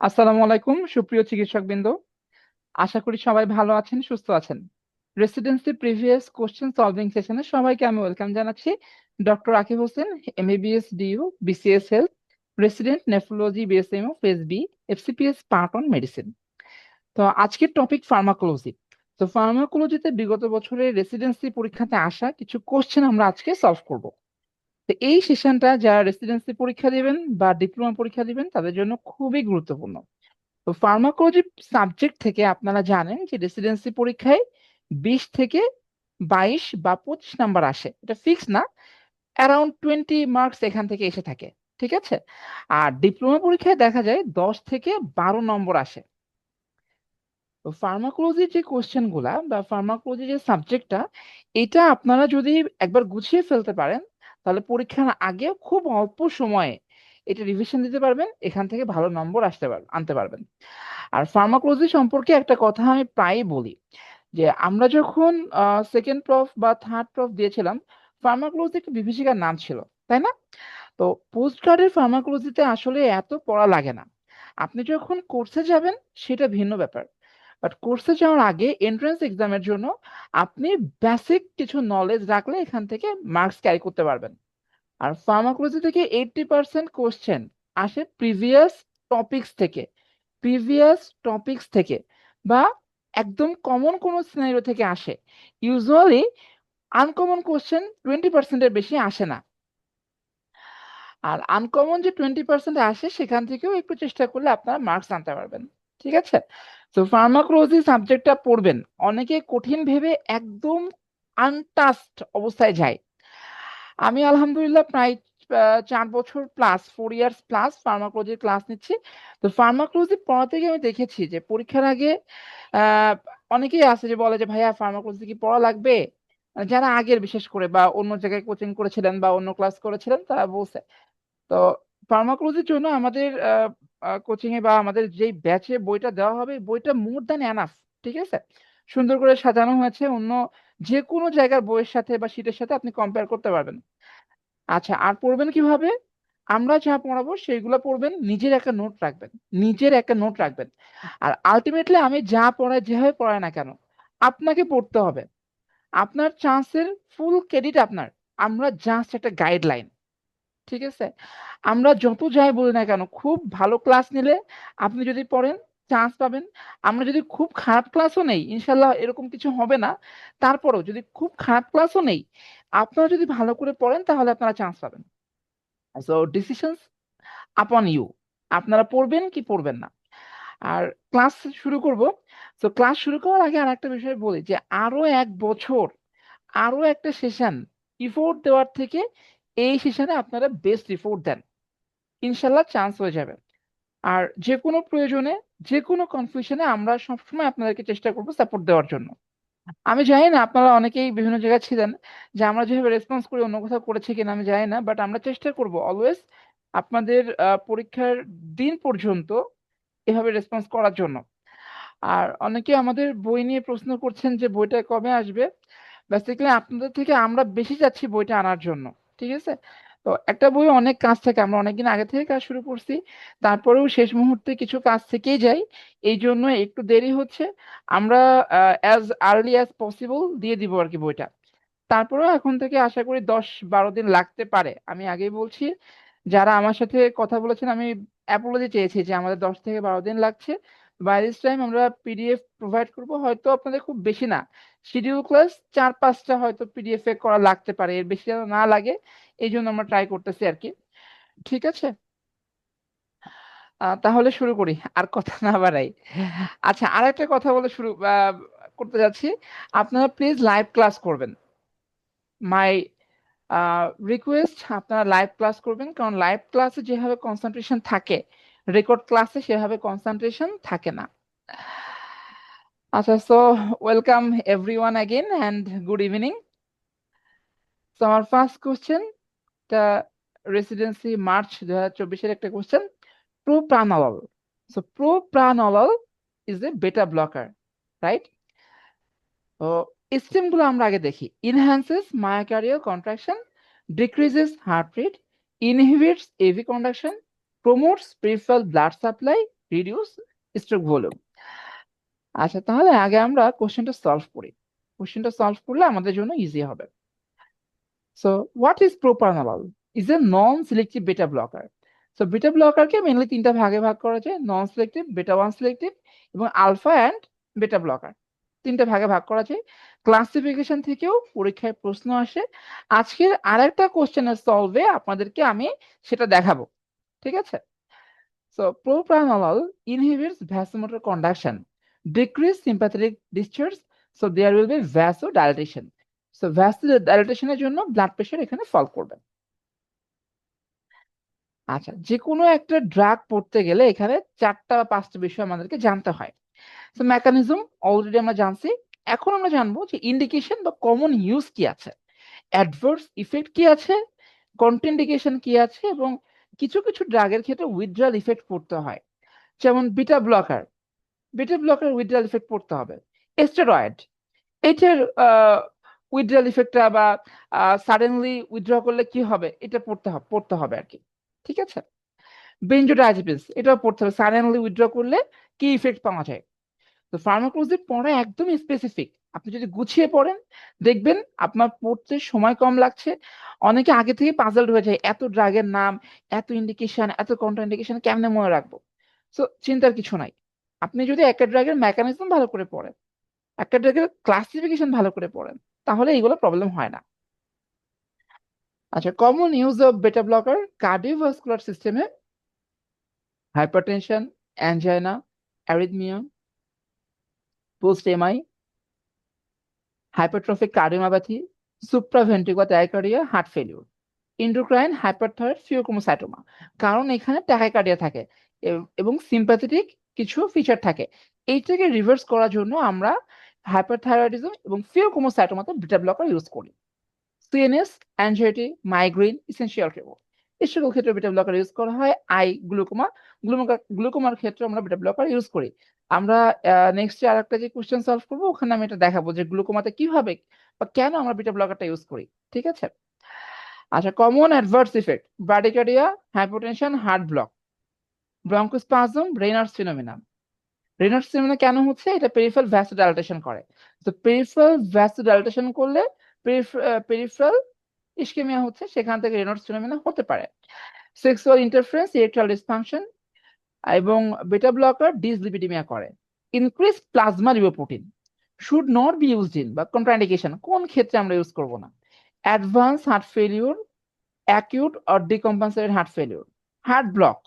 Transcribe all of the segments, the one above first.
আসসালামু আলাইকুম সুপ্রিয় চিকিৎসকবৃন্দ। আশা করি সবাই ভালো আছেন, সুস্থ আছেন। রেসিডেন্সি প্রিভিয়াস কোশ্চেন সলভিং সেশনে সবাইকে আমি ওয়েলকাম জানাচ্ছি। Doctor Akib Hossain, MBBS DU, BCS health, resident nephrology BSMO phase B, FCPS part on medicine. তো আজকের টপিক ফার্মাকোলজি। তো ফার্মাকোলজিতে বিগত বছরের রেসিডেন্সি পরীক্ষাতে আসা কিছু কোশ্চেন আমরা আজকে সলভ করব। তো এই সেশনটা যারা রেসিডেন্সি পরীক্ষা দিবেন বা ডিপ্লোমা পরীক্ষা দিবেন তাদের জন্য খুবই গুরুত্বপূর্ণ। তো ফার্মাকোলজি সাবজেক্ট থেকে আপনারা জানেন যে রেসিডেন্সি পরীক্ষায় 20 থেকে 22 বা 25 নাম্বার আসে, এটা ফিক্স না, অ্যারাউন্ড 20 মার্কস এখান থেকে এসে থাকে। ঠিক আছে। আর ডিপ্লোমা পরীক্ষায় দেখা যায় 10 থেকে 12 নম্বর আসে। তো ফার্মাকোলজির যে কোশ্চেন গুলা বা ফার্মাকোলজি যে সাবজেক্টটা, এটা আপনারা যদি একবার গুছিয়ে ফেলতে পারেন তাহলে পরীক্ষার আগে খুব অল্প সময়ে এটা রিভিশন দিতে পারবেন, এখান থেকে ভালো নম্বর আনতে পারবেন। আর ফার্মাকোলজি সম্পর্কে একটা কথা আমি প্রায়ই বলি যে আমরা যখন সেকেন্ড প্রফ বা থার্ড প্রফ দিয়েছিলাম, ফার্মাকোলজি একটা বিভীষিকার নাম ছিল, তাই না? তো পোস্ট গ্রাডের ফার্মাকোলজিতে আসলে এত পড়া লাগে না। আপনি যখন কোর্সে যাবেন সেটা ভিন্ন ব্যাপার, বাট কোর্সে যাওয়ার আগে এন্ট্রান্স এক্সামের জন্য আপনি বেসিক কিছু নলেজ রাখলে এখান থেকে মার্কস ক্যারি করতে পারবেন। আর ফার্মাকোলজি থেকে 80% কোশ্চেন আসে প্রিভিয়াস টপিকস থেকে বা একদম কমন কোনো সিনারিও থেকে আসে। ইউজুয়ালি আনকমন কোশ্চেন 20%-এর বেশি আসে না। আর আনকমন যে 20% আসে সেখান থেকেও একটু চেষ্টা করলে আপনারা মার্কস আনতে পারবেন। ঠিক আছে। তো ফার্মাকোলজি সাবজেক্টটা পড়বেন, অনেকে কঠিন ভেবে একদম আনটাস্ট অবস্থায় যায়। আমি আলহামদুলিল্লাহ প্রায় 4 বছর প্লাস, 4 ইয়ার্স প্লাস ফার্মাকোলজির ক্লাস নিচ্ছি। তো ফার্মাকোলজি পড়াতে গিয়ে আমি দেখেছি যে পরীক্ষার আগে আহ, অনেকেই আছে যে বলে যে ভাইয়া ফার্মাকোলজি কি পড়া লাগবে। যারা আগের বিশেষ করে বা অন্য জায়গায় কোচিং করেছিলেন বা অন্য ক্লাস করেছিলেন তারা বলছে। তো ফার্মাকোলজির জন্য আমাদের কোচিং এ বা আমাদের যেই ব্যাচে বইটা দেওয়া হবে, বইটা মোর দ্যান এনাফ। ঠিক আছে। সুন্দর করে সাজানো হয়েছে, অন্য যে কোনো জায়গার বইয়ের সাথে বা শীটের সাথে আপনি কম্পেয়ার করতে পারবেন। আচ্ছা, আর পড়বেন কিভাবে? আমরা যা পড়াবো সেইগুলো পড়বেন, নিজের একটা নোট রাখবেন। আর আলটিমেটলি আমি যা পড়াই, যেভাবে পড়াই না কেন, আপনাকে পড়তে হবে। আপনার চান্সের ফুল ক্রেডিট আপনার। আমরা জাস্ট একটা গাইডলাইন। ঠিক আছে। আমরা যত যাই বলি না কেন, খুব ভালো ক্লাস নিলে আপনি যদি পড়েন চান্স পাবেন। আমরা যদি খুব খারাপ ক্লাসও নেই, ইনশাল্লাহ এরকম কিছু হবে না, তারপরেও যদি খুব খারাপ ক্লাসও নেই, আপনারা যদি ভালো করে পড়েন তাহলে আপনারা চান্স পাবেন। সো ডিসিশনস আপন ইউ, আপনারা পড়বেন কি পড়বেন না। আর ক্লাস শুরু করব। তো ক্লাস শুরু করার আগে আর একটা বিষয় বলি যে আরো 1 বছর, আরো একটা সেশন ইফোর্ট দেওয়ার থেকে এই সেশনে আপনারা বেস্ট ইফোর্ট দেন, ইনশাল্লাহ চান্স হয়ে যাবে। আর যে কোনো প্রয়োজনে, যে কোনো কনফিউশনে আমরা সবসময় আপনাদেরকে চেষ্টা করবো সাপোর্ট দেওয়ার জন্য। আমি জানি না আপনারা অনেকেই বিভিন্ন জায়গায় ছিলেন, যে আমরা যেভাবে রেসপন্স করি অন্য কোথাও করেছে কিনা আমি জানি না, বাট আমরা চেষ্টা করব অলওয়েজ আপনাদের পরীক্ষার দিন পর্যন্ত এভাবে রেসপন্স করার জন্য। আর অনেকে আমাদের বই নিয়ে প্রশ্ন করছেন যে বইটা কবে আসবে। বেসিক্যালি আপনাদের থেকে আমরা বেশি যাচ্ছি বইটা আনার জন্য। ঠিক আছে। তো একটা বই অনেক কাজ থাকে, আমরা অনেকদিন আগে থেকে কাজ শুরু করছি, তারপরেও শেষ মুহূর্তে কিছু কাজ থেকেই যায়, এই জন্য একটু দেরি হচ্ছে। আমরা অ্যাজ আর্লি অ্যাজ পসিবল দিয়ে দিব আর কি বইটা। তারপরেও এখন থেকে আশা করি 10-12 দিন লাগতে পারে, আমি আগেই বলছি। যারা আমার সাথে কথা বলেছেন আমি অ্যাপোলজি চেয়েছি যে আমাদের 10 থেকে 12 দিন লাগছে। বাই দিস টাইম আমরা পিডিএফ প্রোভাইড করব, হয়তো আপনাদের খুব বেশি না, শিডিউল ক্লাস 4-5টা হয়তো পিডিএফ এ করা লাগতে পারে, এর বেশি যেন না লাগে, এই জন্য আমরা ট্রাই করতেছি আর কি। ঠিক আছে। তাহলে শুরু করি, আর কথা না বাড়াই। আচ্ছা, আর একটা কথা বলে শুরু করতে যাচ্ছি। আপনারা প্লিজ লাইভ ক্লাস করবেন। মাই রিকোয়েস্ট, আপনারা লাইভ ক্লাস করবেন, কারণ লাইভ ক্লাসে যেভাবে কনসেন্ট্রেশন থাকে রেকর্ড ক্লাসে সেভাবে কনসেন্ট্রেশন থাকে না। আচ্ছা, so welcome everyone again and good evening. So আমার ফার্স্ট কোশ্চেন, টা রেসিডেন্সি মার্চ 2024-এর একটা question. Propranolol. So propranolol is a beta blocker, right? তো স্টেম গুলো আমরা আগে দেখি। Enhances myocardial contraction, decreases heart rate, inhibits AV conduction, promotes peripheral blood supply, reduce stroke volume. আচ্ছা, তাহলে আগে আমরা কোশ্চেনটা সলভ করি। কোশ্চেনটা সলভ করলে আমাদের জন্য ইজি হবে। So what is propranolol? Is a non selective beta blocker. So বেটা ব্লকারকে মেনলি তিনটা ভাগে ভাগ করা যায়: নন সিলেক্টিভ, বেটা ওয়ান সিলেক্টিভ এবং আলফা অ্যান্ড বেটা ব্লকার। তিনটা ভাগে ভাগ করা যায়। ক্লাসিফিকেশন থেকেও পরীক্ষায় প্রশ্ন আসে। আজকের আরেকটা কোশ্চেনের সলভে আপনাদেরকে আমি সেটা দেখাবো। ঠিক আছে? So propranolol inhibits vasomotor conduction, decrease sympathetic discharge, so there will be vasodilatation. So vasodilatation এর জন্য ব্লাড প্রেশার এখানে ফল করবে। আচ্ছা, যে কোনো একটা ড্রাগ পড়তে গেলে এখানে 4টা বা 5টা বিষয় আমাদেরকে জানতে হয়। সো মেকানিজম অলরেডি আমরা জানছি। এখন আমরা জানবো যে ইন্ডিকেশন বা কমন ইউজ কি আছে, অ্যাডভার্স ইফেক্ট কি আছে, কন্ট্রাইন্ডিকেশন কি আছে, এবং কিছু কিছু ড্রাগের ক্ষেত্রে উইথড্রয়াল ইফেক্ট পড়তে হয়। যেমন beta blocker, beta blocker withdrawal effect পড়তে হবে। স্টেরয়েড, এটার উইথড্রয়াল ইফেক্টটা বা সাডেনলি উইথড্র করলে কি হবে এটা পড়তে হবে আর কি। ঠিক আছে? বেনজোডায়াজেপিনস এটাও পড়তে হবে, সাডেনলি উইথড্র করলে কি ইফেক্ট পাওয়া যায়। তো ফার্মাকোলজি পড়া একদম স্পেসিফিক। আপনি যদি গুছিয়ে পড়েন দেখবেন আপনার পড়তে সময় কম লাগছে। অনেকে আগে থেকে পাজলড হয়ে যায়, এত ড্রাগের নাম, এত ইন্ডিকেশন, এত কন্ট্রাইন্ডিকেশন কেমনে মনে রাখবো। সো চিন্তার কিছু নাই। আপনি যদি একটা ড্রাগের মেকানিজম ভালো করে পড়েন, একটা ড্রাগের ক্লাসিফিকেশন ভালো করে পড়েন, তাহলে এইগুলো প্রবলেম হয় না। আচ্ছা, common use of beta blocker cardiovascular সিস্টেমে: hypertension, angina, arrhythmia, post MI, hypertrophic cardiomyopathy, supraventricular tachycardia, heart failure, endocrine hyperthyroid phaeochromocytoma. কারণ এখানে ট্যাকাইকার্ডিয়া থাকে এবং সিম্প্যাথেটিক কিছু ফিচার থাকে। এইটাকে রিভার্স করার জন্য আমরা হাইপারথাইরয়েডিজম এবং ফিওক্রোমোসাইটোমাতে বিটা ব্লকার ইউজ করি। CNS, anxiety, migraine, essential tremor, এই সকল ক্ষেত্রে বিটা ব্লকার ইউজ করা হয়। আই গ্লুকোমা, গ্লুকোমার ক্ষেত্রে আমরা বিটা ব্লকার ইউজ করি। আমরা নেক্সট আর একটা যে কোশ্চেন সলভ করবো ওখানে আমি এটা দেখাবো যে গ্লুকোমাতে কিভাবে বা কেন আমরা বিটা ব্লকারটা ইউজ করি। ঠিক আছে? আচ্ছা, common adverse effect: bradycardia, hypotension, heart block, bronchospasm, Raynaud's phenomena. Raynaud's phenomena কেন হচ্ছে? এটা পেরিফেরাল ভ্যাসোডাইলেশন করে। তো পেরিফেরাল ভ্যাসোডাইলেশন করলে পেরিফেরাল ইসকেমিয়া হচ্ছে, সেখান থেকে রেনল্ডস ফিনোমেনা হতে পারে। সেক্সুয়াল ইন্টারফারেন্স, ইরেকটাইল ডিসফাংশন এবং বেটা ব্লকার ডিসলিপিডিমিয়া করে। Increase plasma lipoprotein, should not be used in বা কন্ট্রাইন্ডিকেশন, কোন ক্ষেত্রে আমরা ইউজ করব না: advance heart failure, acute or decompensated heart failure, heart block.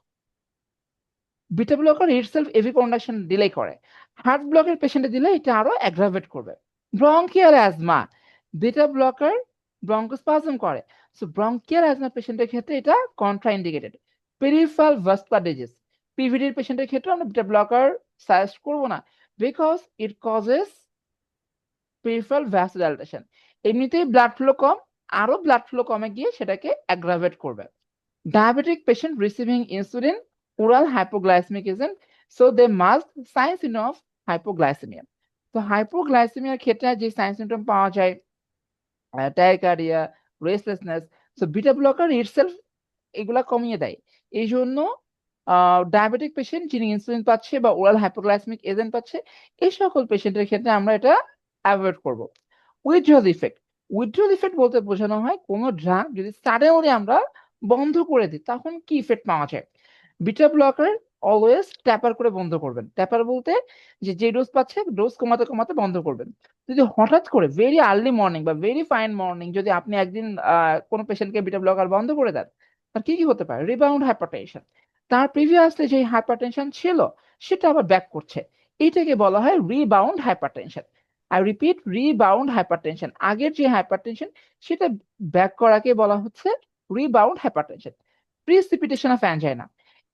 Beta blocker itself AV conduction delay করে, heart ব্লকের পেশেন্টে দিলে এটা আরো অ্যাগ্রাভেট করবে। Bronchial asthma, beta blocker bronchospasm করে। সো ব্রঙ্কিয়াল অ্যাজমা পেশেন্টের ক্ষেত্রে এটা কন্ট্রাইন্ডিকেটেড। পেরিফেরাল ভাস্কুলার ডিজিজ, পিভিডির পেশেন্টের ক্ষেত্রে আমরা বিটা ব্লকার সাজেস্ট করব না, because it causes peripheral vasodilation. এমনিতেই ব্লাড ফ্লো কম, আরো ব্লাড ফ্লো কমে গিয়ে সেটাকে অ্যাগ্রাভেট করবে। Diabetic patient receiving insulin, oral hypoglycemic agent, so they must sign symptom of hypoglycemia. তো হাইপোগ্লাইসেমিয়ার ক্ষেত্রে যে সাইন সিমটম পাওয়া যায়, tachycardia, restlessness, so beta blocker itself এগুলা কমিয়ে দেয়। এই জন্য ডায়াবেটিক পেশেন্ট যিনি ইনসুলিন পাচ্ছে বা ওরাল হাইপোগ্লাইসেমিক এজেন্ট পাচ্ছে, এই সকল পেশেন্টের ক্ষেত্রে আমরা এটা অ্যাভয়েড করব। উইথড্রল ইফেক্ট, উইথড্রল ইফেক্ট বলতে বোঝানো হয় কোন ড্রাগ যদি সাডেনলি আমরা বন্ধ করে দিই তখন কি ইফেক্ট পাওয়া যায়। বিটা ব্লকার অলওয়েজ ট্যাপার করে বন্ধ করবেন। ট্যাপার বলতে যে ডোজ পাচ্ছে ডোজ কমাতে কমাতে বন্ধ করবেন। যদি হঠাৎ করে ভেরি আর্লি মর্নিং বা ভেরি ফাইন মর্নিং যদি আপনি একদিন কোনো পেশেন্টকে বিটা ব্লকার বন্ধ করে দেন, তার কি কি হতে পারে: রিবাউন্ড হাইপারটেনশন, তার প্রিভিয়াসলি যে হাইপারটেনশন ছিল সেটা আবার ব্যাক করছে। এইটাকে বলা হয় rebound hypertension. I repeat, rebound hypertension, আগের যে হাইপারটেনশন সেটা ব্যাক করাকে বলা হচ্ছে rebound hypertension. Precipitation of angina,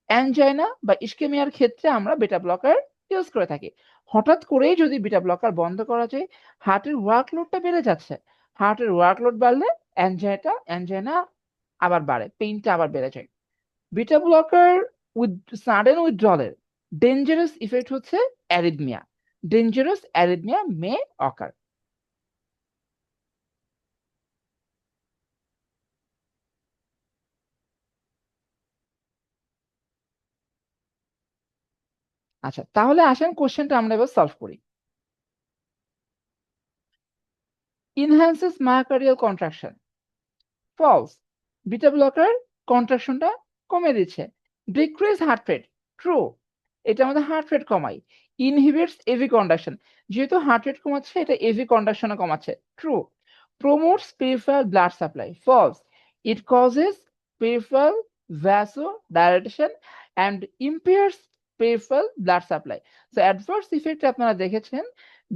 angina বা ইসকেমিয়ার ক্ষেত্রে আমরা বিটা ব্লকার ইউজ করে থাকি। হঠাৎ করেই যদি বিটা ব্লকার বন্ধ করা যায়, হার্টের ওয়ার্কলোডটা বেড়ে যাচ্ছে, হার্টের ওয়ার্কলোড বাড়লে অ্যানজাইনা আবার বাড়ে, পেইনটা আবার বেড়ে যায়। বিটা ব্লকার উইথ সাডেন উইথড্রলের ডেঞ্জারাস ইফেক্ট হচ্ছে arrhythmia, dangerous arrhythmia may occur. আচ্ছা, তাহলে আসেন কোশ্চেনটা আমরা এবার সলভ করি। Enhances myocardial contraction, false. Beta blocker কন্ট্রাকশনটা কমে দিচ্ছে। Decrease heart rate, true. এটা আমাদের হার্ট রেট কমায়। ইনহিবিটস এভি কন্ডাকশন, যেহেতু হার্ট রেট কমাচ্ছে এটা এভি কন্ডাকশনও কমাচ্ছে, true. Promotes peripheral blood supply, false. It causes peripheral vasodilatation and impairs peripheral blood supply. So adverse effect আপনারা দেখেছেন,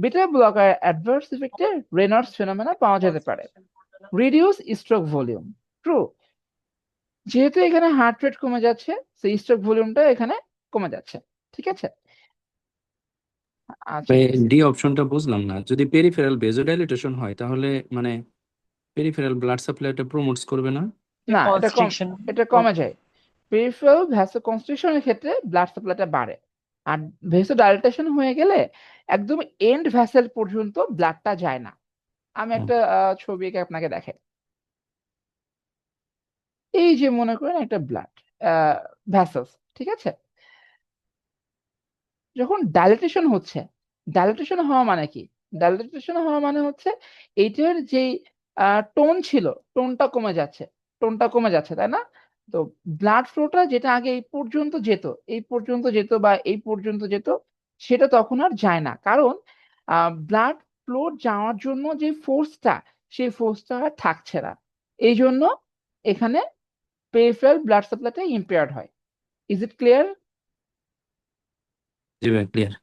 বিটা ব্লকার অ্যাডভার্স ইফেক্টে রেনল্ডস ফেনোমেনা পাওয়া যেতে পারে। Reduce stroke volume, true. যেহেতু এখানে হার্ট রেট কমে যাচ্ছে, সেই স্ট্রোক ভলিউমটা এখানে কমে যাচ্ছে, ঠিক আছে। আচ্ছা, ডি অপশনটা বুঝলাম না, যদি পেরিফেরাল ভেসোডাইলেটেশন হয় তাহলে মানে পেরিফেরাল ব্লাড সাপ্লাইটা প্রমোটস করবে না? না, কনস্ট্রিকশন। এটা কমে যায়। পেরিফেরাল ভ্যাসোকনস্ট্রিকশনের ক্ষেত্রে ব্লাড সাপ্লাইটা বাড়ে। আর ভেসোডাইলেটেশন হয়ে গেলে একদম এন্ড ভ্যাসেল পর্যন্ত ব্লাডটা যায় না। আমি হুম, একটা ছবি এঁকে আপনাকে দেখাই। এই যে মনে করেন একটা ব্লাড ভ্যাসেলস, ঠিক আছে। যখন ডাইলেটেশন হচ্ছে, ডাইলেটেশন হওয়া মানে কি? ডাইলেটেশন হওয়া মানে হচ্ছে এইটার যে টোন ছিল, টোনটা কমে যাচ্ছে, টোনটা কমে যাচ্ছে, তাই না? তো ব্লাড ফ্লোটা যেটা আগে এই পর্যন্ত যেত, এই পর্যন্ত যেত বা এই পর্যন্ত যেত, সেটা তখন আর যায় না, কারণ ব্লাড ফ্লো যাওয়ার জন্য যে ফোর্সটা, সেই ফোর্সটা আর থাকছে না। এই জন্য এখানে পেরিফেরাল ব্লাড সাপ্লাইটা ইম্পেয়ার্ড হয়। Is it clear? জি ভাই, ক্লিয়ার।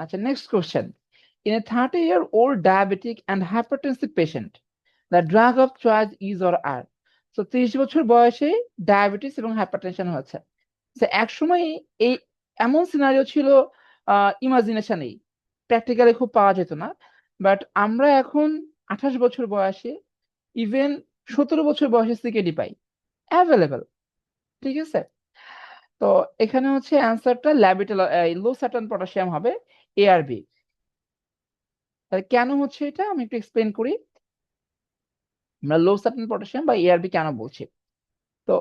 আচ্ছা, next question. In a 30-year-old diabetic and hypertensive patient, the drug of choice is or are. So 30 বছর বয়সে ডায়াবেটিস এবং হাইপারটেনশন হচ্ছে। তো এক সময় এই এমন সিনারিও ছিল, ইমাজিনেশনেই, প্র্যাকটিক্যালি খুব পাওয়া যেত না। বাট আমরা এখন 28 বছর বয়সে, ইভেন 17 বছর বয়সে সিকেডি পাই, অ্যাভেলেবেল, ঠিক আছে। তো এখানে হচ্ছে অ্যান্সারটা ল্যাবিটাল লো স্যাটার্ন পটাশিয়াম হবে, এ আর বি। তাহলে কেন হচ্ছে এটা আমি একটু এক্সপ্লেন করি। আমরা লো সার্টেন পটাশিয়াম বা এআরবি কেন বলছি। তো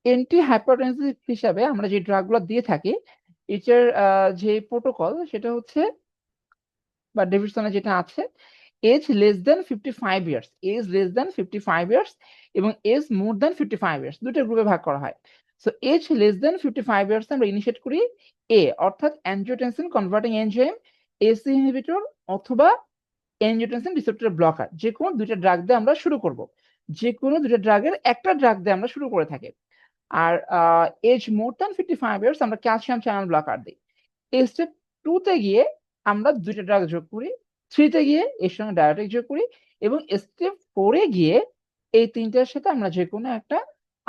অ্যান্টি হাইপারটেনসিভ হিসাবে আমরা যে ড্রাগগুলো দিয়ে থাকি, এটার যে প্রোটোকল সেটা হচ্ছে, বা ডেভিডসনে যেটা আছে, age less than 55 years, age less than 55 years এবং এজ মোর দেন 55 ইয়ার্স, দুটো গ্রুপে ভাগ করা হয়। So age less than 55 years আমরা ইনিশিয়েট করি এ, অর্থাৎ angiotensin converting enzyme, ACE inhibitor অথবা এনজিওটেনসিন রিসেপ্টর ব্লকার, যে কোনো দুইটা ড্রাগ দিয়ে আমরা শুরু করব। যে কোনো দুইটা ড্রাগের একটা ড্রাগ দিয়ে আমরা শুরু করে থাকি। আর এজ মোর দ্যান 55 ইয়ার্স আমরা ক্যালসিয়াম চ্যানেল ব্লকার দিই। স্টেপ 2 তে গিয়ে আমরা দুইটা ড্রাগ যোগ করি, 3 তে গিয়ে এর সঙ্গে ডায়াবেটিক যোগ করি, এবং স্টেপ 4 এ গিয়ে এই তিনটার সাথে আমরা যে কোনো একটা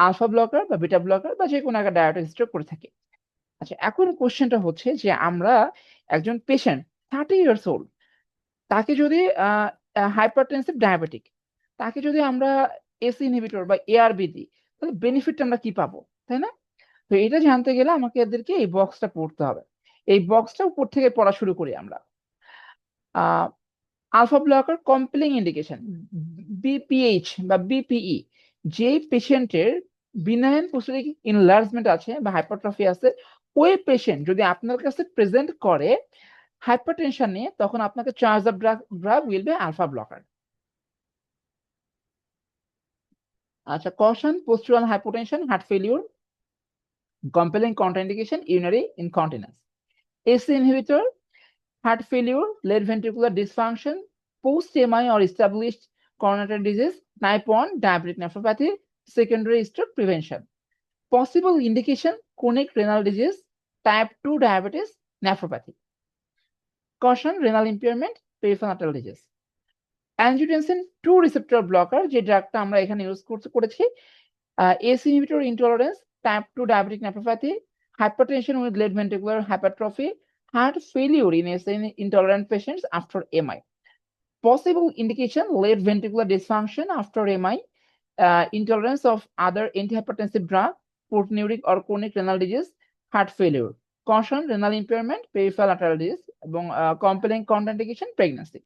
আলফা ব্লকার বা বিটা ব্লকার বা যে কোনো একটা ডায়াবেটিক যোগ করে থাকি। আচ্ছা, এখন কোশ্চেনটা হচ্ছে যে আমরা একজন পেশেন্ট, 30 ইয়ার্স ওল্ড, তাকে যদি হাইপারটেনসিভ ডায়াবেটিক, তাকে যদি আমরা এসি ইনহিবিটর বা এআরবি দিই, তাহলে বেনিফিটটা আমরা কি পাবো, তাই না? তো এটা জানতে গেলে আমাকে এদেরকে এই বক্সটা পড়তে হবে। এই বক্সটা উপর থেকে পড়া শুরু করি আমরা। Alpha blocker compelling indication, BPH বা বিপিই, যে পেশেন্টের বিনাইন প্রোস্টেটিক ইনলার্জমেন্ট আছে বা হাইপারট্রফি আছে, ওই পেশেন্ট যদি আপনার কাছে প্রেজেন্ট করে হাইপারটেনশন নিয়ে, তখন আপনাকে choice of drug will be alpha blocker. আচ্ছা, caution postural hypotension, heart failure, compelling contraindication, urinary incontinence. ACE inhibitor, heart failure, left ventricular dysfunction, post-MI or established coronary disease, type 1 diabetic nephropathy, secondary stroke prevention. Possible indication, chronic renal disease, type 2 diabetes, nephropathy. Caution, renal impairment, peripheral arterial disease. Angiotensin 2 receptor blocker, যে ড্রাগটা আমরা এখানে use করেছি, ACE inhibitor intolerance, type 2 diabetic nephropathy, hypertension with left ventricular hypertrophy, heart failure in ACE intolerant patients after MI. Possible indication, left ventricular dysfunction after MI, intolerance of other antihypertensive drug, proteinuria or chronic renal disease, heart failure. Caution, renal impairment, peripheral arterial disease এবং compelling contraindication, pregnancy.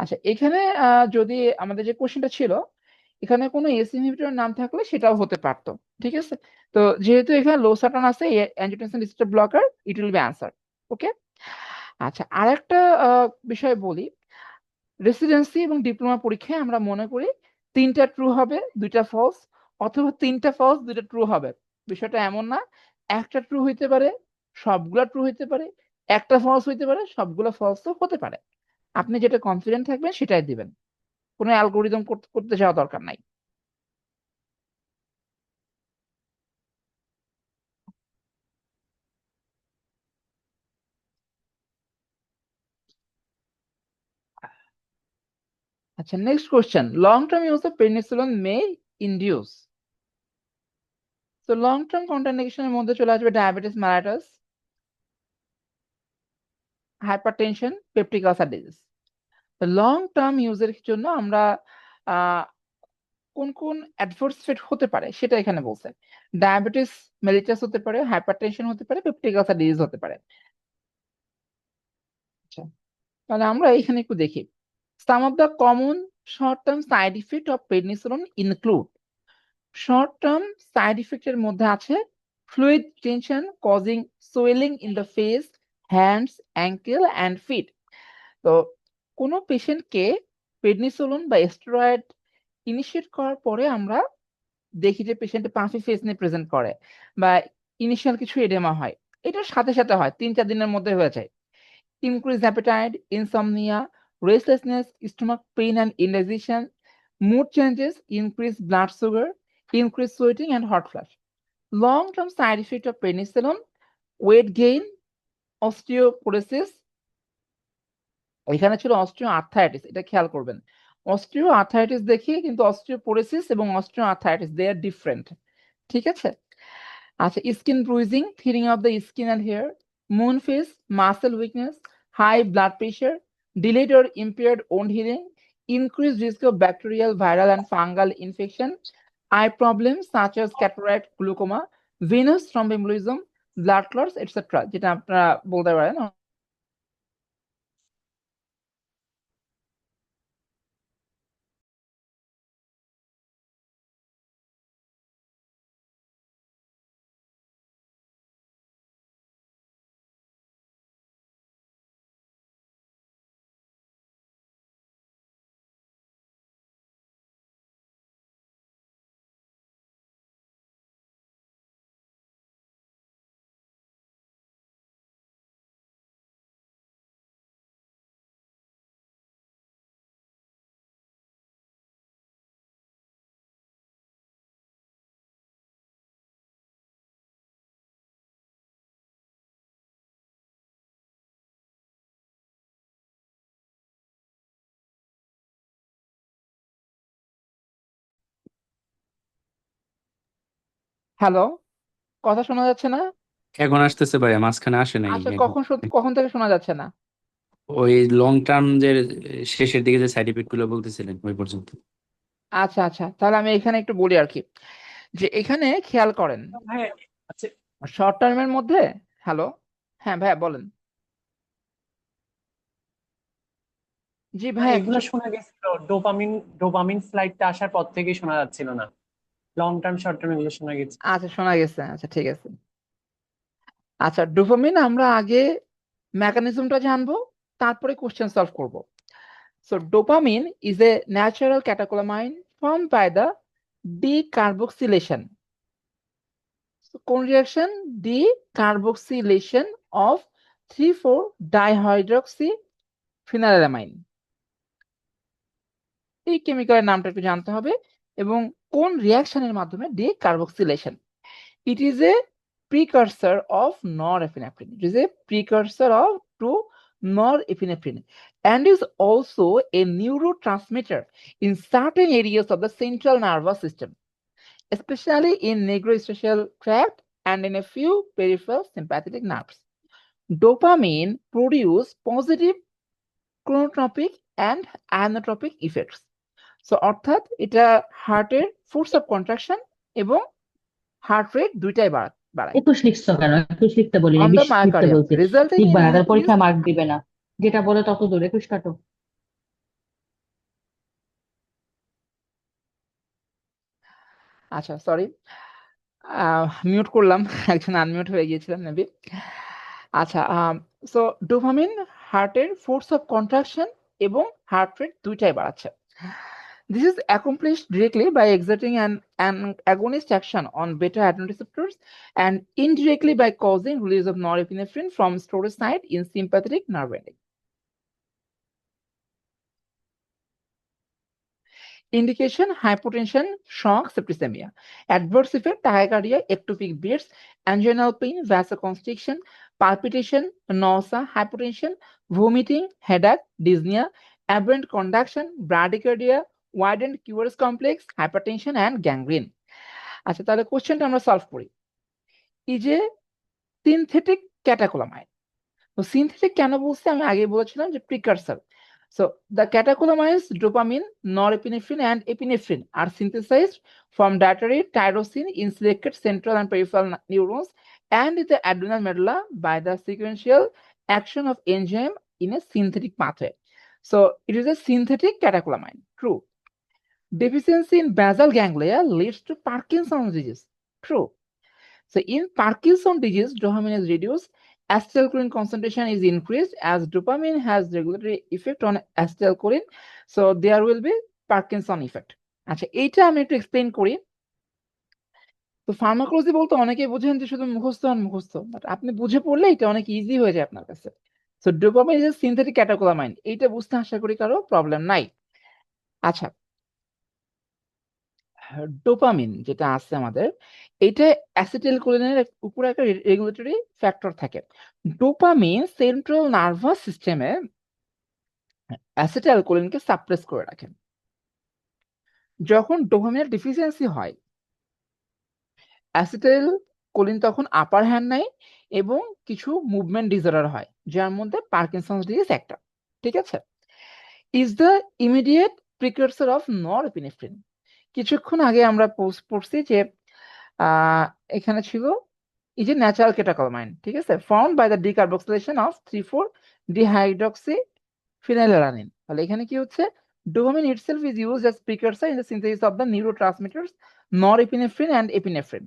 আচ্ছা, এখানে যদি আমাদের যে কোশ্চেনটা ছিল, এখানে কোনো এস ইনহিবিটর নাম থাকলে সেটাও হতে পারতো। ঠিক আছে, তো যেহেতু এখানে লোসার্টান আছে, angiotensin receptor blocker, it will be answer. Okay, আচ্ছা আরেকটা বিষয় বলি। রেসিডেন্সি এবং ডিপ্লোমা পরীক্ষায় আমরা মনে করি 3টা ট্রু হবে 2টা ফলস, অথবা 3টা ফলস 2টা ট্রু হবে। বিষয়টা এমন না, একটা ট্রু হইতে পারে, সবগুলা ট্রু হইতে পারে, একটা ফলস হইতে পারে, সবগুলো ফলসও হতে পারে। আপনি যেটা কনফিডেন্ট থাকবেন সেটাই দিবেন, কোনো অ্যালগোরিদম করতে যাওয়া দরকার নাই। আচ্ছা, next question, long term use of penicillin May induce. তো লং টার্ম কন্ট্রাইন্ডিকেশনের মধ্যে চলে আসবে diabetes mellitus, hypertension, peptic ulcer disease. Long term ইউজের জন্য আমরা আহ, কোন কোন অ্যাডভার্স ইফেক্ট হতে পারে সেটা এখানে বলছে। ডায়াবেটিস মেলিটাস হতে পারে, হাইপারটেনশন হতে পারে, পেপটিক আলসার ডিজিজ হতে পারে। আচ্ছা, তাহলে আমরা এখানে একটু দেখি। Some of the common short term side effect of prednisolone include. Short term side ইফেক্টের মধ্যে আছে fluid tension causing swelling in the face, hands, ankle and feet. তো কোনো পেশেন্টকে প্রেডনিসোলোন বা স্টেরয়েড ইনিশিয়েট করার পরে আমরা দেখি যে পেশেন্টে পাফি ফেস নিয়ে প্রেজেন্ট করে, বা ইনিশিয়াল কিছু এডেমা হয়, এটার সাথে সাথে হয় 3-4 দিনের মধ্যে হয়ে যায়। Increase appetite, insomnia, restlessness, stomach pain and indigestion, mood changes, increase blood sugar, increase sweating and hot flush. Long term side effect of penicillin, weight gain, osteoporosis. এখানে ছিল অস্টিও আর্থাইটিস, এটা খেয়াল করবেন। অস্টিও আর্থাইটিস দেখি, কিন্তু osteoporosis এবং osteoarthritis they are different. ঠিক আছে, আচ্ছা, skin bruising, thinning of the skin and hair, moon face, muscle weakness, high blood pressure, delayed or impaired wound healing, increased risk of bacterial, viral, and fungal infection, eye problems such as cataract, glaucoma, venous thromboembolism, blood clots, etc. যেটা আপনারা বলতে পারেন। Hello, কথা শোনা যাচ্ছে না? এখন আসতেছে ভাইয়া, মাঝখানে আসে নাই আচ্ছা, এখন। কখন থেকে শোনা যাচ্ছে না? ওই লং টার্ম যে শেষের দিকে যে সাইড ইফেক্ট গুলো বলতেছিলেন ওই পর্যন্ত। আচ্ছা আচ্ছা, তাহলে আমি এখানে একটু বলি আর কি, যে এখানে খেয়াল করেন ভাই আচ্ছা, শর্ট টার্মের মধ্যে। হ্যালো, হ্যাঁ ভাইয়া বলেন। জি ভাই ভাইয়া এগুলা কিছু। শোনা গেছিল ডোপামিন ডোপামিন স্লাইডটা আসার পর থেকেই শোনা যাচ্ছিল না। লং টার্ম শর্ট টার্ম এগুলো শোনা গেছে। আচ্ছা, শোনা গেছে, আচ্ছা ঠিক আছে। আচ্ছা, ডোপামিন আমরা আগে মেকানিজমটা জানবো, তারপরে কোশ্চেন সলভ করব। So dopamine is a natural catecholamine form by the decarboxylation. কোন reaction? Decarboxylation of 3,4 dihydroxy phenylamine. এই কেমিক্যালের নামটা একটু জানতে হবে, এবং কোন রিয়াকশনের মাধ্যমে decarboxylation. It is a precursor of norepinephrine. It is a precursor of to norepinephrine and is also a neurotransmitter in certain areas of the central nervous system, especially in neurosocial tract and in a few peripheral sympathetic nerves. Dopamine produce positive chronotropic and inotropic effects. So অর্থাৎ এটা হার্টের force of contraction এবং heart rate দুইটাই বাড়ায় 21 লিখছো কেন? 21 লিখতে বলিনি, on the 20 লিখতে myocardium, বলছি। resulting in লিখবা না, তার পরীক্ষা increased। মার্ক দিবে না। যেটা বলে তত দূর 21 কাটো। আচ্ছা, সরি, মিউট করলাম। একজন আনমিউট হয়ে গিয়েছিলাম মেবি। আচ্ছা, সো ডোপামিন হার্টের ফোর্স অফ কন্ট্রাকশন এবং হার্ট রেট দুইটাই বাড়াচ্ছে। This is accomplished directly by exerting an agonist action on beta adrenergic receptors and indirectly by causing release of norepinephrine from storage site in sympathetic nerve ending. Indication: hypotension, shock, septicemia. Adverse effect: tachycardia, ectopic beats, anginal pain, vasoconstriction, palpitation, nausea, hypotension, vomiting, headache, dyspnea, aberrant conduction, bradycardia, widened Cure's complex, hypertension, and gangrene. আচ্ছা, তাহলে কোশ্চেনটা আমরা solve করি। এই যে synthetic ক্যাটাকোলামাইন, তো synthetic কেন বলছি আমি আগে বলেছিলাম যে প্রিকারসর। So the catecholamines dopamine, norepinephrine, and epinephrine are synthesized from dietary tyrosine in selected central and peripheral neurons and in the adrenal medulla by the sequential action of enzyme in a synthetic pathway. So it is a synthetic catecholamine. True. Deficiency in basal ganglia leads to Parkinson's disease. True. So in Parkinson's disease, dopamine is reduced, acetylcholine concentration is increased as dopamine has regulatory effect on acetylcholine. So there will be Parkinson effect. আচ্ছা, এইটা আমি একটু explain করি। তো pharmacology বলতে অনেকেই বুঝেন যে শুধু মুখস্থ আর মুখস্থ, বাট আপনি বুঝে পড়লে এটা অনেক ইজি হয়ে যায় আপনার কাছে। সো ডোপামিন ইজ সিনথেটিক ক্যাটাকোলামাইন, এইটা বুঝতে আশা করি কারো প্রবলেম নাই। আচ্ছা, ডোপামিন যেটা আছে আমাদের, এটা অ্যাসিটিলকোলিনের উপরে একটা রেগুলেটরি ফ্যাক্টর থাকে। ডোপামিন সেন্ট্রাল নার্ভাস সিস্টেমে অ্যাসিটাইলকোলিনকে সাপ্রেস করে রাখে। যখন ডোপামিনের ডিফিসিয়েন্সি হয়, অ্যাসিটাইলকোলিন তখন আপার হ্যান্ড নেয় এবং কিছু মুভমেন্ট ডিসঅর্ডার হয়, যার মধ্যে পার্কিনসন্স ডিজিজ একটা। ঠিক আছে, is the immediate precursor of norepinephrine. কিছুক্ষণ আগে আমরা পড়ছি যে এখানে ছিল এই যে ন্যাচারাল কেটাকোলামাইন, ঠিক আছে, found by the decarboxylation of 3,4-ডিহাইড্রক্সি phenylalanine. তাহলে এখানে কি হচ্ছে, dopamine itself is used as precursor in the synthesis of the neurotransmitters norepinephrine and epinephrine.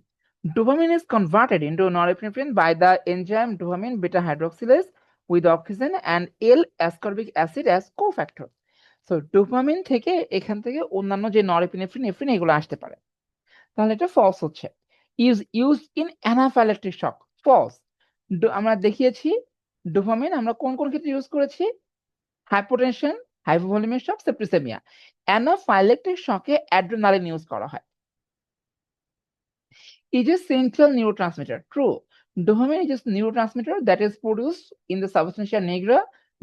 Dopamine is converted into norepinephrine by the enzyme dopamine beta hydroxylase with oxygen and L-ascorbic acid as cofactor. So dopamine থেকে এখান থেকে অন্যান্য যে norepinephrine, এফ্রিন এগুলো আসতে পারে। তাহলে এটা ফলস হচ্ছে। Is used in anaphylactic shock, false. আমরা দেখিয়েছি ডোপামিন আমরা কোন কোন ক্ষেত্রে ইউজ করেছি, hypotension, hypovolaemic shock, septicaemia. Anaphylactic শকে অ্যাড্রেনালিন ইউজ করা হয়। Is a central neurotransmitter. True. Dopamine is a neurotransmitter that is produced in the substantia nigra,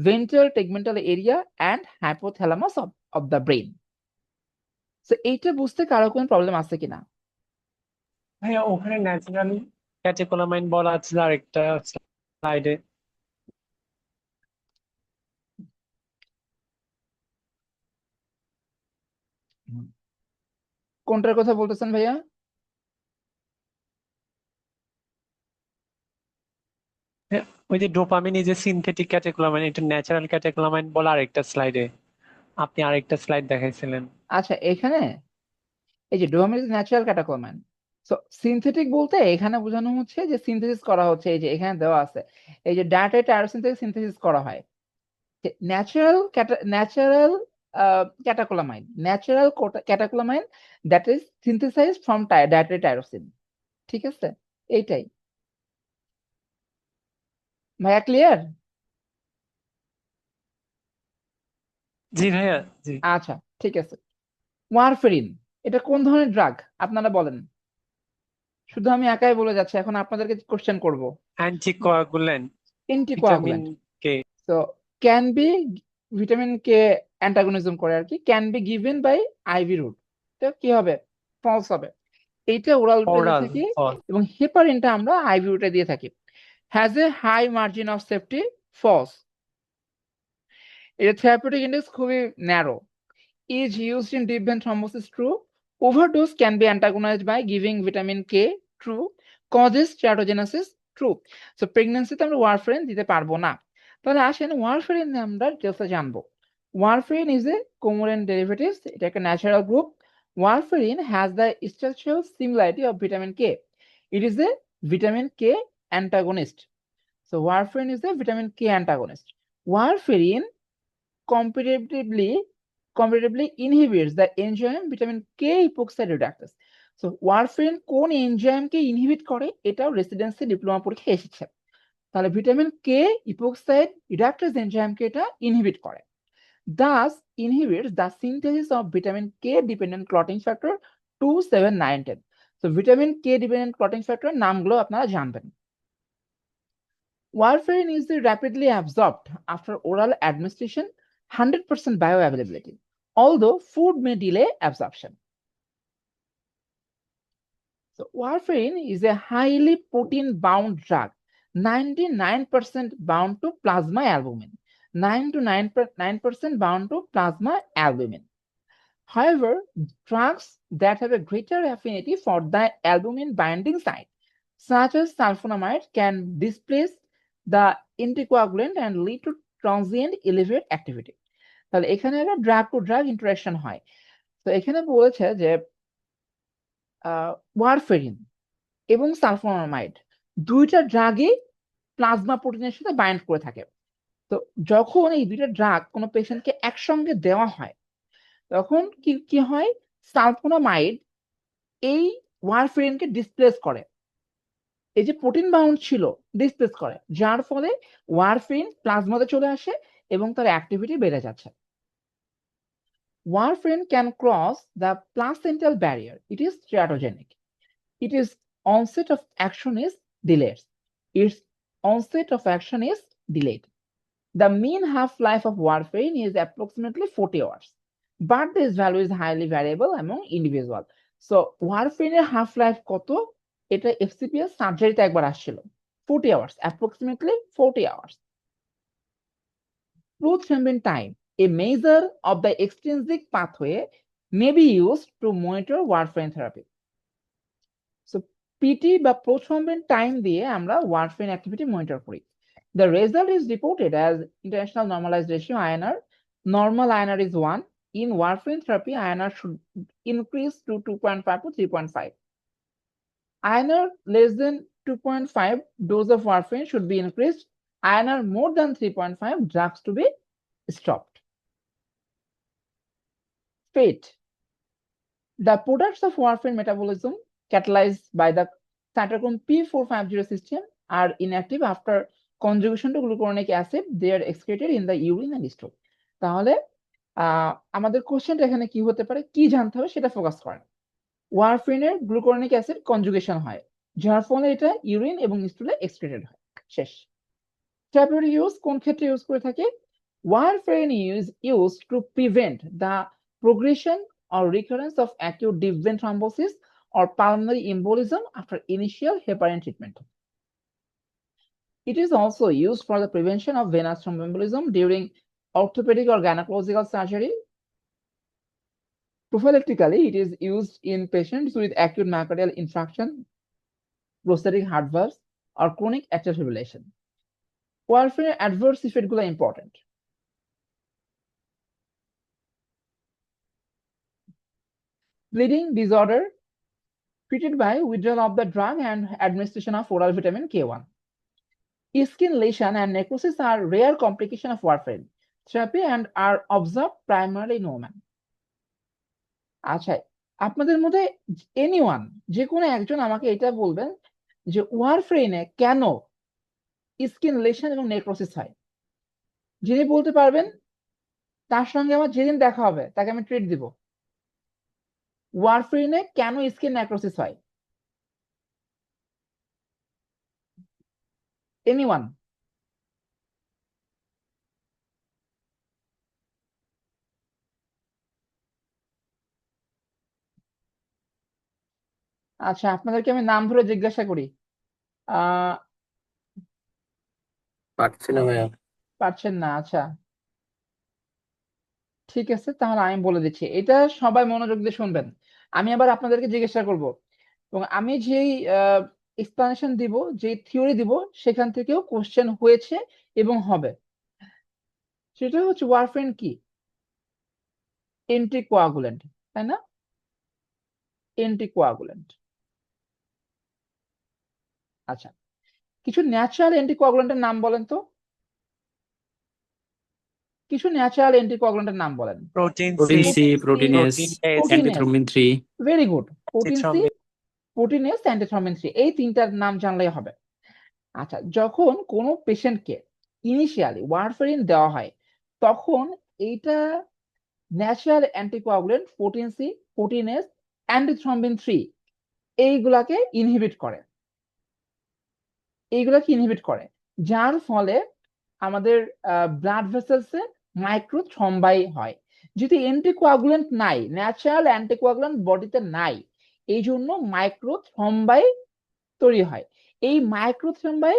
ventral tegmental area, and hypothalamus of the brain. So এইটা বুঝতে কারো কোনো problem আছে কিনা? ভাইয়া ওখানে ন্যাচারাল ক্যাটেকোলামাইন বলা আছে আরেকটা স্লাইডে। কোনটার কথা বলতেছেন ভাইয়া? ওই যে ডোপামিন এই যে সিনথেটিক ক্যাটেকোলামাইন, এটা ন্যাচারাল ক্যাটেকোলামাইন বলা আরেকটা স্লাইডে, আপনি আরেকটা স্লাইড দেখাইছিলেন। আচ্ছা, এখানে এই যে dopamine is natural catecholamine. So synthetic বলতে এখানে বোঝানো হচ্ছে যে সিনথেসিস করা হচ্ছে, এই যে এখানে দেওয়া আছে, এই যে ডায়াটারি টাইরোসিন থেকে সিনথেসিস করা হয়। Natural catecholamine, natural catecholamine that is synthesised from dietary tyrosine. ঠিক আছে, এইটাই ভাইয়া, ক্লিয়ার? জি ভাইয়া, জি। আচ্ছা, ঠিক আছে। ওয়ারফেরিন এটা কোন ধরনের ড্রাগ আপনারা বলেন? শুধু আমি একাই বলে যাচ্ছি, এখন আপনাদেরকে কোশ্চেন করব। Anticoagulant, anticoagulant. কে। So can be, vitamin K antagonism করে আর কি, can be given by IV route. তো কি হবে, ফলস হবে। এইটা ওরাল রুটে দিয়ে ওরাল থাকি এবং হেপারিনটা আমরা আইভি রুটে দিয়ে থাকি। Has a high margin of safety, false. এর থেরাপিউটিক ইন্ডেক্স খুবই narrow. Is used in deep vein thrombosis, true. Overdose can be antagonised by giving vitamin K, true. Causes teratogenesis, true. So প্রেগন্যান্সিতে আমরা warfarin দিতে পারবো না। তাহলে আসেন warfarin আমরা ডিটেলসে জানবো। ওয়ারফেরিন ইজ এ কোমোরেন ডেরিভেটিভস, এটা একটা natural group. Warfarin has the structural similarity of vitamin K. It is a vitamin K antagonist. So warfarin is a vitamin K antagonist. Warfarin competitively inhibits the enzyme vitamin K epoxide reductase. So warfarin কোন এনজাইমকে inhibit করে এটাও residency diploma পরীক্ষায় এসেছে। তাহলে vitamin K ইপোক্সাইড reductase এনজাইমকে এটা inhibit করে। Thus inhibits the synthesis of vitamin K dependent clotting factor 2, 7, 9, 10. So vitamin K dependent clotting factor নামগুলো আপনারা জানবেন। Warfarin is rapidly absorbed after oral administration, 100% bioavailability, although food may delay absorption. So warfarin is a highly protein-bound drug, 99% bound to plasma albumin, 9% bound to plasma albumin. However, drugs that have a greater affinity for the albumin binding site, such as sulfonamide, can displace the anticoagulant and lead to transient elevated activity. তাহলে এখানে একটা drug two drug interaction হয়। তো এখানে বলেছে যে warfarin এবং sulphonamide দুইটা ড্রাগই প্লাজমা প্রোটিনের সাথে বাইন্ড করে থাকে। তো যখন এই দুইটা ড্রাগ কোনো পেশেন্টকে একসঙ্গে দেওয়া হয় তখন কি হয়, সালফোনামাইড এই ওয়ারফেরিনকে ডিসপ্লেস করে, এই যে প্রোটিন বাউন্ড ছিল ডিসপ্লেস করে, যার ফলে ওয়ারফেরিন প্লাজমাতে চলে আসে এবং তার অ্যাক্টিভিটি বেড়ে যাচ্ছে। Warfarin can cross the placental barrier. It is teratogenic. Its onset of action is delayed. The mean half-life of warfarin is approximately 40 hours, but this value is highly variable among individual. So warfarin এর half-life কত? এটা FCPS সার্জারিতে একবার আসছিল, 40 hours, approximately 40 hours. Prothrombin time, a measure of the extrinsic pathway, may be used to monitor warfarin therapy. So PT বা prothrombin time দিয়ে আমরা warfarin activity monitor করি। The result is reported as international normalized ratio INR. Normal INR is 1. In warfarin therapy, INR should increase to 2.5 to 3.5. INR less than 2.5, dose of warfarin should be increased. INR more than 3.5, drugs to be stopped. Fate. The products of warfarin metabolism catalyzed by the cytochrome P450 system are inactive after conjugation to glucuronic acid. They are excreted in the urine and stool. তাহলে আমাদের কোশ্চেনটা এখানে কি হতে পারে, কি জানতে হবে সেটা ফোকাস করেন। ওয়ারফেরিনের গ্লুকোরনিক অ্যাসিড কনজুগেশন হয়, যার ফলে এটা ইউরিন এবং স্টুলে এক্সক্রিটেড হয়। শেষ। থেরাপিউটিক ইউজ কোন ক্ষেত্রে ইউজ করে থাকে? Warfarin is used to prevent the progression or recurrence of acute deep vein thrombosis or pulmonary embolism after initial heparin treatment. It is also used for the prevention of venous thromboembolism during orthopedic or gynecological surgery. Prophylactically, it is used in patients with acute myocardial infarction, prosthetic heart valves, or chronic atrial fibrillation. Warfarin adverse effect গুলো important. Bleeding disorder treated by withdrawal of the drug and administration of oral vitamin K1. Skin lesion and necrosis are rare complications of warfarin therapy and are observed primarily in women. আচ্ছা, আপনাদের মধ্যে anyone যে কোনো একজন আমাকে এটা বলবেন যে ওয়ারফেরিনে কেন স্কিন লেশন এবং নেক্রোসিস হয়? যিনি বলতে পারবেন তার সঙ্গে আমার যেদিন দেখা হবে তাকে আমি ট্রিট দিব। ওয়ারফেরিনে কেন স্কিন নেক্রোসিস হয়? এনিওয়ান? আচ্ছা, আপনাদেরকে আমি নাম ধরে জিজ্ঞাসা করি। পারছি না ভাইয়া। পারছেন না? আচ্ছা, ঠিক আছে, তাহলে আমি বলে দিচ্ছি, এটা সবাই মনোযোগ দিয়ে শুনবেন। আমি আবার আপনাদেরকে জিজ্ঞাসা করব এবং আমি যেই এক্সপ্লানেশন দিব, যে থিওরি দিব, সেখান থেকেও কোশ্চেন হয়েছে এবং হবে। সেটা হচ্ছে ওয়ারফেরিন কি? অ্যান্টিকোয়াগুল্যান্ট, তাই না? অ্যান্টিকোয়াগুলেন্ট। আচ্ছা, কিছু ন্যাচারাল অ্যান্টিকোয়াগুলেন্টের নাম বলেন তো, কিছু ন্যাচারাল অ্যান্টিকোয়াগুলেন্টের নাম বলেন। Protein protein C C, protein S, protein S antithrombin 3। Very good. Protein C, antithrombin protein S, antithrombin 3, এই তিনটার নাম জানলেই হবে। আচ্ছা, যখন কোনো পেশেন্টকে ইনিশিয়ালি ওয়ারফেরিন দেওয়া হয় তখন এইটা natural anticoagulant protein C, protein S, antithrombin 3 এইগুলাকে ইনহিবিট করে, যার ফলে আমাদের ব্লাড ভেসেলসে মাইক্রোথ্রম্বাই হয়। যদি অ্যান্টিকোয়াগুলেন্ট নাই, ন্যাচারাল অ্যান্টিকোয়াগুলেন্ট বডিতে নাই, এই জন্য মাইক্রোথ্রম্বাই তৈরি হয়। এই মাইক্রোথ্রম্বাই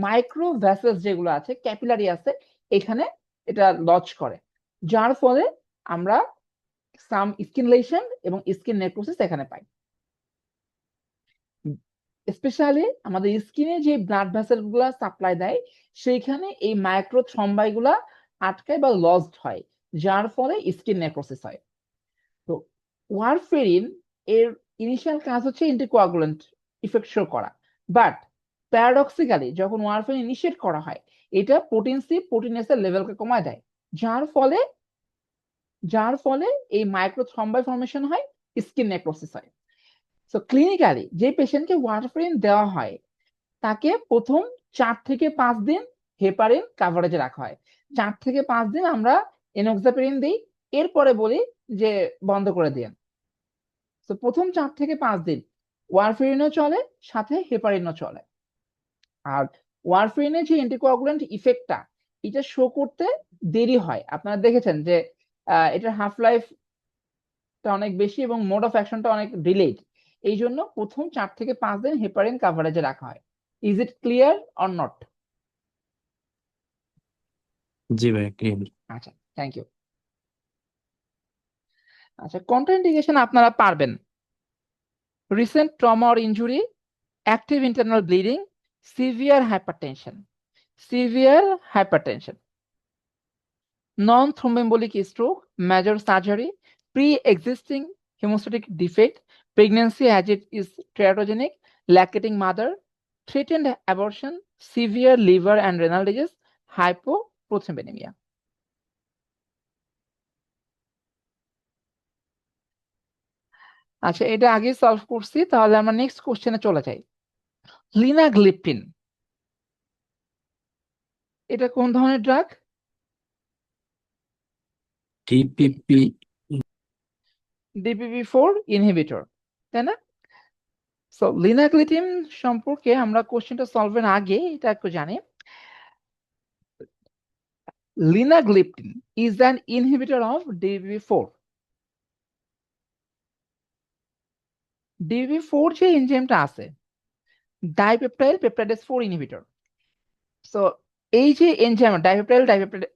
মাইক্রো ভেসেলস যেগুলো আছে, ক্যাপিলারি আছে, এখানে এটা লজ করে, যার ফলে আমরা সাম স্কিন লেশন এবং স্কিন নেক্রোসিস এখানে পাই। স্পেশালি আমাদের স্কিনে যে ব্লাড ভেসেল গুলা সাপ্লাই দেয় সেইখানে এই মাইক্রোথ্রম্বাই গুলা আটকায় বা লজড হয়, যার ফলে স্কিন নেক্রোসিস হয়। তো ওয়ারফেরিন এর ইনিশিয়াল কাজ হচ্ছে অ্যান্টিকোয়াগুলেন্ট ইফেক্ট শো করা, বাট প্যারাডক্সিক্যালি যখন ওয়ারফেরিন ইনিশিয়েট করা হয় এটা প্রোটিন সি, প্রোটিন এস এর লেভেলকে কমায় দেয়, যার ফলে এই মাইক্রোথ্রম্বাই ফর্মেশন হয়, স্কিন নেক্রোসিস হয়। সো ক্লিনিক্যালি যে পেশেন্টকে ওয়ারফেরিন দেওয়া হয় তাকে প্রথম 4 থেকে 5 দিন হেপারিন কাভারেজে রাখা হয়। 4 থেকে 5 দিন আমরা এনোক্সাপিরিন দিই, এরপরে বলি যে বন্ধ করে দিন। তো প্রথম 4 থেকে 5 দিন ওয়ারফেরিনও চলে, সাথে হেপারিনও চলে। আর ওয়ারফেরিনের যে অ্যান্টিকোয়াগুলেন্ট ইফেক্টটা এটা শো করতে দেরি হয়। আপনারা দেখেছেন যে এটার হাফ লাইফটা অনেক বেশি এবং মোড অফ অ্যাকশনটা অনেক ডিলেড, এই জন্য প্রথম 4 থেকে 5 দিন হেপারিন কাভারেজে রাখা হয়। Is it clear or not? জি ভাই, ক্লিয়ার। আচ্ছা, থ্যাংক ইউ। আচ্ছা, কন্ট্রাইন্ডিকেশন আপনারা পারবেন। Recent trauma or injury, active internal bleeding, severe hypertension, non thromboembolic stroke, major surgery, pre-existing hemostatic defect, pregnancy as it is teratogenic, lactating mother, threatened abortion, severe liver and renal disease, hypoproteinemia. আচ্ছা, এটা আগে solve করছি, তাহলে আমরা next কোশ্চেনে চলে যাই। Linagliptin এটা কোন ধরনের ড্রাগ? টিপিপি। DPP4 ইনহিবিটর, তাই না? সো লিনাগ্লিপটিন সম্পর্কে আমরা কোশ্চেনটা সলভের আগে এটা একটু জানি। Linagliptin is an inhibitor of DPP4. DPP4 যে এনজাইমটা আছে, ডাইপেপটাইল পেপটাইডেস 4 ইনহিবিটর। সো এই যে এনজাইম ডাইপেপটাইল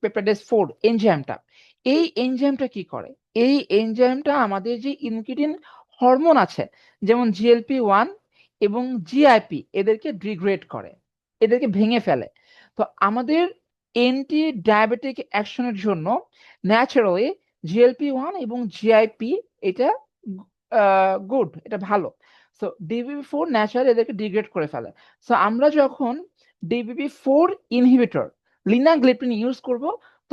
পেপটাইডেস 4 এনজাইমটা, এই এনজাইমটা কি করে? এই এনজাইমটা আমাদের যে ইনকিডিন হরমোন আছে যেমন GLP-1 এবং GIP এদেরকে ডিগ্রেড করে, এদেরকে ভেঙে ফেলে। তো আমাদের অ্যান্টি ডায়াবেটিক অ্যাকশনের জন্য ন্যাচারালি GLP-1 এবং GIP এটা গুড, এটা ভালো। সো DPP4 ন্যাচারালি এদেরকে ডিগ্রেড করে ফেলে। সো আমরা যখন DPP4 ইনহিবিটর লিনাগ্লিপটিন ইউজ করব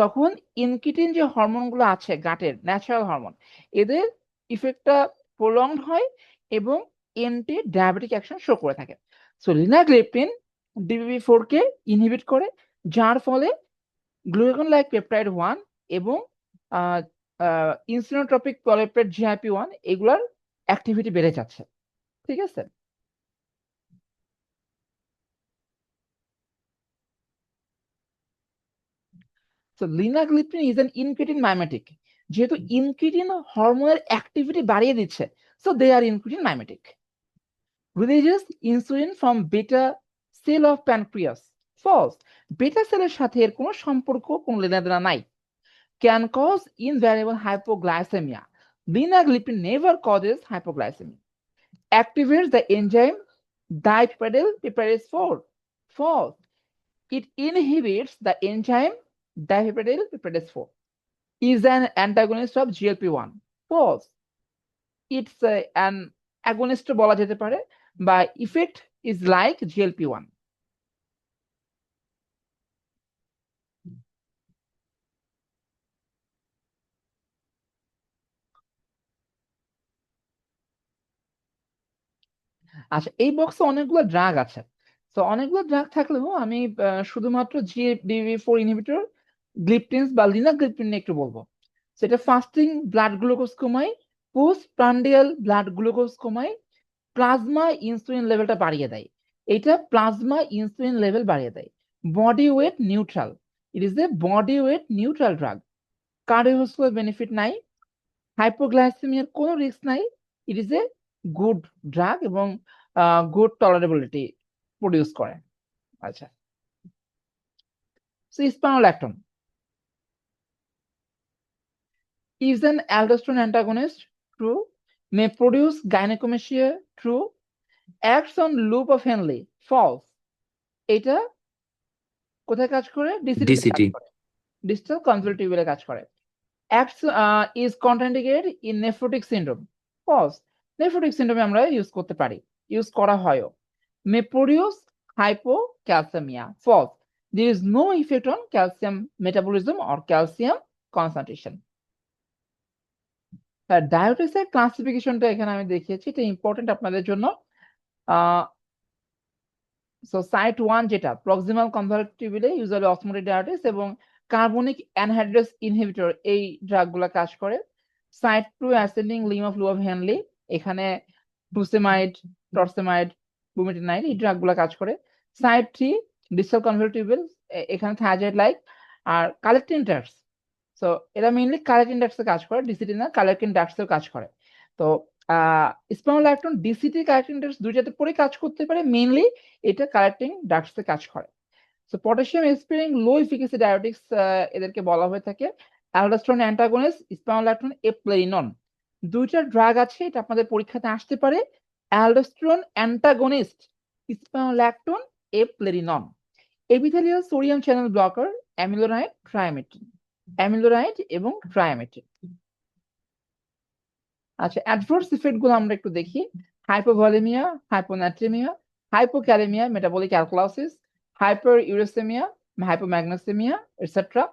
তখন ইনকিটিন যে হরমোনগুলো আছে গাটের ন্যাচারাল হরমোন, এদের ইফেক্টটা প্রলংড হয় এবং অ্যান্টি ডায়াবেটিক অ্যাকশন শো করে থাকে। সো লিনাগ্লিপটিন DPP4 কে ইনহিবিট করে, যার ফলে গ্লুকাগন লাইক পেপটাইড 1 এবং ইনসুলিনোট্রপিক পলিপেপটাইড GIP-1 এগুলার অ্যাক্টিভিটি বেড়ে যাচ্ছে। ঠিক আছে? So linagliptin is an incretin mimetic. যেহেতু ইনক্রিটিন হরমোনের অ্যাক্টিভিটি বাড়িয়ে দিচ্ছে, so they are incretin mimetic. Releases insulin from beta cell of pancreas. False. বেটা সেলের সাথে এর কোনো সম্পর্ক, কোনো লেনাদেনা নাই। Can cause invariable hypoglycemia. Linagliptin never causes hypoglycemia. Activates the enzyme dipeptidyl peptidase 4. False. It inhibits the enzyme dipeptidyl peptidase 4. Is an antagonist of GLP-1. False. It's an against বলা যেতে পারে, বা ইফেক্ট ইজ লাইক GLP-1। আচ্ছা, এই বক্সে অনেকগুলো drug আছে। তো অনেকগুলো ড্রাগ থাকলেও আমি শুধুমাত্র GDP4 ইনহিবিটর গ্লিপটিনস বা লিনাগ্লিপটিন নিয়ে একটু বলবো। সেটা ফাস্টিং ব্লাড গ্লুকোজ কমায়, পোস্ট প্রান্ডিয়াল ব্লাড গ্লুকোজ কমায়, প্লাজমা ইনসুলিন লেভেলটা বাড়িয়ে দেয়। এটা প্লাজমা ইনসুলিন লেভেল বাড়িয়ে দেয়। Body weight neutral, it is a body weight neutral drug. Cardiovascular benefit নাই, হাইপোগ্লাইসেমিয়ার কোনো রিস্ক নাই, it is a good drug এবং গুড টলারেবিলিটি প্রডিউস করে। আচ্ছা, স্পিনোল্যাকটোন is an aldosterone antagonist, true, may produce gynecomastia, true, acts on loop of Henle, false। এটা কোথায় কাজ করে? ডিসিটি কাজ ডিসিটি করে, ডিস্টাল কনজুগেটিভ টিউবুলে কাজ করে। acts is contraindicated in nephrotic syndrome, false। Nephrotic সিন্ড্রোমে আমরা ইউজ করতে পারি, ইউজ করা হয়ও। may produce hypocalcemia, false। there is no effect on calcium metabolism or calcium concentration। ডায়াবেটিসের ক্লাসিফিকেশনটা এখানে আমি দেখিয়েছি, এটা ইম্পর্টেন্ট আপনাদের জন্য। সো সাইট 1 যেটা প্রক্সিমাল কনভার্টিবলে ইউজুয়ালি অসমোটিক ডায়াবেটিস এবং কার্বনিক অ্যানহাইড্রাস ইনহিবিটর, এই ড্রাগগুলো কাজ করে। সাইট 2 অ্যাসেন্ডিং লিম অফ লু অফ হেনলি, এখানে টুসেমাইড, টরসেমাইড, বুমেটিনাইড, এই ড্রাগগুলো কাজ করে। সাইট 3 ডিস্টাল কনভার্টিবল, এখানে থায়াজাইড লাইক আর কালেক্টিন ড্রাগস। সো এরা মেইনলি কালেক্টিন ড্রাগসে কাজ করে, ডিসিটি না, কালেক্টিন ড্রাগসেও কাজ করে। তো স্পিনোল্যাকটোন ডিসিটি কালেক্টিন ড্রাগস দুইটাতে পরে কাজ করতে পারে, মেইনলি এটা কালেক্টিং ড্রাগসে কাজ করে। সো পটাশিয়াম স্পিরিং লো এফিকাসি ডায়াবেটিক্স এদেরকে বলা হয়ে থাকে। অ্যালডোস্টেরন অ্যান্টাগনিস্ট স্পিনোল্যাকটোন, এপ্লেরিনন, দুইটা ড্রাগ আছে, এটা আপনাদের পরীক্ষাতে আসতে পারে। Aldosterone antagonist spironolactone, eplerenone. Epithelial sodium channel blocker amiloride, triamterene, amiloride এবং ট্রাইমেটিন। আচ্ছা, অ্যাডভার্স ইফেক্ট গুলো আমরা একটু দেখি। Hypovolaemia, hyponatraemia, hypokalaemia, metabolic alkalosis, hyperuricaemia, hypomagnesaemia etcetera.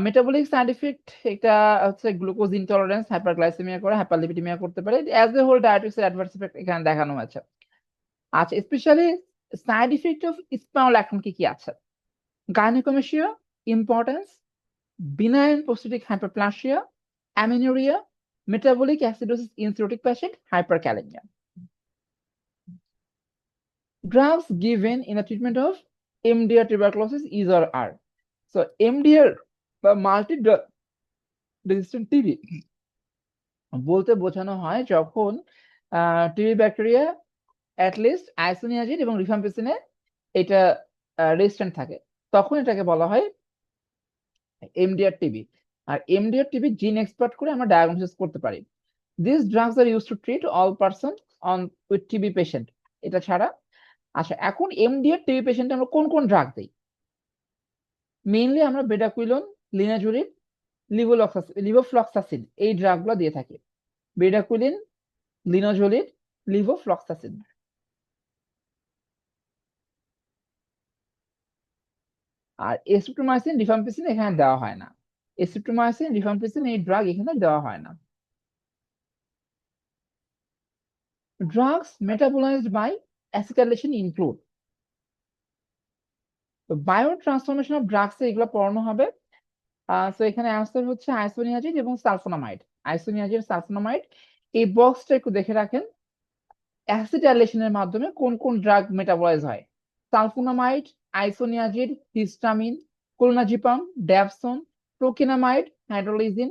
Metabolic side effect, এটা হচ্ছে গ্লুকোজ ইনটলারেন্স, হাইপারগ্লাইসেমিয়া করে, হাইপারলিপিডিমিয়া করতে পারে। অ্যাজ এ হোল ডায়াবেটিক্স এর অ্যাডভার্স ইফেক্ট এখানে দেখানো হয়েছে। আচ্ছা, specially side effect of spironolactone কি কি আছে? Gynaecomastia, impotence, benign prostatic hyperplasia, amenorrhea, metabolic acidosis in cirrhotic patient, hyperkalemia. Drugs given in the treatment of MDR tuberculosis is or are. So MDR বা multi drug resistant TB বলতে বোঝানো হয় যখন TB bacteria at least আইসোনিয়াজিন এবং রিফাম্পিসিনে এটা resistant থাকে, তখন এটাকে বলা হয় এমডিআর টিবি। আর এমডিআর টিবি জিন এক্সপার্ট করে আমরা ডায়াগনোসিস করতে পারি। This drugs are use to treat all person on with TB patient, এটা ছাড়া। আচ্ছা, এখন এমডিআর টিবি পেশেন্টে আমরা কোন কোন ড্রাগ দিই? মেইনলি আমরা বেডাকুইলন, লিনাজুরিন, লিভোফ্লক্সাসিন, এই ড্রাগগুলো দিয়ে থাকি। Bedaquiline, লিনাজুলিন, levofloxacin. আর এসিপ্টোমাইসিন, রিফাম্পিসিন এখানে দেওয়া হয় না। এসিপ্টোমাইসিন, রিফাম্পিসিন এই ড্রাগ এখানে দেওয়া হয় না। Drugs metabolized by acetylation include, তো বায়োট্রান্সফরমেশন অফ ড্রাগস এগুলো পড়ানো হবে। সো এখানে অ্যান্সার হচ্ছে আইসোনিয়াজিন এবং সালফোনামাইড। আইসোনিয়াজিন, সালফোনামাইড, এই বক্সটা একটু দেখে রাখেন। অ্যাসিটাইলেশনের মাধ্যমে কোন কোন ড্রাগ মেটাবলাইজ হয়? Sulphonamide, isoniazid, histamine, clonazepam, dapsone, procainamide, hydralazine,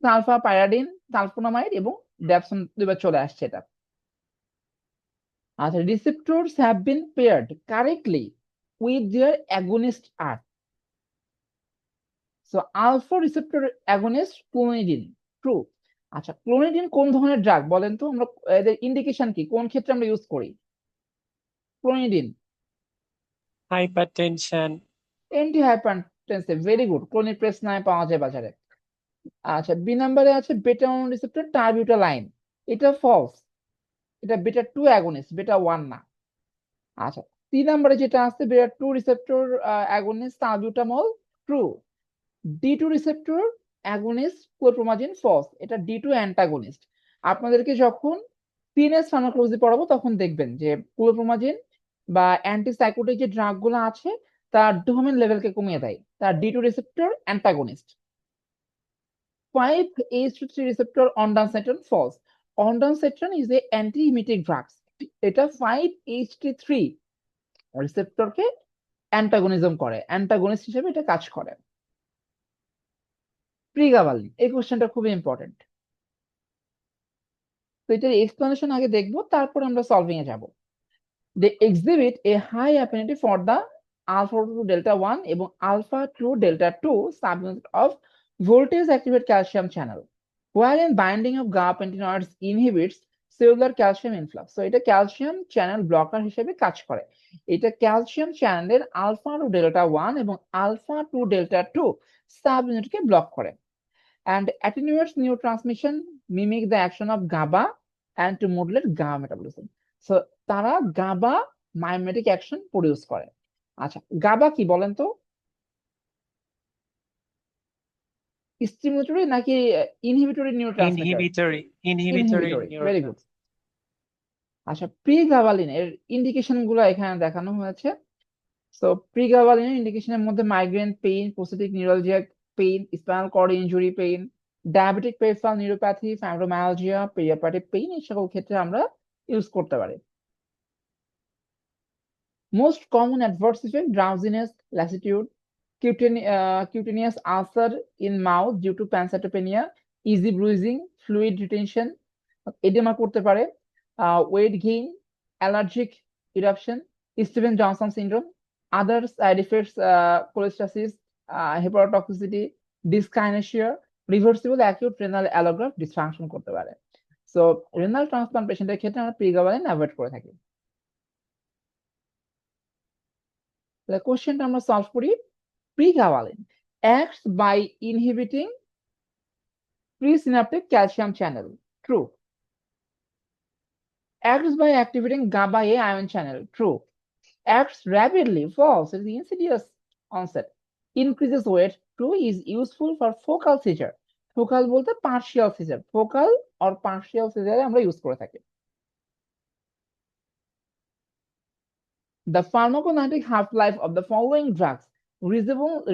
sulphapyridine, sulphonamide এবং ড্যাপসন, দুইবার চলে আসছে এটা। আচ্ছা, receptors have been paired correctly with their agonist are. So alpha receptor agonist clonidine, true. আচ্ছা, ক্লোনিডিন কোন ধরনের ড্রাগ বলেন তো? আমরা এদের ইন্ডিকেশন কি, কোন ক্ষেত্রে আমরা ইউজ করি clonidine? Hypertension, antihypertensive, very good. Clonipres নাই পাওয়া যায় বাজারে। আচ্ছা, বি নাম্বারে আছে বেটা রিসেপ্টর টার্বিউটালাইন, এটা ফলস। এটা বেটা 2 অ্যাগনিস্ট, বেটা 1 না। আচ্ছা, 3 নম্বরে যেটা আছে beta 2 receptor agonist salbutamol, true. D2 receptor agonist chlorpromazine, false. এটা D2 অ্যান্টাগনিস্ট। আপনাদেরকে যখন সিএনএস ফার্মাকোলজি পড়াবো তখন দেখবেন যে ক্লোরপ্রোমাজিন বা অ্যান্টিসাইকোটিক যে ড্রাগ গুলো আছে তার ডোপামিন লেভেলকে কমিয়ে দেয়, তার D2 receptor antagonist. 5-HT3 receptor ondansetron, false. Ondansetron is a anti-emetic drug. এটা 5-HT3 রিসেপ্টরকে অ্যান্টাগনিজম করে, অ্যান্টাগনিস্ট হিসেবে এটা কাজ করে। প্রিগাবালিন, এই কোশ্চেনটা খুবই ইম্পর্টেন্ট। তো এটার এক্সপ্লেনেশন আগে দেখবো, তারপর আমরা সলভিং এ যাব। They exhibit a high affinity for the alpha 2 delta 1 এবং alpha 2 delta 2 subunit of voltage activated calcium channel, wherein binding of gabapentinoids inhibits cellular calcium influx. So এটা ক্যালসিয়াম চ্যানেল ব্লকার হিসেবে কাজ করে। এটা ক্যালসিয়াম চ্যানেলের alpha 2 delta 1 এবং alpha 2 delta 2 সাবইউনিটকে block করে। And attenuates neurotransmission, mimic the action of GABA and to modulate GABA metabolism. So তারা GABA mimetic action produce করে। আচ্ছা, GABA কি বলেন তো? স্টিমুলেটরি নাকি inhibitory neurotransmitter? Inhibitory inhibitory, very good. আচ্ছা, প্রিগাবালিন এর ইন্ডিকেশন গুলো এখানে দেখানো হয়েছে। সো প্রিগাবালিনের ইন্ডিকেশনের মধ্যে migraine pain, prostatic neuralgia pain, spinal cord injury pain, diabetic peripheral neuropathy, fibromyalgia, পেরিয়াপাটিক পেইন, এই সকল ক্ষেত্রে আমরা ইউজ করতে পারি। Most common adverse effect drowsiness, lassitude, cutaneous ulcer in mouth due to pancytopenia, easy bruising, fluid retention, edema করতে পারে, weight gain, allergic eruption, Steven Johnson syndrome, other side effects, cholestasis, hepatotoxicity, dyskinesia, reversible acute renal allograft dysfunction করতে পারে। So renal transplant পেশেন্টের ক্ষেত্রে আমরা pregabalin avoid করে থাকি। তাহলে কোশ্চেনটা আমরা সলভ করি। Pregabalin acts by inhibiting presynaptic calcium channel, true. Acts by activating GABA A ion channel, true. Acts rapidly, false. It is insidious onset. Increases weight, true. Is useful for focal seizure. Focal বলতে partial seizure. Focal or partial seizure আমরা use করে থাকি। The pharmacokinetic half-life of the following drugs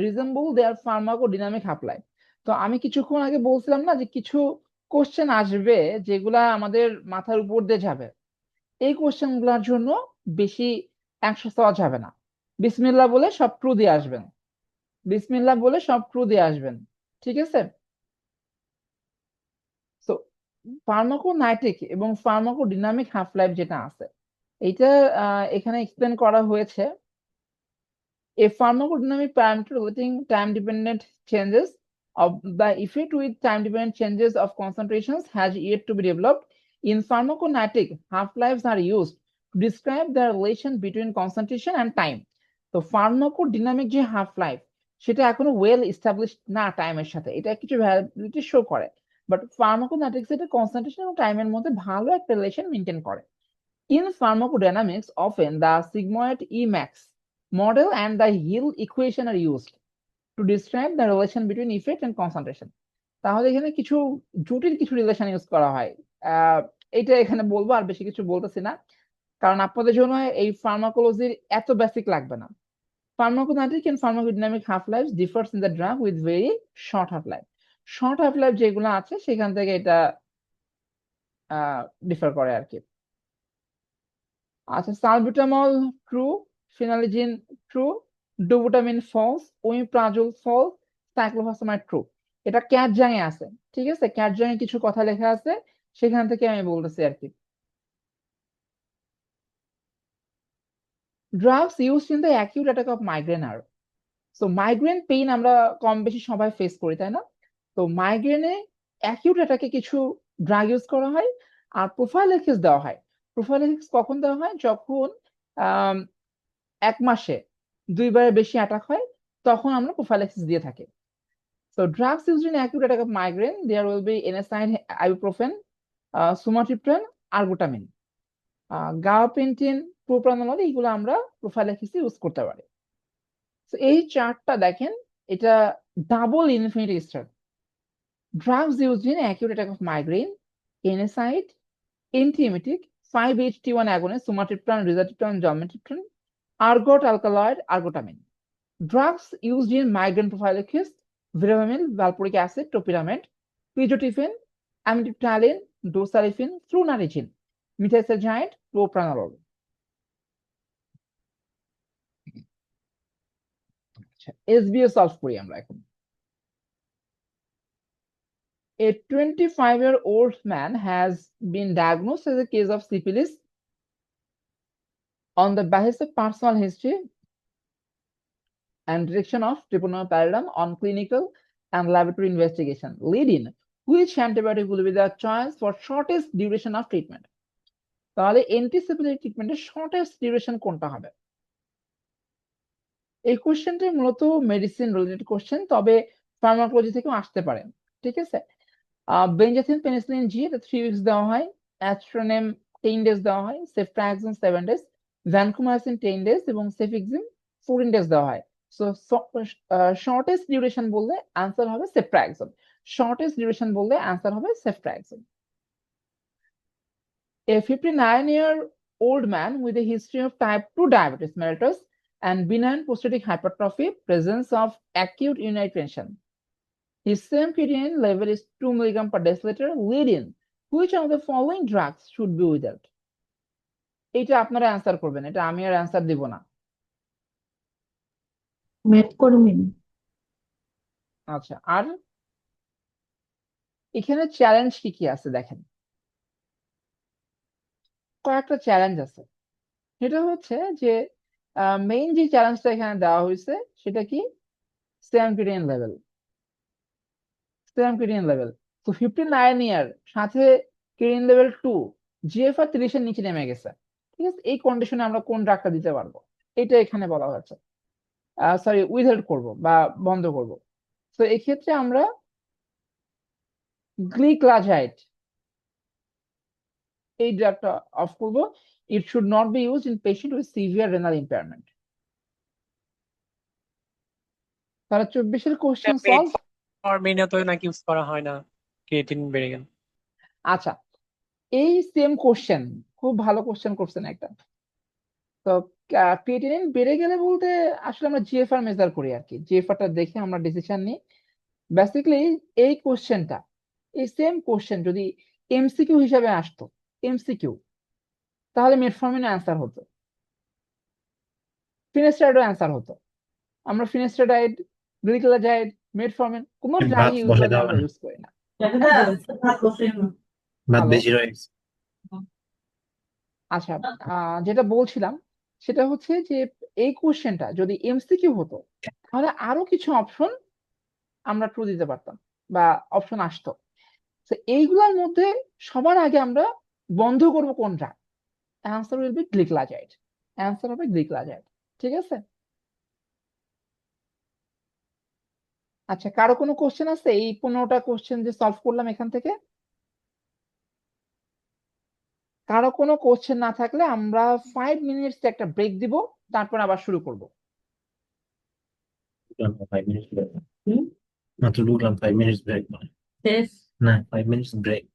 resemble their pharmacodynamic half-life. তো আমি কিছুক্ষণ আগে বলছিলাম না যে কিছু কোশ্চেন আসবে যেগুলা আমাদের মাথার উপর দিয়ে যাবে, এই কোশ্চেন গুলার জন্য বেশি অ্যাংশাস হওয়া যাবে না। বিসমিল্লাহ বলে সব ট্রু দিয়ে আসবেন, বিসমিল্লাহ বলে সব ট্রু দিয়ে আসবেন, ঠিক আছে? সো ফার্মাকোনাইটিক এবং ফার্মাকোডিনামিক হাফ লাইফ যেটা আছে এটা এখানে এক্সপ্লেন করা হয়েছে। A pharmacodynamic parameter relating time-dependent changes of the effect with time-dependent changes of concentrations has yet to be developed. In pharmacokinetic, half-lives are used to describe the relation between concentration and time. তো pharmacodynamic যে half-life সেটা এখনো well established না টাইমের সাথে, এটা কিছু validity show করে, বাট ফার্মাকোনাইটিক্স এটা কনসেন্ট্রেশন এবং টাইমের মধ্যে ভালো একটা রিলেশন মেনটেন করে। In pharmacodynamics, often the sigmoid Emax model and the Hill equation are used to describe the relation between effect and concentration. তাহলে এখানে কিছু জটিল কিছু রিলেশন ইউজ করা হয়, এটা এখানে বলবো, আর বেশি কিছু বলতেছি না কারণ আপনাদের জন্য এই ফার্মাকোলজির এত বেসিক লাগবে না। Pharmacokinetic and pharmacodynamic half-lives differs in the drug with very short half-life. Short half-life যেগুলো আছে সেখান থেকে এটা ডিফার করে আর কি। আচ্ছা, salbutamol true, phenelzine true, dobutamine false, omeprazole false, cyclophosphamide true. এটা ক্যাটজাং এ আছে, ঠিক আছে? ক্যাটজাং এ কিছু কথা লেখা আছে, সেখান থেকে আমি বলতেছি আর কি। Drugs used in the acute attack of migraine are. So migraine pain আমরা কম বেশি সবাই ফেস করি, তাই না? তো মাইগ্রেনে অ্যাকিউট অ্যাটাকে কিছু ড্রাগ ইউজ করা হয় আর প্রোফাইলেক্সিস দেওয়া হয়। প্রোফাইলেক্সিস কখন দেওয়া হয়? যখন 1 মাসে 2বারের বেশি অ্যাটাক হয় তখন আমরা প্রোফাইলেক্সিস দিয়ে থাকি। So drugs used in acute attack of migraine, there will be NSAID, ibuprofen, sumatriptan, arbutamine. Gabapentin, propranolol, এইগুলো আমরা প্রোফাইলাক্সিসে ইউজ করতে পারি। তো এই চার্টটা দেখেন, এটা double infinity star. Drugs used in acute attack of migraine, NSAID, antiemetic, 5-HT1 agonist, sumatriptan, rizatriptan, zolmitriptan, ergot alkaloid, ergotamine. Drugs used in migraine prophylaxis, verapamil, valproic acid, topiramate, pizotifen, amitriptyline, dosalifin, flunarizine, methotrexate, propranolol. আচ্ছা, SBO solve করি আমরা এখন। A 25-year-old man has been diagnosed as a case of syphilis on the basis of personal history and direction of triponopyridam on clinical and laboratory investigation, leading which antibiotic will be the choice for shortest duration of treatment? তাহলে অ্যান্টিসিপিলিটি ট্রিটমেন্টের shortest duration কোনটা হবে? এই কোশ্চেনটা মূলত medicine related question, তবে pharmacology থেকেও আসতে পারে। ঠিক আছে, বেনজাথিন পেনিসিলিন জি, এটা 3 উইকস দেওয়া হয়, অ্যাস্ট্রোনেম 10 ডেজ দেওয়া হয়, সেফট্রাক্সিন 7 ডেজ, ভ্যানকুমাইসিন 10 ডেজ এবং সেফিক্সিম 14 ডেজ দেওয়া হয়। সো শর্টেস্ট ডিউরেশন বললে অ্যান্সার হবে সেফট্রাক্সিন। শর্টেস্ট ডিউরেশন বললে অ্যান্সার হবে সেফট্রাক্সিন। A 59-year-old man with a history of type 2 diabetes mellitus and benign prostatic hypertrophy, presence of acute urinary tension. His serum creatinine level is 2 mg per deciliter, leading which of the following drugs should be withheld? এটা আপনারা answer করবেন, এটা আমি আর answer দিব না। Metformin. আচ্ছা, আর এখানে challenge কি কি আছে দেখেন, কয়েকটা চ্যালেঞ্জ আছে। সেটা হচ্ছে যে মেইন যে চ্যালেঞ্জটা এখানে দেওয়া হয়েছে সেটা কি, সেরাম ক্রিয়েটিনিন লেভেল। সেরাম ক্রিয়েটিনিন লেভেল তো 59 ইয়ার, সাথে ক্রিয়েটিনিন লেভেল 2, জিএফআর 30 এর নিচে নেমে গেছে। ঠিক আছে, এই কন্ডিশনে আমরা কোন ড্রাগটা দিতে পারবো, এটা এখানে বলা হয়েছে। সরি, উইথহেল্ড করব বা বন্ধ করব। তো এই ক্ষেত্রে আমরা গ্লিক্লাজাইড এই ড্রাগটা অফ করব। It should not be used in patient with severe renal impairment. তাহলে 24 কোশ্চেন সলভ। মেটফরমিনে তো নাকি ইউজ করা হয় না, ক্রিয়েটিন বেড়ে গেল। আচ্ছা, এই সেম কোশ্চেন, খুব ভালো কোশ্চেন করছেন একটা। তো ক্রিয়েটিনিন বেড়ে গেলে বলতে আসলে আমরা জিএফআর মেজার করি আর কি, জিএফআরটা দেখে আমরা ডিসিশন নিই। বেসিক্যালি এই কোশ্চেনটা, এই সেম কোশ্চেন যদি এমসিকিউ হিসাবে আসতো, এমসিকিউ, তাহলে মেটফরমিন অ্যান্সার হতো, ফিনেস্টারাইডও অ্যান্সার হতো। আমরা ফিনেস্টারাইড, গ্লিক্লাজাইড, মেটফরমিন কোনো ভাত ড্রাগই বসাই ইউজুয়ালি দাও আমরা না, ইউজ করি না। ভাত হ্যালো, বেশি রয়ে গেছে। আচ্ছা, যেটা বলছিলাম সেটা হচ্ছে যে এই কোশ্চেনটা যদি এমসিকিউ হতো তাহলে আরো কিছু অপশন আমরা ট্রু দিতে পারতাম বা অপশন আসতো। তো এইগুলোর মধ্যে সবার আগে আমরা বন্ধ করব কোনটা? Answer will be gliclazide. Answer হবে গ্লিক্লাজাইড। ঠিক আছে, আচ্ছা, কারো কোনো কোশ্চেন আছে এই 15টা কোশ্চেন যে সলভ করলাম এখান থেকে? কারো কোনো কোশ্চেন না থাকলে আমরা 5 মিনিটস একটা ব্রেক দিব, তারপর আবার শুরু করব। 5 মিনিট ব্রেক, মাত্র ঢুকলাম, 5 মিনিট ব্রেক না, 5 minute break.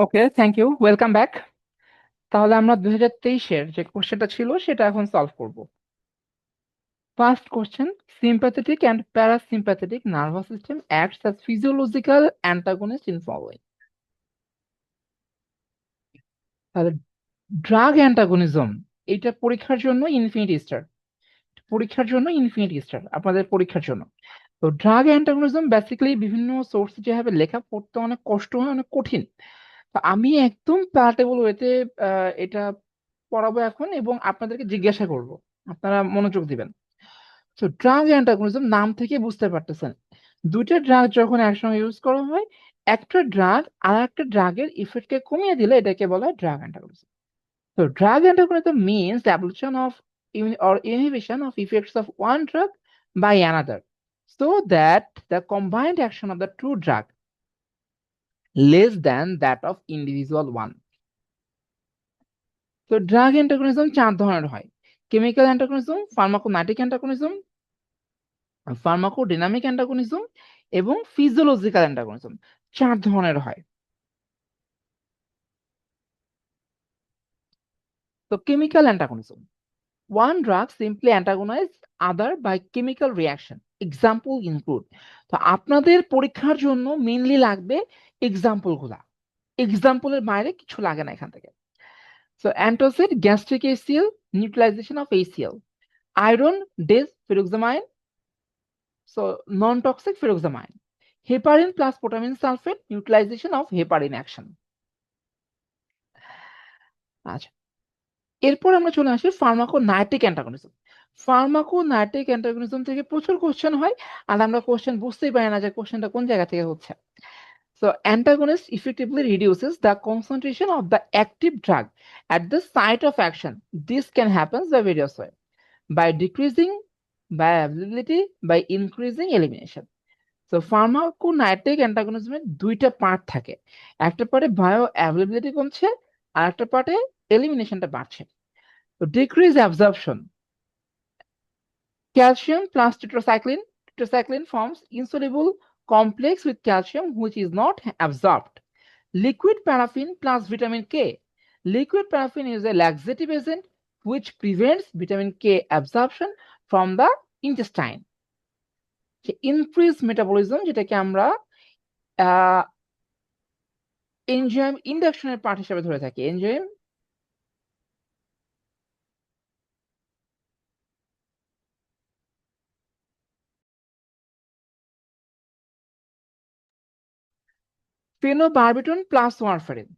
Okay, thank you, welcome back. তাহলে আমরা 2023-এর যে কোশ্চেনটা ছিল সেটা এখন সলভ করব। First question, sympathetic and parasympathetic nervous system acts as physiological antagonist in following. তাহলে ড্রাগ অ্যান্টাগনিজম, এটা পরীক্ষার জন্য ইনফিনিটি স্টার, আপনাদের পরীক্ষার জন্য। তো ড্রাগ অ্যান্টাগনিজম বেসিক্যালি বিভিন্ন সোর্স যেভাবে লেখা পড়তে অনেক কষ্ট হয়, অনেক কঠিন। তো আমি একদম প্যারাটেবল ওয়েতে এটা পড়াবো এখন এবং আপনাদেরকে জিজ্ঞাসা করব, আপনারা মনোযোগ দিবেন। তো ড্রাগ অ্যান্টাগনিজম নাম থেকে বুঝতে পারতেছেন, দুইটা ড্রাগ যখন একসঙ্গে ইউজ করা হয়, একটা ড্রাগ আর একটা ড্রাগের ইফেক্টকে কমিয়ে দিলে এটাকে বলা হয় drug অ্যান্টাগনিজম। So drug antagonism means the abolition of or inhibition of effects of one drug by another, so that the combined action of the two drug less than that of individual one. So drug antagonism চার ধরনের হয়: chemical antagonism, pharmacokinetic antagonism, pharmacodynamic antagonism এবং physiological antagonism। চার ধরনের হয়। তো chemical antagonism, one drug simply antagonizes other by chemical reaction. Example include. তো আপনাদের পরীক্ষার জন্য মেইনলি লাগবে এক্সাম্পল গুলা, এক্সাম্পলের বাইরে কিছু লাগে না এখান থেকে। So antacid, gastric HCl, neutralization of HCl. Iron, desferrioxamine, so non-toxic ferroxamine. Heparin plus potassium sulfate, neutralization of heparin action. আচ্ছা, এরপর আমরা চলে আসি ফার্মাকোনাইটিক অ্যান্টাগনিজম। ফার্মাকোনাইটিক অ্যান্টাগনিজম থেকে প্রচুর কোশ্চেন হয়, আর আমরা কোশ্চেন বুঝতেই পারি না যে কোশ্চেনটা কোন জায়গা থেকে হচ্ছে। So antagonist effectively reduces the concentration of the active drug at the site of action. This can happen by various ways: by decreasing bioavailability, by increasing elimination. So ফার্মাকোনাইটিক অ্যান্টাগনিজমের দুইটা পার্ট থাকে, একটা পার্টে বায়ো অ্যাভেলেবিলিটি কমছে আর একটা পার্টে এলিমিনেশনটা বাড়ছে। So decrease absorption. Calcium plus tetracycline. Tetracycline forms insoluble complex with calcium which is not absorbed. Liquid paraffin plus vitamin K. Liquid paraffin is a laxative agent which prevents vitamin K absorption from the intestine. Increase metabolism, যেটাকে আমরা enzyme ইন্ডাকশনের part হিসেবে ধরে থাকি। Enzyme phenobarbital plus warfarin.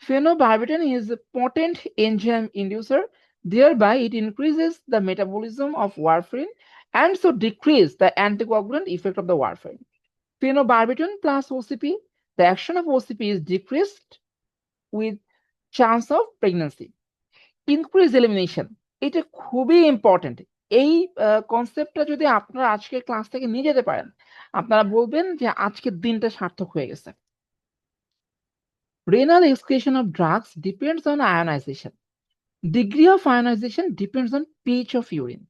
Phenobarbital is a potent enzyme inducer, thereby it increases the metabolism of warfarin and so decrease the anticoagulant effect of the warfarin. Phenobarbital plus OCP, the action of OCP is decreased with chance of pregnancy. Increase elimination, এটা খুবই important. এই কনসেপ্টটা যদি আপনারা আজকের class থেকে নিয়ে যেতে পারেন, আপনারা বলবেন যে আজকের দিনটা সার্থক হয়ে গেছে। Renal excretion of drugs depends on ionization. Degree of ionization depends on pH of urine.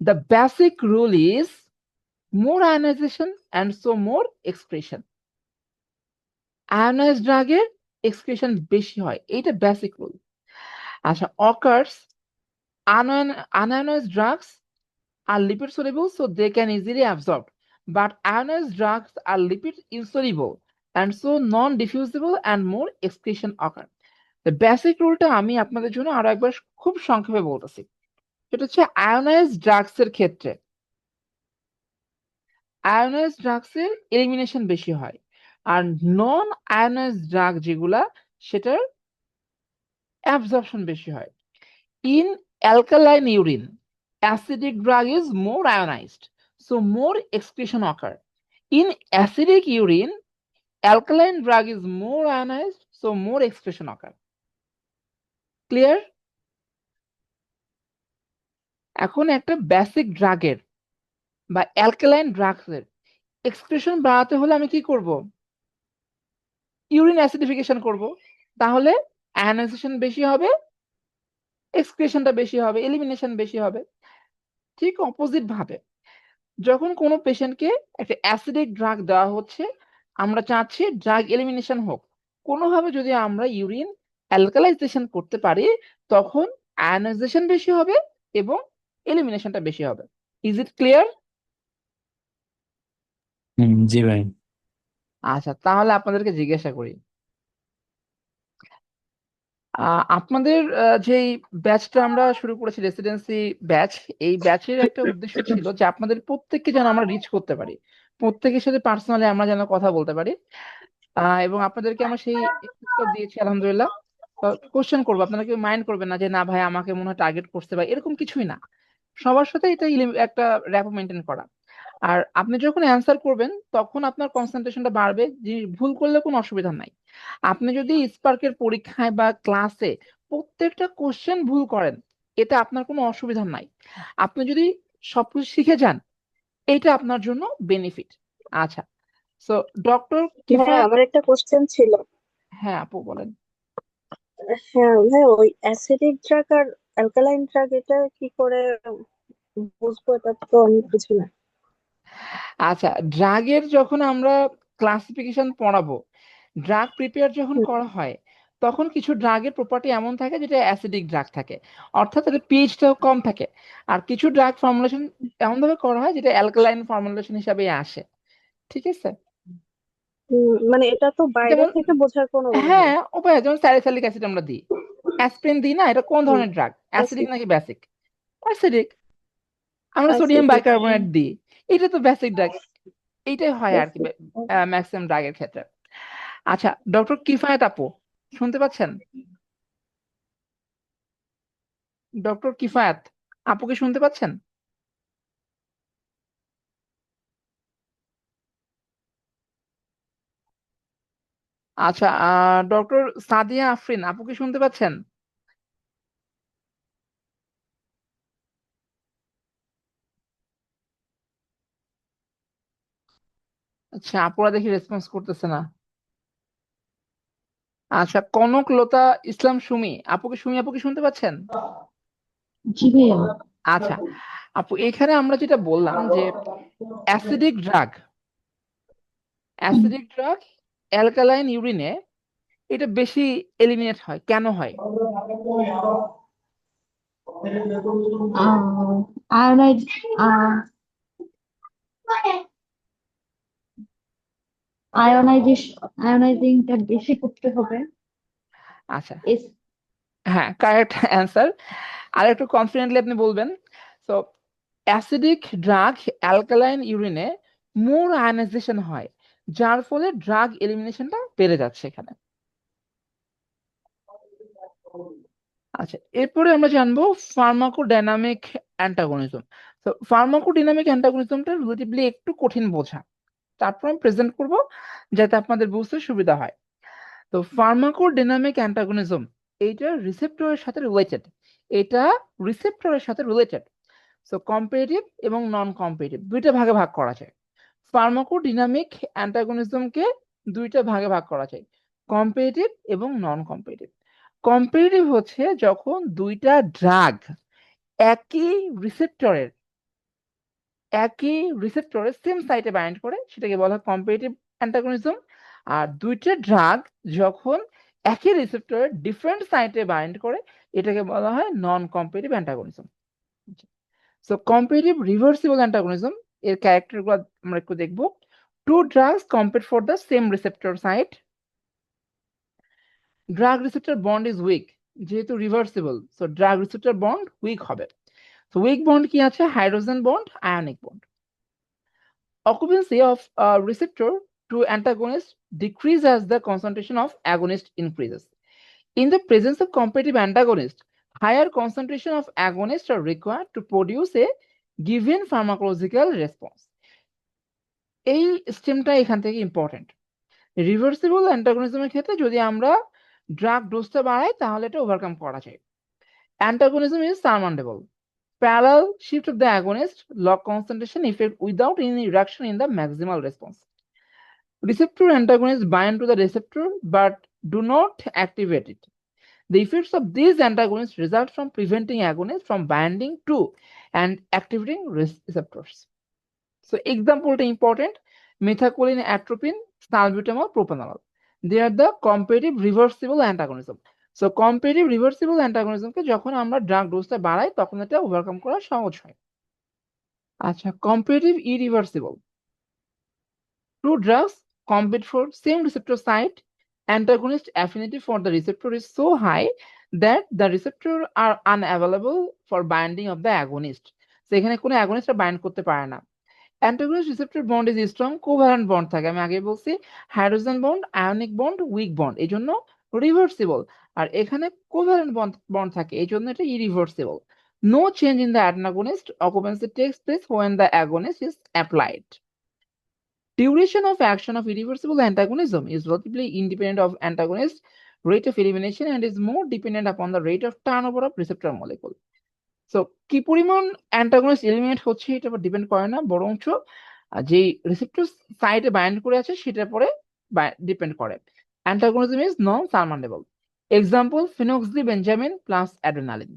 The basic rule is more ionization and so more excretion. Ionized drug এর excretion বেশি হয়, এটা basic rule. আচ্ছা, occurs unionized drugs are lipid soluble so they can easily absorb, but ionized drugs are lipid insoluble and so non-diffusible and more excretion occur. The basic রুলটা আমি আপনাদের জন্য আরো একবার খুব সংক্ষেপে বলতেছি। সেটা হচ্ছে আয়োনাইজড ড্রাগস এর ক্ষেত্রে আয়োনাইজড ড্রাগস এর এলিমিনেশন বেশি হয়, আর নন আয়োনাইজড ড্রাগ যেগুলা সেটার অ্যাবজর্পশন বেশি হয়। In alkaline urine, acidic drug is more ionised, so more excretion occur. In acidic urine, alkaline drug is more ionised, so more excretion occur. Clear? এখন একটা basic ড্রাগের বা অ্যালকালাইন ড্রাগসের এক্সক্রিশন বাড়াতে হলে আমি কি করব? ইউরিন অ্যাসিডিফিকেশন করব, তাহলে আয়োনাইজেশন বেশি হবে, এক্সক্রিশনটা বেশি হবে, এলিমিনেশন বেশি হবে। ঠিক অপোজিট ভাবে যখন কোনো পেশেন্টকে একটা অ্যাসিডিক ড্রাগ দেওয়া হচ্ছে, আমরা চাচ্ছি ড্রাগ এলিমিনেশন হোক, কোনোভাবে যদি আমরা ইউরিন অ্যালকালাইজেশন করতে পারি তখন আয়নাইজেশন বেশি হবে এবং এলিমিনেশনটা বেশি হবে। Is it clear? জি ভাই। আচ্ছা, তাহলে আপনাদেরকে জিজ্ঞাসা করি, আপনাদের যেই ব্যাচটা আমরা শুরু করেছি রেসিডেন্সি ব্যাচ, এই ব্যাচের একটা উদ্দেশ্য ছিল যে আপনাদের প্রত্যেককে যেন আমরা রিচ করতে পারি, প্রত্যেকের সাথে পার্সোনালি আমরা যেন কথা বলতে পারি। এবং আপনাদেরকে আমরা সেই এক্সেসটা দিয়েছি আলহামদুলিল্লাহ। কোশ্চেন করবো, আপনারা কেউ মাইন্ড করবেন না যে না ভাই আমাকে মনে হয় টার্গেট করতে পারে, এরকম কিছুই না। সবার সাথে এটা একটা র্যাপো মেনটেন করা। আর আপনি যখন অ্যান্সার করবেন তখন আপনার কনসেন্ট্রেশনটা বাড়বে, জিনিস ভুল করলে কোনো অসুবিধা নাই। আপনি যদি স্পার্কের পরীক্ষায় বা ক্লাসে প্রত্যেকটা কোশ্চেন ভুল করেন, এতে আপনার কোনো অসুবিধা নাই। আপনি যদি সবকিছু শিখে যান, এটা আপনার জন্য বেনিফিট। আচ্ছা, সো ডক্টর ভাইয়া কিফায়াত। আমার একটা কোশ্চেন ছিল। হ্যাঁ আপু বলেন। হ্যাঁ ভাই, ওই অ্যাসিডিক ড্রাগ আর অ্যালকালাইন ড্রাগ এটা কি করে বুঝবো? এটা তো অনেক কিছু না। আচ্ছা, ড্রাগের যখন আমরা ক্লাসিফিকেশন পড়াবো, ড্রাগ প্রিপেয়ার যখন হুম, করা হয়, তখন কিছু ড্রাগের প্রপার্টি এমন থাকে যেটা অ্যাসিডিক ড্রাগ থাকে, অর্থাৎ এর পিএইচটাও কম থাকে। আর কিছু ড্রাগ ফর্মুলেশন এমন ভাবে করা হয় যেটা অ্যালকালাইন ফর্মুলেশন হিসাবে আসে। ঠিক আছে? মানে এটা তো বাইরে যেমন, থেকে বোঝার কোনো ওয়ে নেই। হ্যাঁ উপায়, যেমন স্যালিসাইলিক অ্যাসিড আমরা দিই, অ্যাসপিরিন দিই না, এটা কোন হুম, ধরনের ড্রাগ? অ্যাসিডিক অ্যাসিড নাকি বেসিক? অ্যাসিডিক। আমরা সোডিয়াম অ্যাসিডিক বাইকার্বনেট দিই, এটা তো বেসিক ড্রাগ। এইটাই হয় আর কি ম্যাক্সিমাম ড্রাগের ক্ষেত্রে। আচ্ছা, ডক্টর কিফায়েত আপু শুনতে পাচ্ছেন? ডক্টর কিফায়েত আপুকে শুনতে পাচ্ছেন? আচ্ছা, ডক্টর সাদিয়া আফরিন আপুকে শুনতে পাচ্ছেন? আচ্ছা, আপুরা দেখি রেসপন্স করতেছে না। আচ্ছা, কনকলতা ইসলাম সুমি আপুকে শুনতে পাচ্ছেন? জি ভাইয়া। আচ্ছা আপু, এখানে আমরা যেটা বললাম যে অ্যাসিডিক ড্রাগ, অ্যালকালাইন ইউরিনে এটা বেশি এলিমিনেট হয়, কেন হয়? আয়োনাইজ আয়োনাইজিংটা বেশি করতে হবে। আচ্ছা, এস হ্যাঁ কারেক্ট অ্যান্সার। আর একটু কনফিডেন্টলি আপনি বলবেন। তো অ্যাসিডিক ড্রাগ অ্যালকালাইন ইউরিনে মোর আয়নাইজেশন হয়, যার ফলে ড্রাগ এলিমিনেশনটা বেড়ে যাচ্ছে এখানে। আচ্ছা, এরপরে আমরা জানবো ফার্মাকোডাইনামিক অ্যান্টাগনিজম। তো ফার্মাকোডাইনামিক অ্যান্টাগনিজমটা রিলেটিভলি একটু কঠিন বোঝা, তারপর আমি প্রেজেন্ট করব যাতে আপনাদের বুঝতে সুবিধা হয়। তো ফার্মাকোডাইনামিক অ্যান্টাগনিজম এইটা রিসেপ্টরের সাথে রিলেটেড, এটা রিসেপ্টরের সাথে রিলেটেড। সো কম্পারেটিভ এবং নন কম্পারেটিভ দুইটা ভাগে ভাগ করা যায়। ফার্মাকোডাইনামিক অ্যান্টাগনিজমকে দুইটা ভাগে ভাগ করা যায়, কম্পারেটিভ এবং নন কম্পারেটিভ। কম্পারেটিভ হচ্ছে যখন দুইটা ড্রাগ একই রিসেপ্টরের সেম সাইটে বাইন্ড করে, সেটাকে বলা হয় কম্পারেটিভ অ্যান্টাগনিজম। আর দুইটা ড্রাগ যখন একই রিসেপ্টরের ডিফারেন্ট সাইটে বাইন্ড করে, এটাকে বলা হয় non comparative antagonism. So comparative reversible antagonism এর ক্যারেক্টারগুলো আমরা একটু দেখবো। Two drugs compete for the same receptor site, drug receptor bond is weak, যেহেতু reversible so drug receptor bond weak হবে। তো উইক বন্ড কি আছে? Hydrogen bond, ionic bond. Occupancy of a receptor to antagonist decrease as the concentration of agonist increases. In the presence of competitive antagonist, higher concentration of agonists are required to produce a given pharmacological response. এই স্টেমটা এখান থেকে important. Reversible অ্যান্টাগনিজমের ক্ষেত্রে যদি আমরা drug ডোজটা বাড়াই তাহলে এটা overcome করা যায়। অ্যান্টাগনিজম is সারমাউন্টেবল। Parallel shift of the agonist lock concentration effect without any reduction in the maximal response. Receptor antagonists bind to the receptor but do not activate it. The effects of these antagonists result from preventing agonists from binding to and activating receptors. So example important: methacholine atropine, salbutamol, propanolol. They are the comparative reversible antagonism. So comparative reversible অ্যান্টাগনিজমকে যখন আমরা drug ডোজটা বাড়াই তখন এটা overcome করা সহজ হয়। আচ্ছা, comparative irreversible. Two drugs compete for same receptor site. Antagonist affinity for the receptor is so high that the receptor are unavailable for binding of the agonist. So এখানে কোনো agonist বাইন্ড করতে পারে না। Antagonist receptor bond is strong, covalent bond থাকে। আমি আগে বলছি hydrogen bond, ionic bond, weak bond, এই জন্য রিভার্সিবল। আর এখানে কোভ্যালেন্ট বন্ড থাকে, এই জন্য এটা irreversible. No change in the antagonist occupancy takes place when the agonist is applied. Duration of action of irreversible antagonism is relatively independent of antagonist rate of elimination and is more dependent upon the rate of turnover of receptor molecule. So কি পরিমাণ antagonist eliminate হচ্ছে এটা উপর depend করে না, বরঞ্চ যে receptor সাইটে বাইন্ড করে আছে সেটার পরে ডিপেন্ড করে। Antagonism is non surmountable. Example phenoxybenzamine plus adrenaline.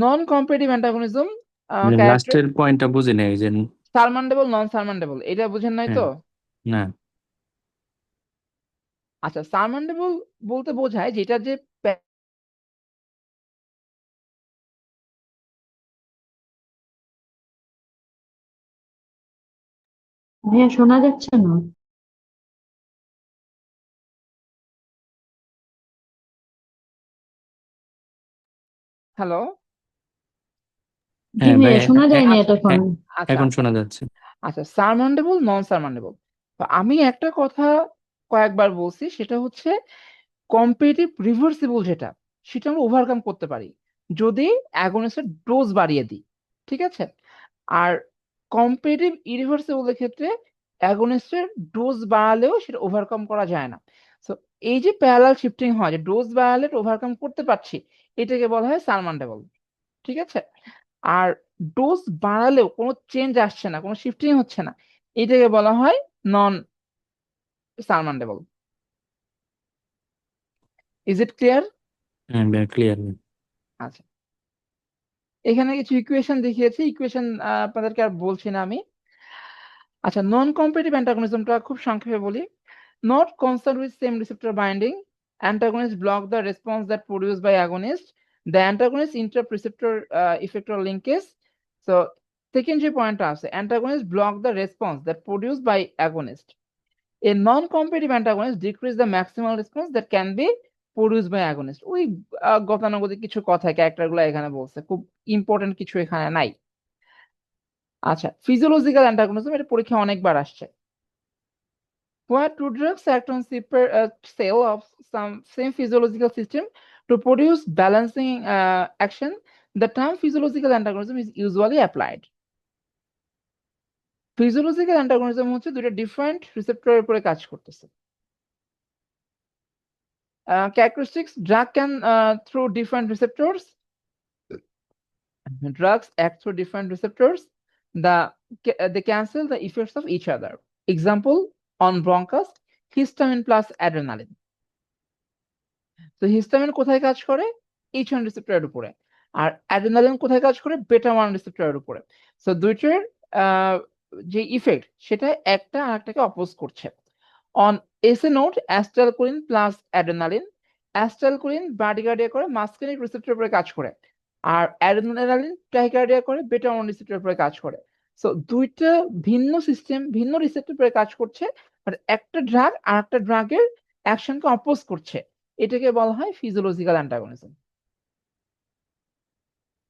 Non competitive antagonism character লাস্টের পয়েন্টটা বুঝি নাই যে সারমান্ডেবল নন সারমান্ডেবল, এটা বুঝেন নাই তো? না আচ্ছা, সারমান্ডেবল বলতে বোঝায় যেটা যে ভাইয়া শোনা যাচ্ছে না। হ্যালো, জি হ্যাঁ ভাই ভাইয়া শোনা যায়নি আচ্ছা এতক্ষণ। আচ্ছা এখন শোনা যাচ্ছে। আচ্ছা, সারমান্ডেবল নন সারমান্ডেবল। তো আমি একটা কথা কয়েকবার বলছি, সেটা হচ্ছে কম্পিটিটিভ রিভার্সিবল যেটা, সেটা আমরা ওভারকাম করতে পারি যদি অ্যাগনিস্টের ডোজ বাড়িয়ে দিই, ঠিক আছে? আর কম্পিটিটিভ ইরিভার্সিবলের ক্ষেত্রে অ্যাগনিস্টের ডোজ বাড়ালেও সেটা ওভারকাম করা যায় না। সো এই যে প্যারালাল শিফটিং হয়, যে ডোজ বাড়ালে ওভারকাম করতে পারছি, এটাকে বলা হয় সারমান্ডেবল, ঠিক আছে? আর ডোজ বাড়ালেও কোনো চেঞ্জ আসছে না, কোনো শিফটিং হচ্ছে না, এটাকে বলা হয় non surmountable. Is it clear? হ্যাঁ ক্লিয়ার। আচ্ছা, এখানে কিছু ইকুয়েশন দেখিয়েছি, ইকুয়েশন আপনাদেরকে আর বলছি না আমি। আচ্ছা, নন কম্পিটিটিভ অ্যান্টাগনিজমটা খুব সংক্ষেপে বলি। Not concern with same receptor binding, antagonist block the response that produce by agonist, the antagonist interrupt receptor effector linkage. So second যে পয়েন্টটা আছে, antagonist block the response that produce by agonist. A non-competitive antagonist decrease the maximal response that can be produced by agonist. ওই গতানুগতিক কিছু কথা character গুলো এখানে বলছে, খুব ইম্পর্টেন্ট কিছু এখানে নাই। আচ্ছা, ফিজিওলজিক্যাল অ্যান্টাগনিজম, এটা পরীক্ষা অনেকবার আসছে। Where two drugs act on cell of some same physiological system to produce balancing action, the term physiological antagonism is usually applied. Physiological antagonism হচ্ছে দুটো ডিফারেন্ট রিসেপ্টরের উপরে কাজ করতেছে। Characteristics: drug can through different receptors. Drugs act through different receptors. They cancel the effects of each other. Example on bronchus, histamine plus adrenaline. তো histamine কোথায় কাজ করে? H1 রিসেপ্টরের উপরে। আর অ্যাড্রেনালিন কোথায় কাজ করে? বেটা 1 রিসেপ্টরের উপরে। সো দুইটার যে ইফেক্ট সেটা একটা আরেকটাকে অপোজ করছে। অন এসে note, acetylcholine plus adrenaline, acetylcholine bradycardia করে মাসকুলিনিক রিসেপ্টরের উপরে কাজ করে, আর অ্যাড্রেনালিন টাইকার্ডিয়া করে বেটা 1 রিসেপ্টরের উপরে কাজ করে। সো দুইটা ভিন্ন সিস্টেম ভিন্ন রিসেপ্টরের উপরে কাজ করছে, আর একটা ড্রাগ আরেকটা ড্রাগের অ্যাকশনকে অপোজ করছে, এটাকে বলা হয় ফিজিওলজিক্যাল অ্যান্টাগনিজম।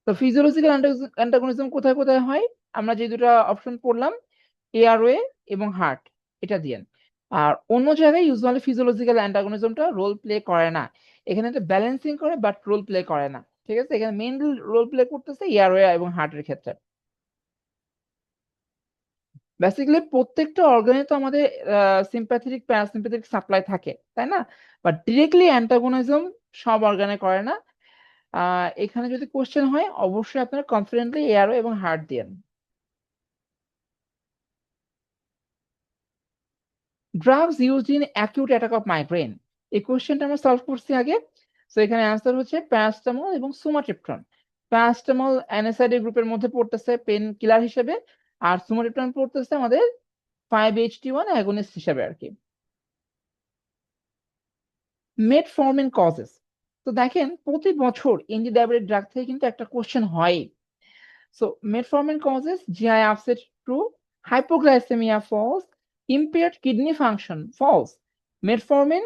তো ফিজিওলজিক্যাল অ্যান্টাগনিজম কোথায় কোথায় হয়? আমরা যে দুটো অপশন পড়লাম, এয়ারওয়ে এবং হার্ট, এটা দিয়েন। আর অন্য জায়গায় ইউজুয়ালি ফিজিওলজিক্যাল অ্যান্টাগনিজমটা রোল প্লে করে না, এখানে একটা ব্যালেন্সিং করে বাট রোল প্লে করে না, ঠিক আছে? এখানে মেইনলি রোল প্লে করতেছে এয়ারওয়ে এবং হার্টের ক্ষেত্রে। বেসিক্যালি প্রত্যেকটা অর্গানে তো আমাদের সিম্প্যাথেটিক প্যারাসিম্প্যাথেটিক সাপ্লাই থাকে, তাই না? বাট ডিরেক্টলি অ্যান্টাগনিজম সব অর্গানে করে না। এখানে যদি কোশ্চেন হয় অবশ্যই আপনারা কনফিডেন্টলি এয়ারও এবং হার্ট দেন। Drugs used in acute attack of migraine, এই কোশ্চেনটা আমরা সলভ করছি আগে। সো এখানে অ্যান্সার হচ্ছে প্যারাসিটামল এবং সুমাট্রিপটন। প্যারাসিটামল NSAID গ্রুপের মধ্যে পড়তেছে পেন কিলার হিসেবে, আর সুমাট্রিপটন পড়তেছে আমাদের 5-HT1 অ্যাগনিস্ট হিসেবে আর কি। Metformin causes. তো দেখেন প্রতি বছর এন্টি ডায়াবেটিক ড্রাগ থেকে কিন্তু একটা কোশ্চেন হয়। So metformin causes GI upset true, hypoglycaemia false, impaired kidney function false, metformin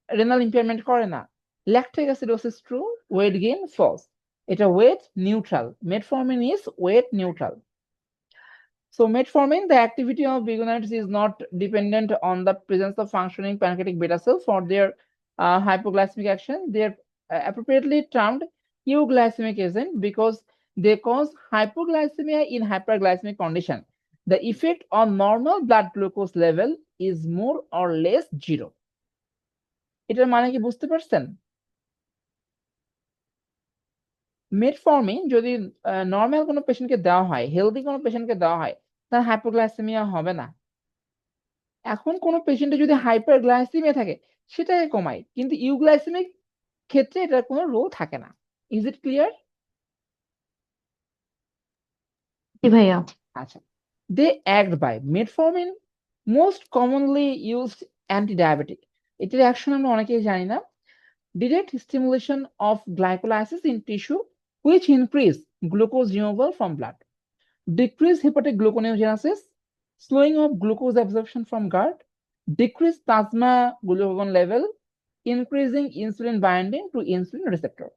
renal impairment করে না, lactic acidosis true, weight gain false. এটা weight neutral, metformin is weight neutral. So metformin, the activity of biguanides is not dependent on the presence of functioning pancreatic beta cells for their hypoglycemic action. They are appropriately termed euglycemic agent because they cause hypoglycemia in hyperglycemic condition. The effect on normal blood glucose level is more or less zero. এটার মানে কি বুঝতে পারছেন? Metformin যদি normal কোনো পেশেন্টকে দেওয়া হয়, হেলদি কোনো পেশেন্টকে দেওয়া হয়, তার হাইপোগ্লাইসেমিয়া হবে না। এখন কোনো পেশেন্টে যদি হাইপারগ্লাইসেমিয়া থাকে সেটাকে কমায়, কিন্তু ইউগ্লাইসেমিক ক্ষেত্রে এটার কোনো রোল থাকে না। Is it clear? জি ভাইয়া। আচ্ছা, they act by metformin most commonly used antidiabetic. এটির অ্যাকশন আমরা অনেকেই জানি না। Direct stimulation of glycolysis in tissue which increase glucose removal from blood, decrease hepatic gluconeogenesis, slowing of glucose absorption from gut, decrease plasma glucagon level, increasing insulin binding to insulin receptor.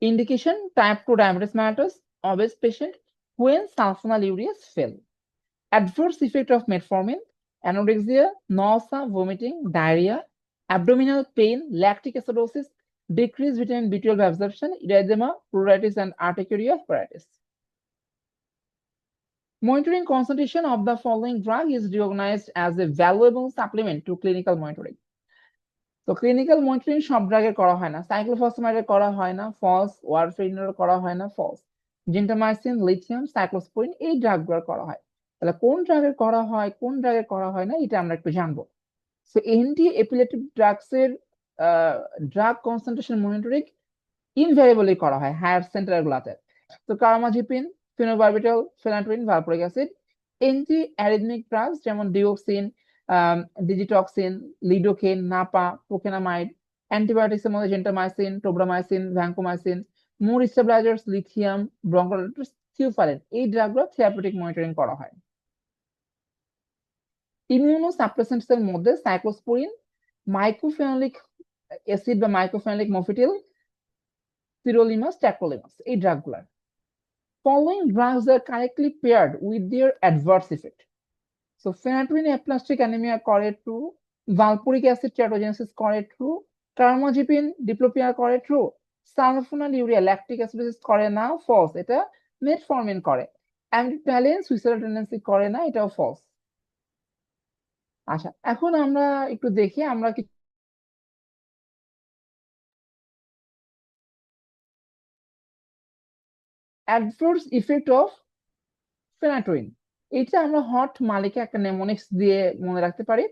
Indication: type 2 diabetes mellitus, obese patient when sulfonylureas fail. Adverse effect of metformin: anorexia, nausea, vomiting, diarrhea, abdominal pain, lactic acidosis, decreased vitamin B12 absorption, erythema, pruritus, and urticaria pruritus. Monitoring concentration of the following drug is recognized as a valuable supplement to clinical monitoring. তো clinical monitoring সব ড্রাগের করা হয় না, সাইক্লোফসফেমাইডের করা হয় না, false, ওয়ারফেরিনের করা হয় না, ফলস, জেন্টামাইসিন, লিথিয়াম, সাইক্লোস্পোরিন এই ড্রাগগুলো করা হয়। তাহলে কোন ড্রাগের করা হয়, কোন ড্রাগের করা হয় না, এটা আমরা একটু জানবো। সো এন্টি এপিলেটিভ ড্রাগসের ড্রাগ কনসেন্ট্রেশন মনিটরিং ইনভ্যারিয়েবলি করা হয় হায়ার সেন্টারগুলোতে। তো carbamazepine, phenobarbital, phenytoin, valproic acid, anti arrhythmic drugs যেমন ডিওক্সিন, ডিজিটক্সিন, লিডোকেন, নাপা, প্রোকেনামাইড, অ্যান্টিবায়োটিক্সের মধ্যে gentamicin, tobramycin, vancomycin, mood stabilisers, lithium, bronchodilators, theophylline এই ড্রাগগুলো থেরাপিউটিক মনিটরিং করা হয়। ইমিউনোসাপ্রেসেন্টস এর মধ্যে সাইক্লোস্পোরিন, মাইক্রোফেনোলিক অ্যাসিড বা মাইক্রোফেনোলিক মফিটিল, সিরোলিমাস, ট্যাক্রোলিমাস এই ড্রাগগুলো। Following drugs are correctly paired with their adverse effect. So phenytoin aplastic anemia করে true, valpuric acid teratogenesis করে true, carbamazepine diplopia করে true, sulfonylurea lactic acidosis করে না, false, এটা metformin করে, amlodipine suicidal tendency করে না, এটাও false। আচ্ছা, এখন আমরা একটু দেখি আমরা কি অ্যাডভার্স ইফেক্ট অফ ফেনাটোইন। এটা আমরা হট মালিকে একটা নেমোনিক্স দিয়ে মনে রাখতে পারি।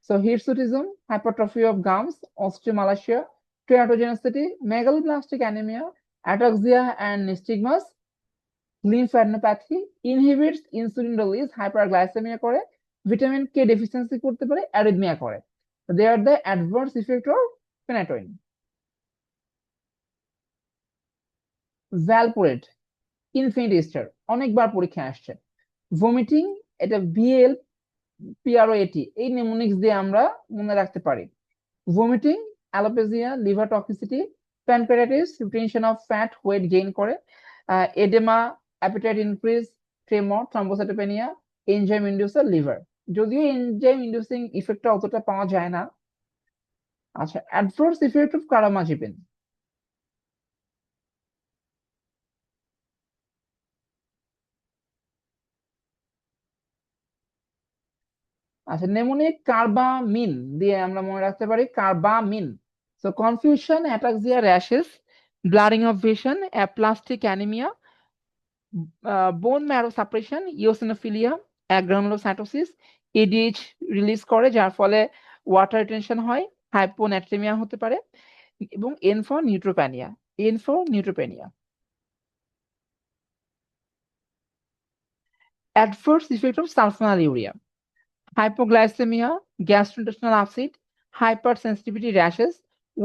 So hirsutism, hypertrophy of gums, osteomalacia, teratogenicity, megaloblastic anaemia, ataxia and nystagmus, lymphadenopathy, inhibits insulin release, hyperglycaemia করে, ভিটামিন কে ডেফিসিয়েন্সি করতে পারে, অ্যারিথমিয়া করে। They are the adverse effect of phenytoin. Valproate, infinity star, অনেকবার পরীক্ষায় আসছে। Vomiting, এটা VL PROAT এই mnemonics দিয়ে আমরা মনে রাখতে পারি। Vomiting, alopecia, liver toxicity, pancreatitis, retention of fat, weight gain করে, oedema, appetite increase, tremor, thrombocytopenia, enzyme inducer, liver. যদিও এনজাইম ইনডিউসিং ইফেক্টটা অতটা পাওয়া যায় না। আচ্ছা, অ্যাডভার্স ইফেক্ট অফ কার্বামাজিপিন। আচ্ছা, নেমোনিক কার্বামিন দিয়ে আমরা মনে রাখতে পারি carbamazepine. So confusion, ataxia, rashes, blurring of vision, aplastic anaemia, bone marrow suppression, eosinophilia, agranulocytosis, ADH release করে যার ফলে ওয়াটার রিটেনশন হয়, হাইপোন্যাট্রেমিয়া হতে পারে, এবং N for neutropenia. Adverse effect of sulfonylurea: hypoglycemia, gastrointestinal upset, hypersensitivity rashes,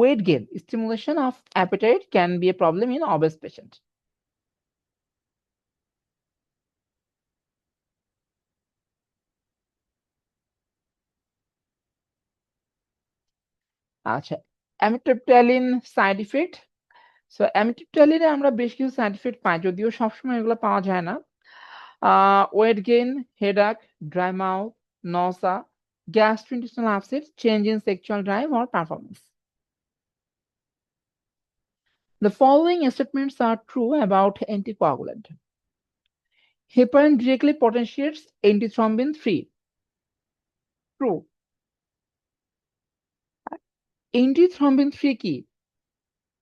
weight gain, stimulation of appetite can be a problem in obese patient. আচ্ছা, amitriptyline side effect. So অ্যামিট্রিপটাইলিনে আমরা বেশ কিছু side effect পাই, যদিও সবসময় এগুলো পাওয়া যায় না। Weight gain, হেডাক, dry mouth, নসা, gastrointestinal upset, change in sexual drive or performance. The following statements are true about anticoagulant. Heparin directly potentiates antithrombin 3. True. Antithrombin 3 কি?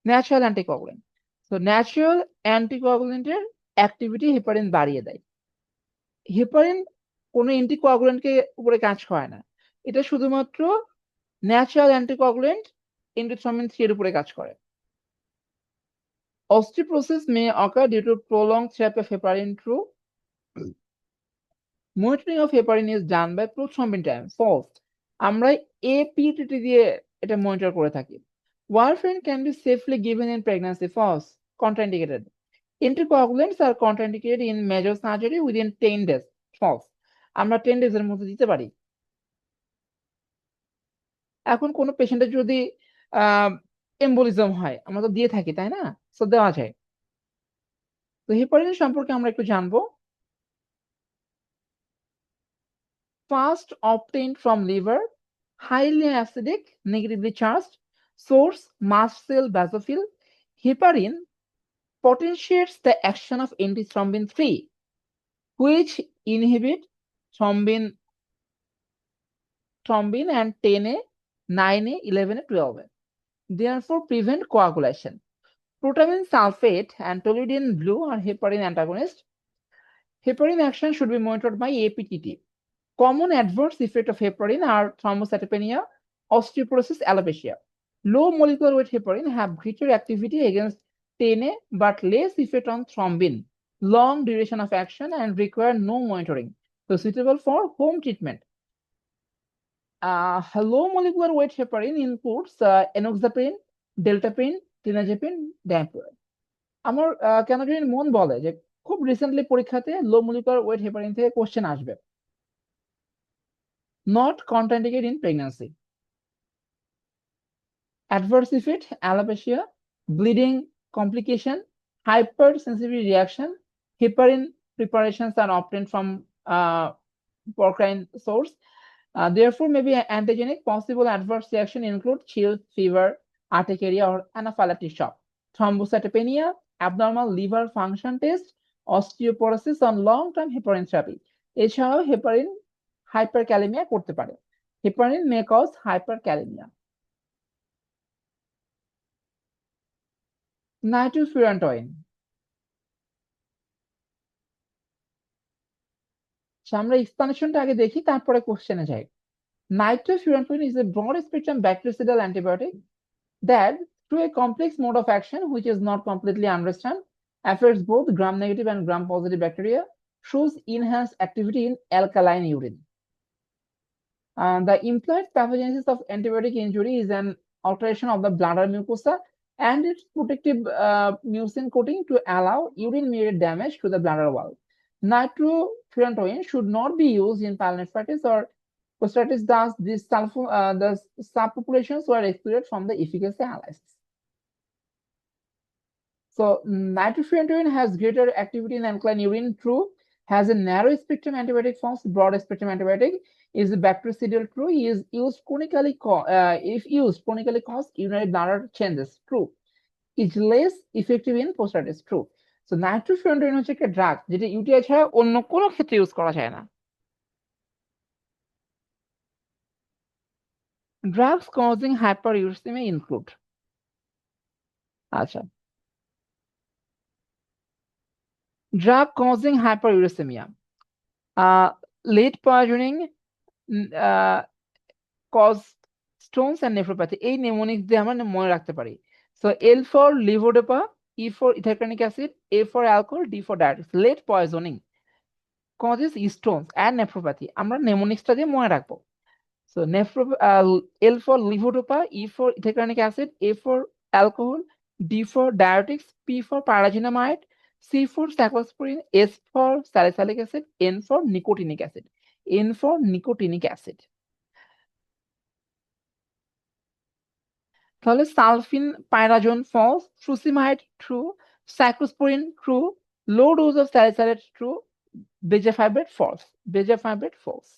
Natural anticoagulant. সো ন্যাচারাল অ্যান্টিকোয়াগুলেন্টের activity heparin বাড়িয়ে দেয়। Heparin কোনো অ্যান্টিকোয়াগুলেন্টকে উপরে কাজ করে না, এটা শুধুমাত্র ন্যাচারাল অ্যান্টিকোয়াগুলেন্ট এন্টিথ্রম্বিন 3 এর উপরে কাজ করে। Osteoporosis may occur due to prolonged therapy of heparin. True. Monitoring of heparin is done by prothrombin time. False. আমরা APTT দিয়ে এটা মনিটর করে থাকি। Warfarin can be safely given in pregnancy. False. Contraindicated. Anticoagulants are contraindicated in major surgery within 10 days. False. আমরা 10 days এর মধ্যে দিতে পারি। এখন কোনো পেশেন্টের যদি এম্বোলিজম হয়, আমরা তো দিয়ে থাকি, তাই না? সো দেওয়া যায়। তো হেপারিন সম্পর্কে আমরা একটু জানবো। First obtained from liver, highly acidic, negatively charged, source mast cell basophil. Heparin potentiates the action of antithrombin 3, which inhibit thrombin and 10A, 9A, 11A, 12A. Therefore, prevent coagulation. Protamine sulfate and toluidine blue are heparin antagonists. Heparin action should be monitored by APTT. Common adverse effects of heparin are thrombocytopenia, osteoporosis, alopecia. Low molecular weight heparin have greater activity against 10A but less effect on thrombin, long duration of action, and require no monitoring. So suitable for home treatment. Low molecular weight heparin includes enoxaparin, deltaparin, clinazepam, diaparin. আমার কেন জানি মন বলে যে খুব recently পরীক্ষাতে লো molecular weight heparin থেকে question আসবে। Not contraindicated in pregnancy. Adverse effect, alopecia, bleeding complication, hypersensitivity reaction. Heparin preparations are obtained from porcine source. Therefore, may be antigenic. Possible adverse reaction include chill, fever, urticaria, or anaphylactic shock. Thrombocytopenia, abnormal liver function test, osteoporosis on long-term heparin therapy. এছাড়াও heparin hyperkalaemia করতে পারে। Heparin may cause hyperkalemia. Nitrofurantoin. আমরা এক্সপ্লানেশনটা আগে দেখি, তারপরে কোশ্চেনে যাই। Nitrofurantoin is a broad-spectrum bactericidal antibiotic that, through a complex mode of action which is not completely understood, affects both gram-negative and gram-positive bacteria, shows enhanced activity in alkaline urine. The implied pathogenesis of antibiotic injury is an alteration of the bladder mucosa and its protective mucin coating to allow urine-mediated damage to the bladder wall. Nitrofurantoin should not be used in pyelonephritis or prostatitis, thus the subpopulations were excluded from the efficacy analysis. So nitrofurantoin has greater activity in alkaline urine. True. Has a narrow spectrum antibiotic. False. Broad spectrum antibiotic is bactericidal. True. Is used chronically if used chronically cause urinary bladder changes. True. Is less effective in prostatitis. True. So nitrofurantoin হচ্ছে একটা drug যেটা UTI ছাড়া অন্য কোনো ক্ষেত্রে use করা যায় না। Drugs causing hyperuricemia include, আচ্ছা, drug causing hyperuricemia, lead poisoning, cause stones and nephropathy. এই নেমোনিক্স দিয়ে আমরা মনে রাখতে পারি। So L for levodopa, E for ethylcranic acid, A for alcohol, D for diabetes. Lead poisoning causes stones and nephropathy. আমরা নেমোনিক্সটা দিয়ে মনে রাখবো। So L for levodopa, E for ithacanic acid, A for alcohol, D for diuretics, P for pyrazinamide, C for cyclosporine, S for salicylic acid, N for nicotinic acid. N for nicotinic acid. তাহলে sulfinpyrazone false, frusemide true, cyclosporine true, low dose of salicylate true, bezafibrate false. Bezafibrate false.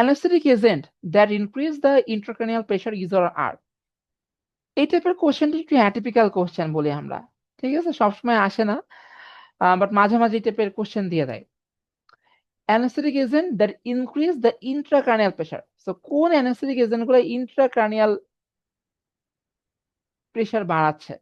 Anesthetic agent that increase the intracranial pressure is or are. এই টাইপের কোশ্চেনটি একটু atypical question বলি আমরা, ঠিক আছে, সবসময় আসে না, বাট মাঝে মাঝে এই টাইপের কোশ্চেন দিয়ে দেয়। Anesthetic agent that increase the intracranial pressure. So কোন anesthetic agent গুলো intracranial প্রেসার বাড়াচ্ছে?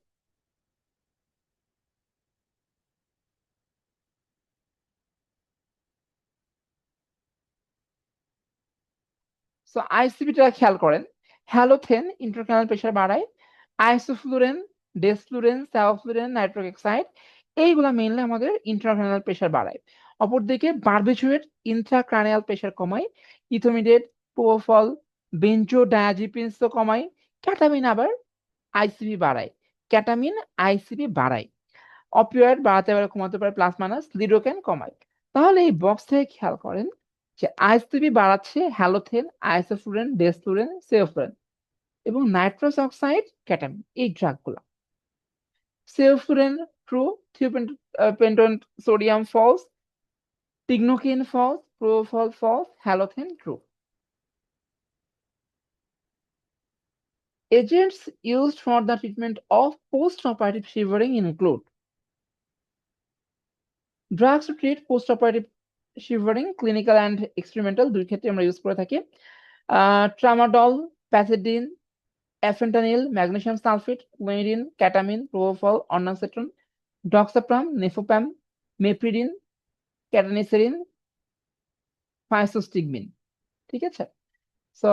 সো আইসিপিটা খেয়াল করেন, হ্যালোথেন ইন্ট্রাক্রানিয়াল প্রেসার বাড়ায়, আইসোফ্লুরেন, ডেসফ্লুরেন, সাওফ্লুরেন, নাইট্রিক অক্সাইড এইগুলা মেইনলি আমাদের ইন্ট্রাক্রানিয়াল প্রেসার বাড়ায়। অপরদিকে বারবিচুয়েট ইন্ট্রাক্রানিয়াল প্রেসার কমায়, ইথোমিডেট, প্রোপোফল, বেনজোডায়াজিপিনস তো কমায়, ক্যাটামিন আবার আইসিপি বাড়ায়, ক্যাটামিন আইসিপি বাড়ায়। অপিওয়েড বাড়াতে পারে, কমাতে পারে প্লাস মাইনাস, লিডোকেন কমায়। তাহলে এই বক্স থেকে খেয়াল করেন যে আইসিপি বাড়াচ্ছে হ্যালোথেন, আইসোফ্লুরেন, ডেসফ্লুরেন, সেওফ্লুরেন এবং নাইট্রাস অক্সাইড, ক্যাটামিন এই ড্রাগগুলো। Sevoflurane true, thiopentone sodium false, lignocaine false, propofol false, halothane true. Agents used for the treatment of post-operative shivering include drugs to treat post-operative shivering, clinical and experimental দুই ক্ষেত্রে আমরা use করে থাকি। Tramadol, pethidine, alfentanil, magnesium sulphate, clonidine, ketamine, propofol, ondansetron, doxapram, nefopam, meperidine, ketanserin, physostigmine. ঠিক আছে, so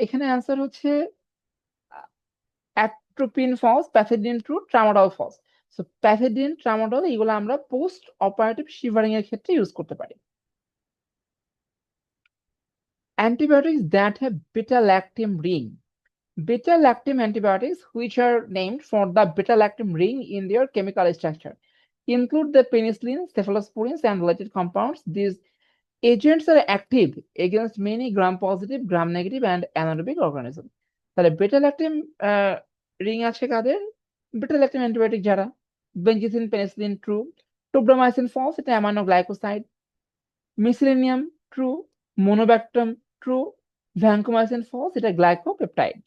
এখানে answer হচ্ছে atropine false, pethidine true, tramadol false. So pethidine, tramadol এগুলো আমরা পোস্ট অপারেটিভ শিভারিং এর ক্ষেত্রে ইউজ করতে পারি। Antibiotics that have beta-lactam ring. Beta-lactam antibiotics, which are named for the beta-lactam ring in their chemical structure, include the penicillin, cephalosporins, and related compounds. These agents are active against many gram-positive, gram-negative, and anaerobic organisms. তাহলে beta-lactam ring আছে কাদের? beta-lactam antibiotic যারা, benzathine, penicillin true, tobramycin false, এটা aminoglycoside, mecillinam true, monobactam true, vancomycin false, এটা glycopeptide.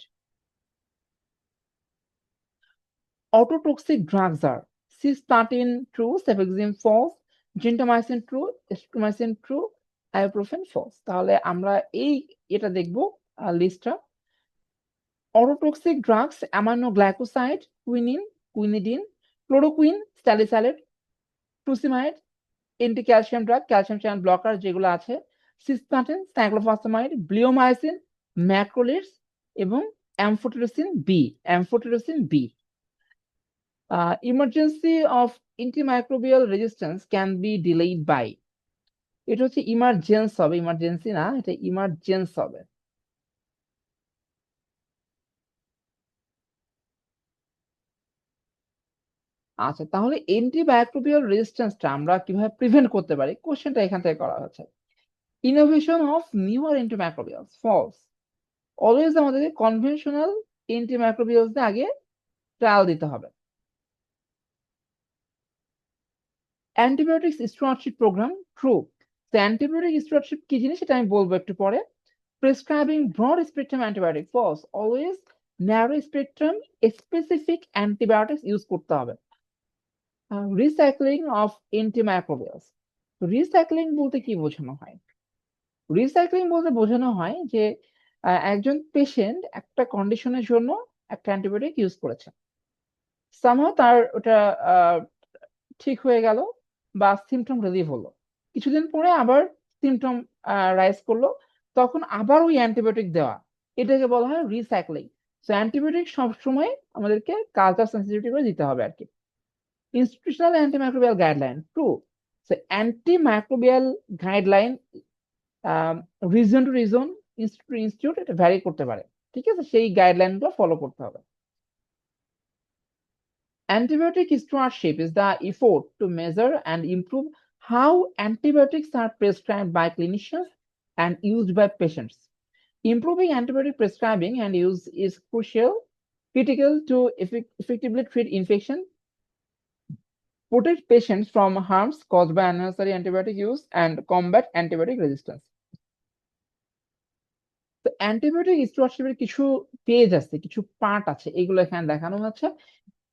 Autotoxic drugs are cisplatin true, cefixime false, gentamicin true, estromycin true, ibuprofen false. তাহলে আমরা এটা দেখবো লিস্টটা। Autotoxic drugs, aminoglycoside, quinine, quinidine, chloroquine, salicylate, furosemide, anti-calcium drug, calcium channel blocker যেগুলো আছে, cisplatin, cyclophosphamide, bleomycin, macrolides এবং amphotericin B. Emergency of antimicrobial resistance can be delayed by, এটা হচ্ছে ইমার্জেন্স হবে, ইমার্জেন্সি না, এটা ইমার্জেন্স হবে। আচ্ছা, তাহলে অ্যান্টিমাইক্রোবিয়াল রেজিস্ট্যান্সটা আমরা কিভাবে প্রিভেন্ট করতে পারি, কোশ্চেনটা এখান থেকে করা হচ্ছে। Innovation of newer antimicrobials false. Always আমাদেরকে কনভেনশনাল অ্যান্টিমাইক্রোবিয়ালস দিয়ে আগে ট্রায়াল দিতে হবে। Antibiotics stewardship programme true. তো অ্যান্টিবায়োটিক স্টুয়ার্ডশিপ কি জিনিস সেটা আমি বলবো একটু পরে। Prescribing broad spectrum antibiotic false. Always narrow spectrum specific antibiotics use করতে হবে। Recycling of অ্যান্টিমাইক্রোবিয়ালস। রিসাইক্লিং বলতে কি বোঝানো হয়? রিসাইক্লিং বলতে বোঝানো হয় যে একজন পেশেন্ট একটা কন্ডিশনের জন্য একটা অ্যান্টিবায়োটিক ইউজ করেছে, সামহাও তার ওটা ঠিক হয়ে গেল বা সিমটম রিলিভ হলো, কিছুদিন পরে আবার সিমটম রাইজ করলো, তখন আবার ওই অ্যান্টিবায়োটিক দেওয়া, এটাকে বলা হয় রিসাইক্লিং। সো অ্যান্টিবায়োটিক সবসময় আমাদেরকে কালচার সেন্সিটিভিটি করে দিতে হবে আর কি। Institutional antimicrobial guideline true. So antimicrobial guideline reason to reason, institute to institute এটা ভ্যারি করতে পারে। ঠিক আছে, সেই গাইডলাইনগুলো ফলো করতে হবে। Antibiotic stewardship is the effort to measure and improve how antibiotics are prescribed by clinicians and used by patients. Improving antibiotic prescribing and use is critical to effectively treat infection, protect patients from harms caused by unnecessary antibiotic use, and combat antibiotic resistance. তো antibiotic স্টুয়ারশিপের কিছু page আছে, কিছু part আছে, এগুলো এখানে দেখানো হচ্ছে।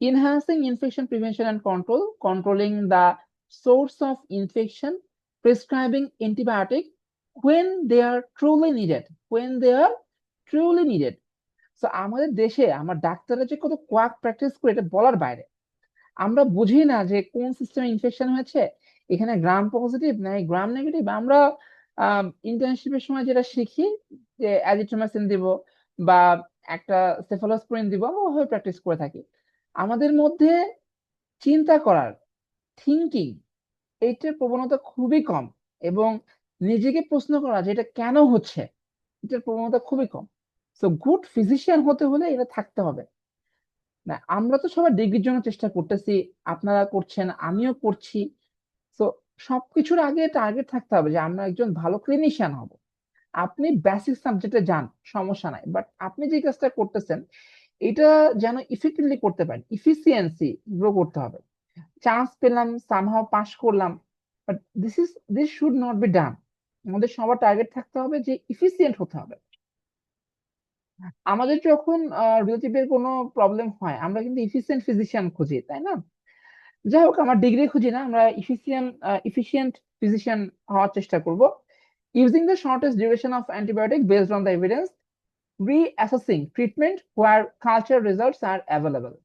Enhancing infection prevention and control, controlling the source of infection, prescribing antibiotic when they are truly needed, when they are truly needed. So আমাদের দেশে আমার ডাক্তাররা যে কত কোয়াক প্র্যাকটিস করে এটা বলার বাইরে। আমরা বুঝি না যে কোন সিস্টেমে ইনফেকশন হয়েছে, এখানে গ্রাম পজিটিভ না গ্রাম নেগেটিভ। আমরা ইন্টার্নশিপের সময় যেটা শিখি যে অ্যাজিথ্রোমাইসিন দিব বা একটা সেফালোস্পোরিন দিব, আমরা ওভাবে প্র্যাকটিস করে থাকি। আমাদের মধ্যে চিন্তা করার, থিঙ্কিং, এইটার প্রবণতা খুবই কম, এবং নিজেকে প্রশ্ন করা যে এটা কেন হচ্ছে, এটার প্রবণতা খুবই কম। সো গুড ফিজিশিয়ান হতে হলে এটা থাকতে হবে। না, আমরা তো সবাই ডিগ্রির জন্য চেষ্টা করতেছি, আপনারা করছেন, আমিও করছি। তো সবকিছুর আগে টার্গেট থাকতে হবে যে আমরা একজন ভালো ক্লিনিশিয়ান হব। আপনি বেসিক সাবজেক্টে যান, সমস্যা নাই, বাট আপনি যে কাজটা করতেছেন এটা যেন ইফেক্টিভলি করতে পারেন, ইফিসিয়েন্সি গ্রো করতে হবে। চান্স পেলাম, সামহাও পাস করলাম, but this should not be done. আমাদের সবার টার্গেট থাকতে হবে যে ইফিসিয়েন্ট হতে হবে। আমাদের যখন রিলেটিভের কোনো প্রবলেম হয় আমরা কিন্তু ইফিসিয়েন্ট ফিজিশিয়ান খুঁজি, তাই না? যাই হোক, আমার ডিগ্রি খুঁজি না, আমরা ইফিসিয়েন্ট ফিজিশিয়ান হওয়ার চেষ্টা করব। Using the shortest duration of antibiotic based on the evidence, reassessing treatment where cultural results are available,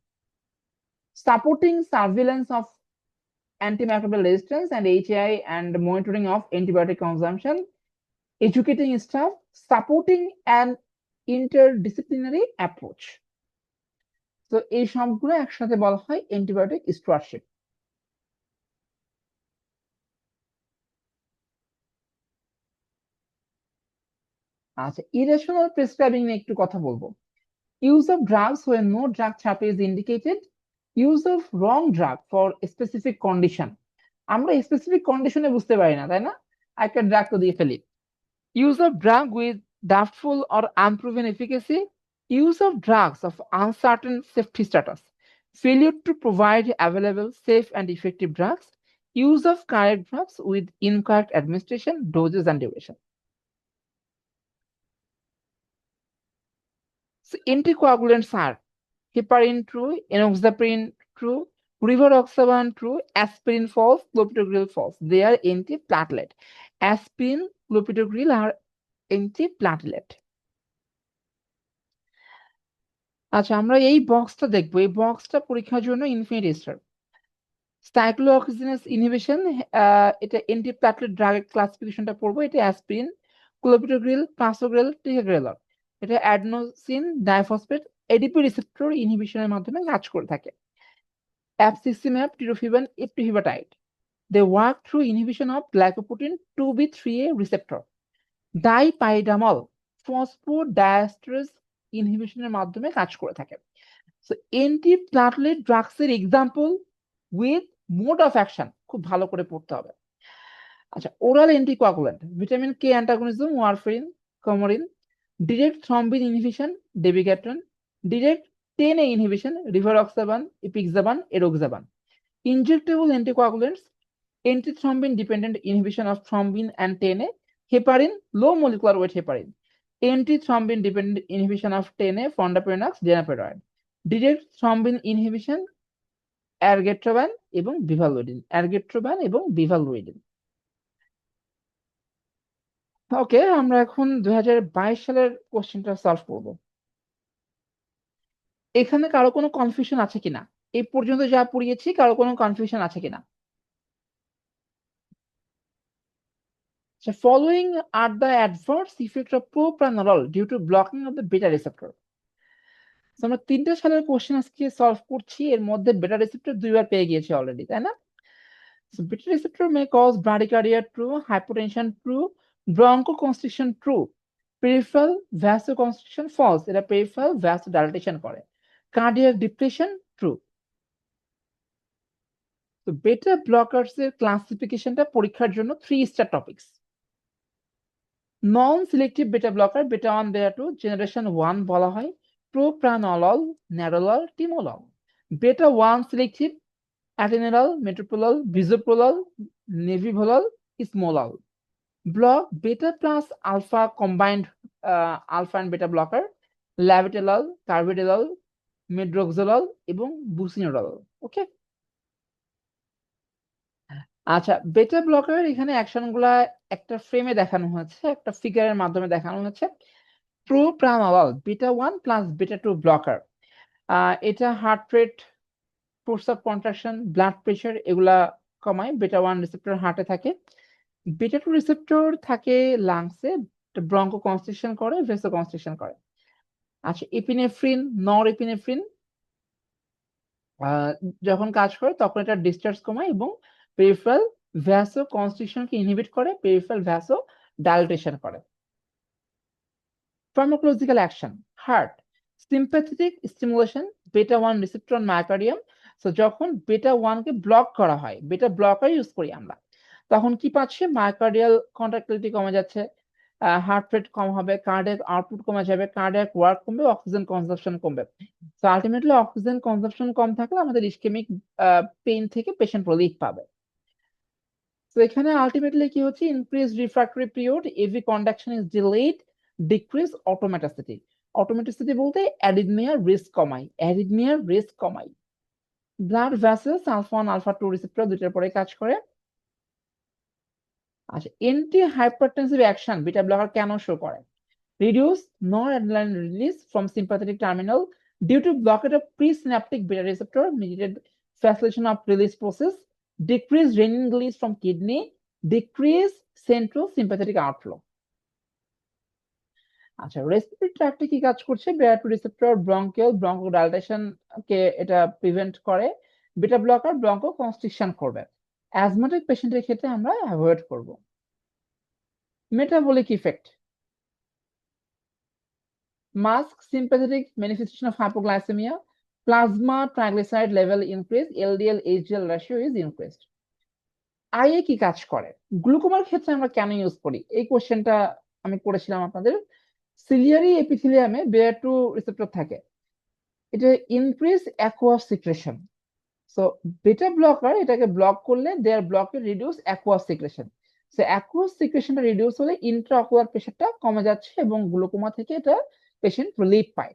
supporting surveillance of antimicrobial resistance and HAI and monitoring of antibiotic consumption, educating staff, supporting an interdisciplinary approach. তো এই সবগুলো একসাথে বলা হয় antibiotic স্টুয়ারশিপ। আচ্ছা, irrational prescribing নিয়ে একটু কথা বলবো। Use of drugs when no drug therapy is indicated, use of wrong drug for a specific condition. আমরা স্পেসিফিক কন্ডিশনে বুঝতে পারি না, তাই না? একটা ড্রাগ তো দিয়ে ফেলি। Use of drug with doubtful or unproven efficacy, use of drugs of uncertain safety status, failure to provide available, safe and effective drugs, use of correct drugs with incorrect administration, doses and duration. So anticoagulants are heparin true, enoxaparin true, rivaroxaban true, aspirin false, clopidogrel false. They are antiplatelet. Aspirin, clopidogrel are antiplatelet. আচ্ছা, আমরা এই বক্সটা দেখবো। এই বক্সটা পরীক্ষার জন্য infinity star. Cyclooxygenase inhibition, এটা অ্যান্টিপ্লাটলেট ড্রাগের ক্লাসিফিকেশনটা পড়বো। এটা অ্যাসপিরিন, ক্লোপিডোগ্রিল, প্লাসোগ্রেল, টিকাগ্রেলর। এটা অ্যাডেনোসিন ডাইফসফেট এডিপি রিসেপ্টর ইনহিবিশনের মাধ্যমে কাজ করে থাকে। Abciximab, tirofiban, eptifibatide. They work through inhibition of glycoprotein 2B3A receptor. Dipyridamol, phosphodiesterase ইনহিবিশনের মাধ্যমে কাজ করে থাকে। সো অ্যান্টিপ্লাটলেট ড্রাগসের example with mode of action খুব ভালো করে পড়তে হবে। আচ্ছা, oral anticoagulant, vitamin K antagonism, warfarin, coumarin, direct thrombin inhibition, dabigatran, direct 10A inhibition, rivaroxaban, epixaban, eroxaban. Injectable anticoagulants, antithrombin dependent inhibition of thrombin and 10A, heparin, low molecular weight heparin, antithrombin dependent inhibition of 10A, fondaparinux, deniparoid, direct thrombin inhibition, ergotraban এবং bivalirudin, ergotraban এবং bivalirudin. ওকে, আমরা এখন 2022 সালের কোশ্চেনটা solve করব। এখানে কারো কোনো কনফিউশন আছে কিনা? এই পর্যন্ত যা পড়িয়েছি কারো কোনো কনফিউশন আছে কিনা? So following are the adverse effects of propranolol due to blocking of the beta receptor. So আমরা 3টে সালের কোশ্চেন আজকে সলভ করছি, এর মধ্যে বেটা রিসেপ্টর দুইবার পেয়ে গিয়েছি অলরেডি, তাই না? So beta receptor may cause bradycardia, true, hypotension, true, bronchoconstriction true, peripheral vasoconstriction false, এটা পেরিফেরাল ভ্যাসোডাইলেশন করে। Cardiac depression true. তো বেটা ব্লকার্স এর ক্লাসিফিকেশনটা পরীক্ষার জন্য 3 star topics. Non selective beta blocker, beta 1 বেটা 2 জেনারেশন 1 বলা হয় propranolol, ন্যারোলল, timolol. Beta 1 selective atenolol, metoprolol, bisoprolol, nebivolol, esmolol. Block beta plus alpha combined alpha and beta blocker, labetalol, carvedilol, medroxalol এবং bucindolol. ওকে, আচ্ছা, বেটা ব্লকার এখানে action গুলা একটা ফ্রেমে দেখানো হয়েছে, একটা ফিগারের মাধ্যমে দেখানো হয়েছে। প্রোপ্রানলল বেটা 1 প্লাস বেটা 2 ব্লকার, এটা heart rate, force of contraction, blood pressure এগুলা কমায়। বেটা 1 রিসেপ্টর হার্টে থাকে, বেটা 2 রিসেপ্টর থাকে লাংসে, ব্রঙ্কো কনস্ট্রিকশন করে, ভেসো কনস্ট্রিকশন করে। আচ্ছা, এপিনেফ্রিন, নর এপিনেফ্রিন যখন কাজ করে তখন এটা ডিসচার্জ কমায় এবং পেরিফেরাল ভ্যাসো কনস্ট্রিকশনকে ইনহিবিট করে, পেরিফেরাল ভ্যাসো ডাইলেটেশন করে। Pharmacological action, heart sympathetic stimulation, বেটা 1 রিসেপ্টর অন মায়োকার্ডিয়াম। সো যখন বেটা 1 কে ব্লক করা হয়, বেটা ব্লকার ইউজ করি আমরা, তখন কি পাচ্ছে, মায়োকার্ডিয়াল কন্ট্রাক্টিলিটি কমে যাচ্ছে, হার্ট রেট কম হবে, কার্ডিয়াক আউটপুট কমে যাবে, কার্ডিয়াক ওয়ার্ক কমবে, অক্সিজেন কনজাম্পশন কমবে। তো আলটিমেটলি অক্সিজেন কনজাম্পশন কম থাকলে আমাদের ইসকেমিক পেইন থেকে পেশেন্ট রিলিফ পাবে। তো এখানে আলটিমেটলি কি হচ্ছে, increase refractory period, AV conduction is delayed, decrease automaticity. Automaticity বলতে অ্যারিথমিয়ার রিস্ক কমাই, অ্যারিথমিয়ার রিস্ক কমাই। Blood vessels alpha 1 alpha 2 receptor দুইটার পরে কাজ করে। আচ্ছা, anti hypertensive action beta blocker কেন শো করে? Reduce noradrenaline release from sympathetic terminal due to blockade of presynaptic beta receptor mediated facilitation of release process, decrease renin release from kidney, decrease central sympathetic outflow. আচ্ছা, respiratory ট্র্যাক্টে কি কাজ করছে? বেটা 2 receptor bronchial ব্রঙ্কোডাইলেশন কে এটা prevent করে, beta blocker broncho constriction করবে। Asthmatic পেশেন্টের ক্ষেত্রে আমরা অ্যাভয়েড করব। Metabolic effect, mask sympathetic manifestation of hypoglycemia, plasma triglyceride level increase, LDL HDL ratio is increased. IA কি কাজ করে? গ্লুকোমার ক্ষেত্রে আমরা কেন ইউজ করি, এই কোশ্চেনটা আমি করেছিলাম আপনাদের। সিলিয়ারি এপিথেলিয়ামে বেটা 2 রিসেপ্টর থাকে, এটা increase aqueous secretion. So beta blocker এটাকে ব্লক করলে দেয়ার ব্লকে reduce aqueous secretion. So aqueous সিক্রেশনটা রিডিউস হলে ইন্ট্রাঅকুলার প্রেশারটা কমে যাচ্ছে এবং গ্লুকোমা থেকে এটা পেশেন্ট রিলিফ পায়।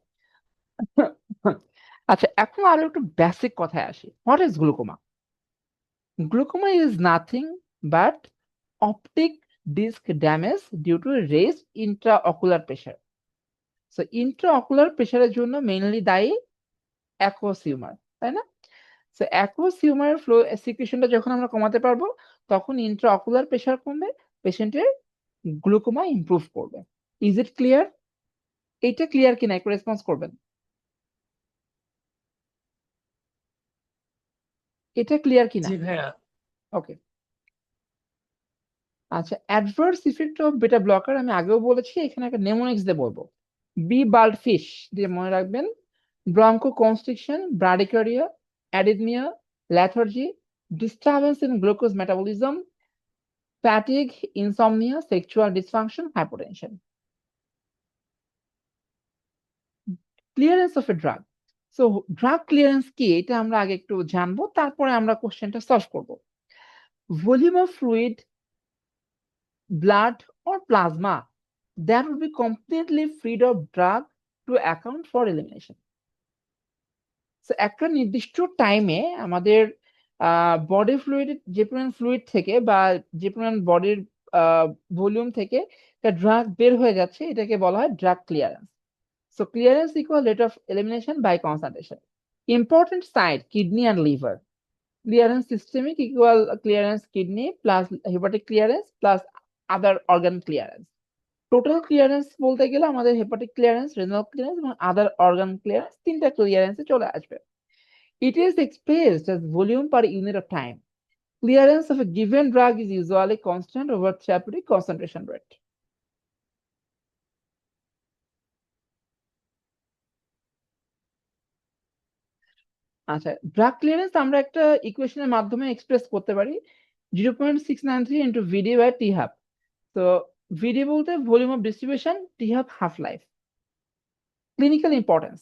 আচ্ছা, এখন আরো একটু বেসিক কথায় আসি। What is glaucoma? Glaucoma is nothing but optic disc damage due to raise intraocular pressure. So intraocular প্রেশারের জন্য মেইনলি দায়ী অ্যাকুয়াস হিউমার, তাই না? সো অ্যাকুয়াস হিউমারের ফ্লো সিক্রেশনটা যখন আমরা কমাতে পারবো তখন ইন্ট্রাঅকুলার প্রেশার কমবে, পেশেন্টের গ্লুকোমা ইমপ্রুভ করবে। Is it clear? এইটা ক্লিয়ার কিনা একটু রেসপন্স করবেন। এটা ক্লিয়ার কিনা? জি ভাইয়া। ওকে, আচ্ছা, adverse effect of beta blocker আমি আগেও বলেছি, এখানে একটা নেমোনিক্স দিয়ে বলবো। বি বাল্ড ফিশ দিয়ে মনে রাখবেন, broncho constriction, bradycardia, arrhythmia, lethargy, disturbance in glucose metabolism, fatigue, insomnia, sexual dysfunction, hypotension. Clearance of a drug. So drug clearance কি এটা আমরা আগে একটু জানবো, তারপরে আমরা কোশ্চেনটা সলভ করব। Volume of fluid, blood or plasma that will be completely freed of drug to account for elimination. So একটা নির্দিষ্ট টাইমে আমাদের বডি ফ্লুইড, যে পরিমাণ ফ্লুইড থেকে বা যে পরিমাণ বডির ভলিউম থেকে একটা ড্রাগ বের হয়ে যাচ্ছে এটাকে বলা হয় drug clearance. So clearance equal rate of elimination by concentration. Important site kidney and liver. Clearance systemic equal clearance kidney plus hepatic clearance plus other organ clearance. Total clearance বলতে গেলে আমাদের hepatic clearance, renal clearance এবং other organ clearance তিনটা clearance এ চলে আসবে। It is expressed as volume per unit of time. Clearance of a given drug is usually constant over therapeutic concentration rate. আচ্ছা, drug clearance আমরা একটা ইকুয়েশনের মাধ্যমে express করতে পারি 0.693 into VD by T half. তো ভিডি বলতে volume of distribution, T half half life. Clinical importance: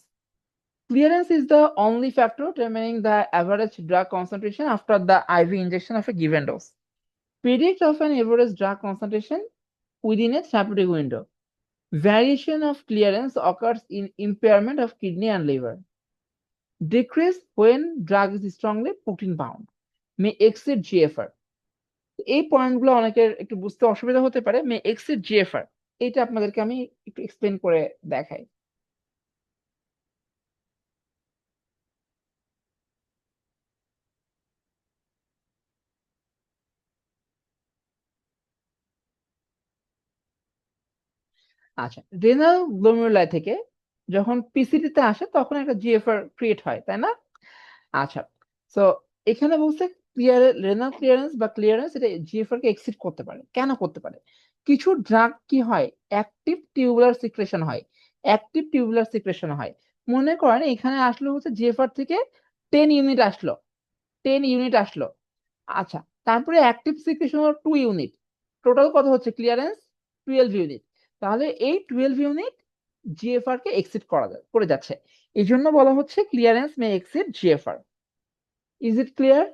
clearance is the only factor determining the average drug concentration after the IV injection of a given dose. Predict of an average drug concentration within a therapeutic window. Variation of clearance occurs in impairment of kidney and liver. Decrease when drug is strongly protein bound. May exceed GFR. এই পয়েন্টগুলো অনেকের একটু বুঝতে অসুবিধা হতে পারে। মে exceed GFR, এটা আপনাদেরকে আমি একটু এক্সপ্লেন করে দেখাই। আচ্ছা, রেনাল গ্লোমেরুলাই থেকে যখন পিসিটি তে আসে তখন একটা জিএফআর ক্রিয়েট হয়, তাই না? আচ্ছা, সো এখানে বলছে রেনাল ক্লিয়ারেন্স বা ক্লিয়ারেন্স এটা জিএফআর কে এক্সিড করতে পারে। কেন করতে পারে? কিছু ড্রাগ কি হয়, অ্যাক্টিভ টিউবুলার সিক্রেশন হয়। অ্যাক্টিভ টিউবুলার সিক্রেশন হয়, মনে করেন এখানে আসলো হচ্ছে জিএফআর থেকে 10 ইউনিট আসলো, 10 ইউনিট আসলো। আচ্ছা, তারপরে অ্যাক্টিভ সিক্রেশন হলো 2 ইউনিট, টোটাল কত হচ্ছে ক্লিয়ারেন্স? 12 ইউনিট। তাহলে এই 12 ইউনিট জিএফআর কে এক্সিড করে যাচ্ছে, এই জন্য বলা হচ্ছে clearance may exceed GFR. Is it clear?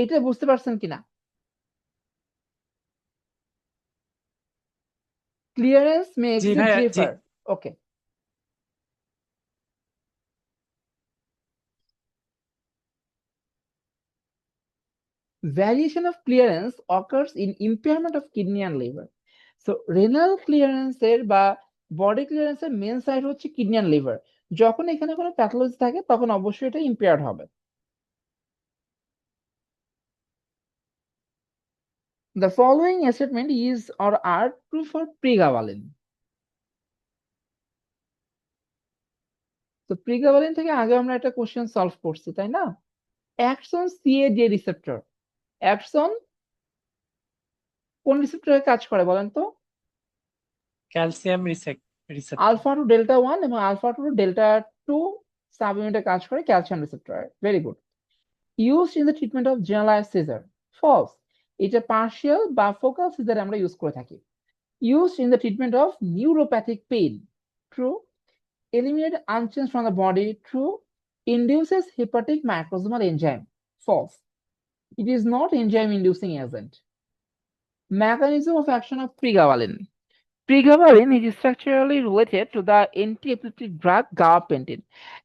এটা বুঝতে পারছেন কিনা? ক্লিয়ারেন্স মে জি এক্সিড ভাইয়া, জি। GFR. Okay, variation of clearance occurs in impairment of kidney and liver. So renal clearance এর বা বডি ক্লিয়ারেন্স এর মেন সাইড হচ্ছে কিডনি এন্ড লিভার। যখন এখানে কোনো প্যাথোলজি থাকে তখন অবশ্যই এটা ইম্পেয়ার্ড হবে। The following statement is or are true for pregabalin. তো প্রিগাবালিন থেকে আগে আমরা একটা কোশ্চেন সলভ করছি, তাই না? অ্যাক্সন সিএডি রিসেপ্টর, অ্যাক্সন কোন রিসেপ্টরে কাজ করে বলেন তো? Calcium receptor. Alpha two delta 1 এবং আলফা টু ডেল্টা 2 সাব ইউনিটে কাজ করে calcium receptor. Very good. Used in the treatment of generalized seizure. False. এটা পার্শিয়াল বা ফোকাল সিজারে আমরা ইউজ করে থাকি। Used in the treatment of neuropathic pain. True. Eliminate unchange from the body. True. Induces hepatic macrosomal enzyme. False. It is not enzyme inducing agent. Mechanism of action of pregabalin. Pregabalin is structurally related to the anti-epileptic drug gabapentin,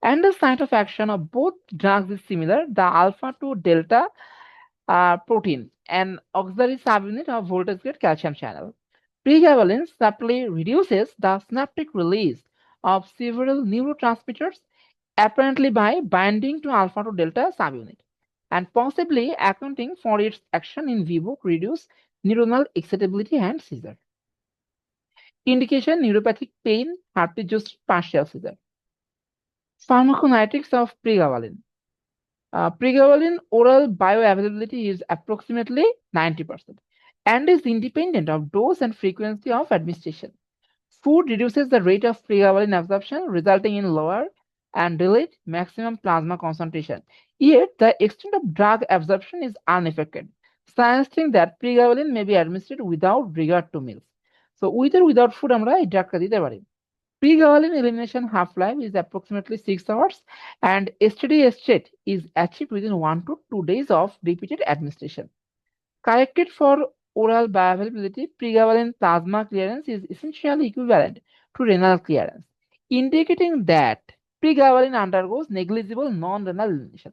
and the site of action of both drugs is similar. The alpha to delta protein, an auxiliary subunit of voltage gated calcium channel. Pregabalin subtly reduces the synaptic release of several neurotransmitters, apparently by binding to alpha to delta subunit, and possibly accounting for its action in vivo to reduce neuronal excitability and seizure. Indication: neuropathic pain, heart-induced partial seizure. Pharmacokinetics of pregabalin. Pregabalin oral bioavailability is approximately 90% and is independent of dose and frequency of administration. Food reduces the rate of pregabalin absorption, resulting in lower and delayed maximum plasma concentration. Yet, the extent of drug absorption is unaffected, suggesting that pregabalin may be administered without regard to meals. So, with or without food, আমরা এই ড্রাগটা দিতে পারি। Pregabalin elimination half-life is approximately 6 hours, and steady state is achieved within 1 to 2 days of repeated administration. Corrected for oral bioavailability, pregabalin plasma clearance is essentially equivalent to renal clearance, indicating that pregabalin undergoes negligible non-renal elimination.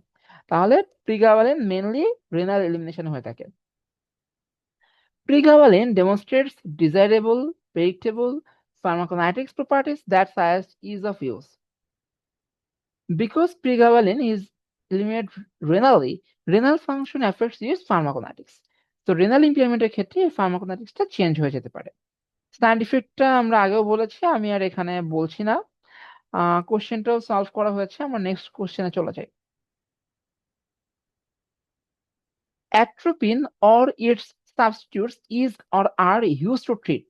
তাহলে pregabalin mainly renal elimination হয়ে থাকে। Pregabalin demonstrates desirable, predictable pharmacokinetics properties that suggest ease of use. Because pregabalin is eliminated renally, renal function affects its pharmacokinetics. তো renal ইমপ্যারমেন্টের ক্ষেত্রে ফার্মাকোকিনেটিক্সটা change হয়ে যেতে পারে। Side ইফেক্টটা আমরা আগেও বলেছি, আমি আর এখানে বলছি না। কোশ্চেনটাও সলভ করা হয়েছে, আমরা নেক্সট কোশ্চেনে চলে যাই। Atropine or its substitutes is or are used to treat.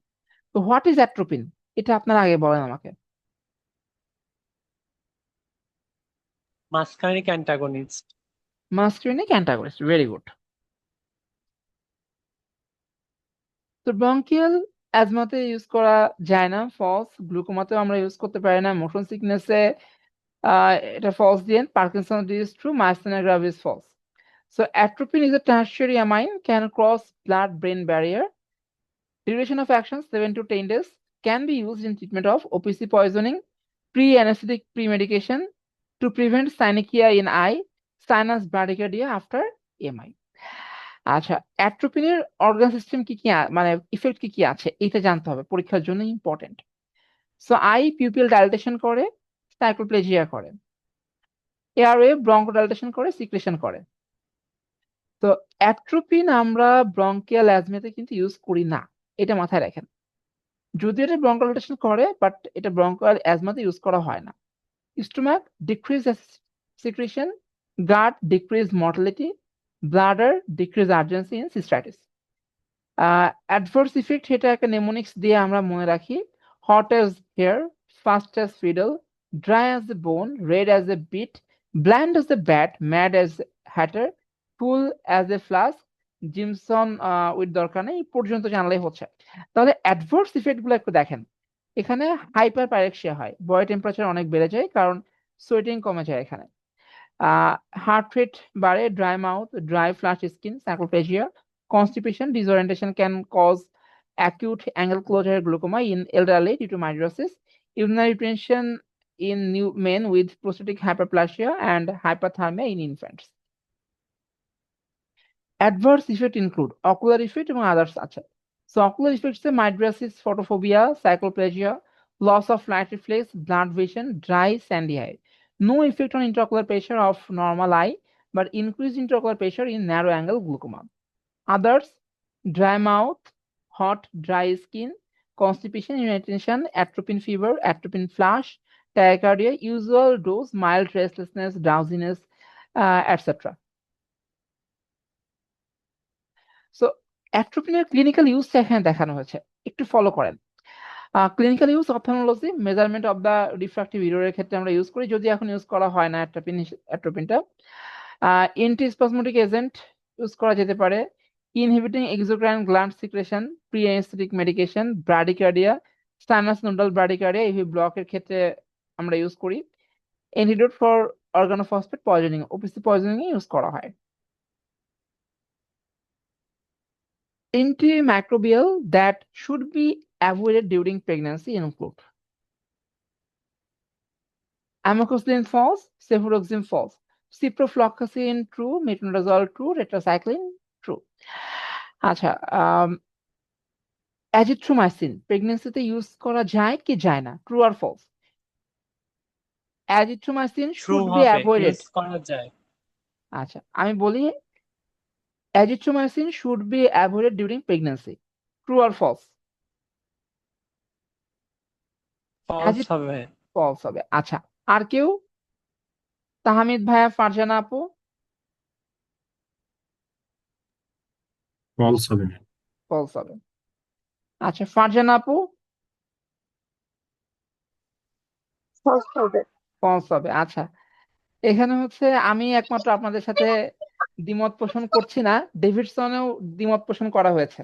তো হোয়াট ইজ অ্যাট্রোপিন? এটা আপনারা আগে বলেন আমাকে। Muscarinic antagonist. Muscarinic antagonist, very good. তো ব্রঙ্কিয়াল অ্যাজমাতে ইউজ করা যায় না, ফলস। গ্লুকোমাতেও আমরা ইউজ করতে পারি না। মোশন সিকনেসে এটা ফলস দিয়েন। Parkinson disease true, myasthenia gravis false. So atropine is a tertiary amine, can cross blood-brain barrier. Duration of action 7 to 10 days. Can be used in treatment of OPC poisoning, pre-anesthetic pre-medication to prevent synechia in eye, sinus bradycardia after MI. আচ্ছা, অ্যাট্রোপিনের organ system কি কি মানে effect কি কি আছে এটা জানতে হবে, পরীক্ষার জন্য important. So eye pupil dilatation করে, সাইক্লোপ্লেজিয়া করে, এয়ারওয়ে ব্রঙ্কোডাইলেটেশন করে, সিক্রেশন করে। তো অ্যাট্রোপিন আমরা ব্রঙ্কিয়াল অ্যাজমাতে কিন্তু ইউজ করি না, এটা মাথায় রাখেন। যদিও এটা ব্রঙ্কোডাইলেশন করে, বাট এটা ব্রঙ্কিয়াল অ্যাজমাতে ইউজ করা হয় না। Stomach decrease secretion, gut decrease mortality, bladder decrease urgency in cystitis. Adverse effect এটা একটা নেমোনিক্স দিয়ে আমরা মনে রাখি। Hot as hare, fast as fiddle, dry as a bone, red as a beet, bland as a bat, mad as hatter, full as a flask, jimson weed দরকার নেই, এই পর্যন্ত জানলেই হচ্ছে। তাহলে অ্যাডভার্স ইফেক্ট গুলো একটু দেখেন। এখানে হাইপার পাইরেক্সিয়া হয়, বডি টেম্পারেচার অনেক বেড়ে যায়, কারণ সোয়েটিং কমে যায় এখানে। হার্ট রেট বাড়ে, dry mouth, dry flush skin, cycloplegia, constipation, disorientation can cause acute angle closure glaucoma in elderly due to mydrosis, urinary retention in new men with prostatic hyperplasia, and hypothermia in infants. Adverse effect include ocular effect এবং others আছে। So ocular effects A mydrosis, photophobia, cycloplegia, loss of light reflex, blurred vision, dry sandy eye. No effect on intraocular pressure of normal eye, but increased intraocular pressure in narrow angle glaucoma. Others, dry mouth, hot, dry skin, constipation, irritation, atropine fever, atropine flash, tachycardia, usual dose, mild restlessness, drowsiness, etc. So, atropine clinical use এখানে দেখানো হয়েছে, একটু follow করেন। Clinical use ophthalmology, measurement of the refractive এররের ক্ষেত্রে আমরা use করি, যদি এখন ইউজ করা হয় না অ্যাট্রোপিনটা। অ্যান্টিস্পাজমোটিক এজেন্ট ইউজ করা যেতে পারে, inhibiting exocrine gland secretion, pre anaesthetic medication, bradycardia, sinus nodal bradycardia, AV ব্লকের ক্ষেত্রে আমরা ইউজ করি। Antidote for organophosphate poisoning, OPC poisoning এ ইউজ করা হয়। Antimicrobial that should be avoided during pregnancy include amoxicillin false, cefuroxime false, ciprofloxacin true, metronidazole true, tetracycline true. আচ্ছা, azithromycin প্রেগন্যান্সিতে use করা যায় কি যায় না, ট্রু আর false? Azithromycin true should be হবে, অ্যাভয়েডেড। ইউজ করা যায়। আচ্ছা, আমি বলি azithromycin should be avoided during pregnancy, true আর ফলস? ফলস হবে। ফলস হবে। আচ্ছা, আর কেউ? তাহমিদ ভাইয়া, ফারজানা আপু? ফলস হবে। ফলস হবে। আচ্ছা, ফারজানা আপু? ফলস হবে। ফলস হবে। আচ্ছা, এখানে হচ্ছে আমি একমাত্র আপনাদের সাথে দ্বিমত পোষণ করছি না, ডেভিডসনেও দ্বিমত পোষণ করা হয়েছে।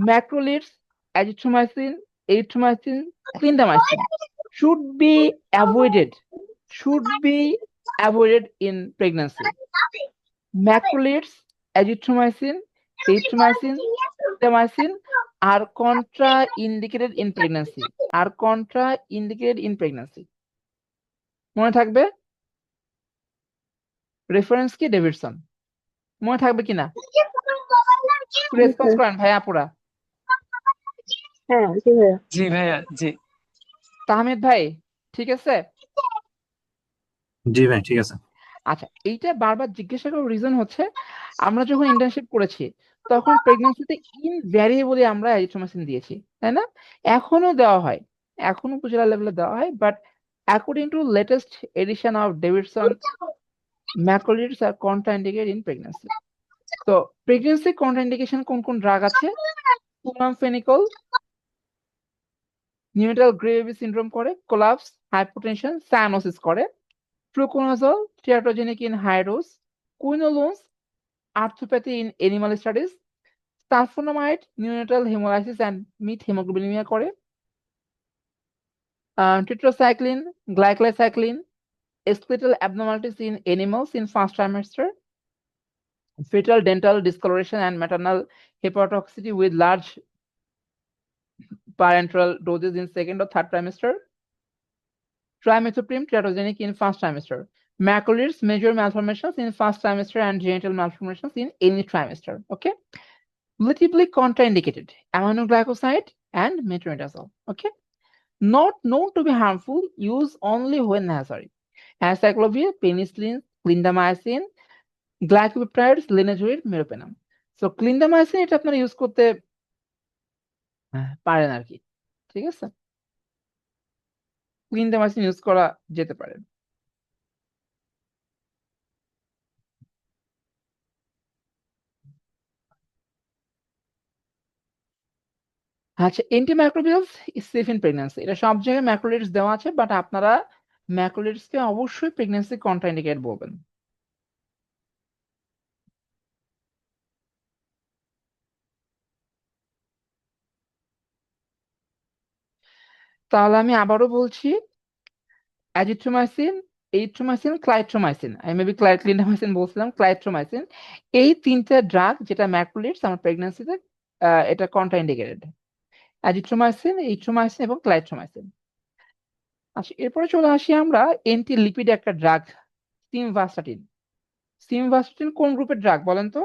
Macrolides, azithromycin, erythromycin, clindamycin should be avoided in pregnancy. Macrolides, azithromycin, erythromycin, clindamycin are contraindicated in pregnancy. মনে থাকবে? রেফারেন্স কি? ডেভিডসন। মনে থাকবে কিনা? রেসপন্স করেন ভাই আপুরা। হ্যাঁ, জি ভাইয়া। জি ভাইয়া, জি। তাহমিদ ভাই ঠিক আছে? জি ভাই, ঠিক আছে। আচ্ছা, এইটা বারবার জিজ্ঞাসা করার রিজন হচ্ছে আমরা যখন ইন্টার্নশিপ করেছি তখন প্রেগন্যান্সিতে ইনভ্যারিয়েবলি আমরা এরিথ্রোমাইসিন দিয়েছি, তাই না? এখনো দেওয়া হয়, এখনো উপজেলা লেভেলে দেওয়া হয়, but according to latest edition of Davidson, macrolides are contraindicated in pregnancy. তো প্রেগন্যান্সি কন্ট্রাইন্ডিকেশন কোন কোন ড্রাগ আছে? ক্লোরামফেনিকল, নিউনাটাল গ্রেভি সিনড্রোম করে, কোলাপস, হাইপোটেনশন, সায়ানোসিস করে, fluconazole, teratogenic in high dose, quinolones, arthropathy in animal studies, sulphonamide neonatal haemolysis and meth haemoglobinaemia করে, tetracycline, glycocycline, skeletal abnormalities in animals in first trimester, fetal dental discoloration and maternal hepatotoxicity with large parenteral doses in second or third trimester, trimethoprim teratogenic in first trimester, maculates major malformations in first trimester and genital malformations in any trimester. Okay, relatively contraindicated, aminoglycoside and metronidazole. Okay, not known to be harmful, use only when necessary. Acyclovir, penicillin, clindamycin, glycopeptides, linezolid, meropenem. So clindamycin এটা আপনারা use করতে পারেন আর কি, ঠিক আছে, clindamycin use করা যেতে পারে। আচ্ছা, অ্যান্টিমাইক্রোবিয়ালস সেফ ইন প্রেগন্যান্সি, এটা সব জায়গায় ম্যাক্রোলিডস দেওয়া আছে, বাট আপনারা ম্যাক্রোলিডসকে অবশ্যই প্রেগন্যান্সি কন্ট্রাইন্ডিকেট বলবেন। তাহলে আমি আবারও বলছি, অ্যাজিথ্রোমাইসিন, এরিথ্রোমাইসিন, ক্লাইট্রোমাইসিন, আমি মেবি ক্লিন্ডামাইসিন বলছিলাম, ক্লাইট্রোমাইসিন, এই তিনটা ড্রাগ যেটা ম্যাক্রোলিডস আমার প্রেগন্যান্সিতে এটা কন্ট্রাইন্ডিকেটেড, অ্যাজিথ্রোমাইসিন, এরিথ্রোমাইসিন এবং ক্লাইট্রোমাইসিন। আচ্ছা, এরপরে চলে আসি আমরা এন্টি লিপিড একটা ড্রাগ, সিমভাস্টাটিন। সিমভাস্টাটিন কোন গ্রুপের ড্রাগ বলেন তো?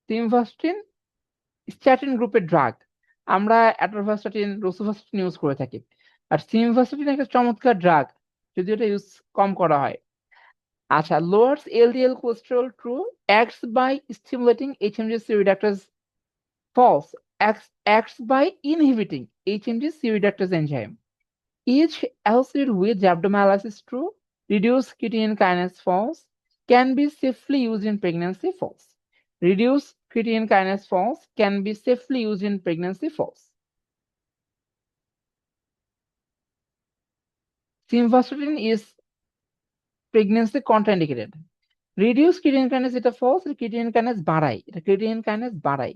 সিমভাস্টাটিন স্ট্যাটিন গ্রুপের ড্রাগ। আমরা অ্যাটরভাস্টাটিন, রোসুভাস্টাটিন ইউজ করে থাকি, আর সিমভাস্টাটিন একটা চমৎকার ড্রাগ, যদি এটা ইউজ কম করা হয়। আচ্ছা, lowers LDL cholesterol, true, acts by stimulating HMG-CoA reductase, false, acts by inhibiting HMG-CoA reductase enzyme. Each associated with rhabdomyolysis, true, reduced creatine kinase, false, can be safely used in pregnancy, false. Reduced creatine kinase, false, can be safely used in pregnancy, false. Simvastatin is pregnancy contraindicated. Reduced creatine kinase এটা false, creatine kinase বাড়ায়, এটা creatine kinase বাড়ায়।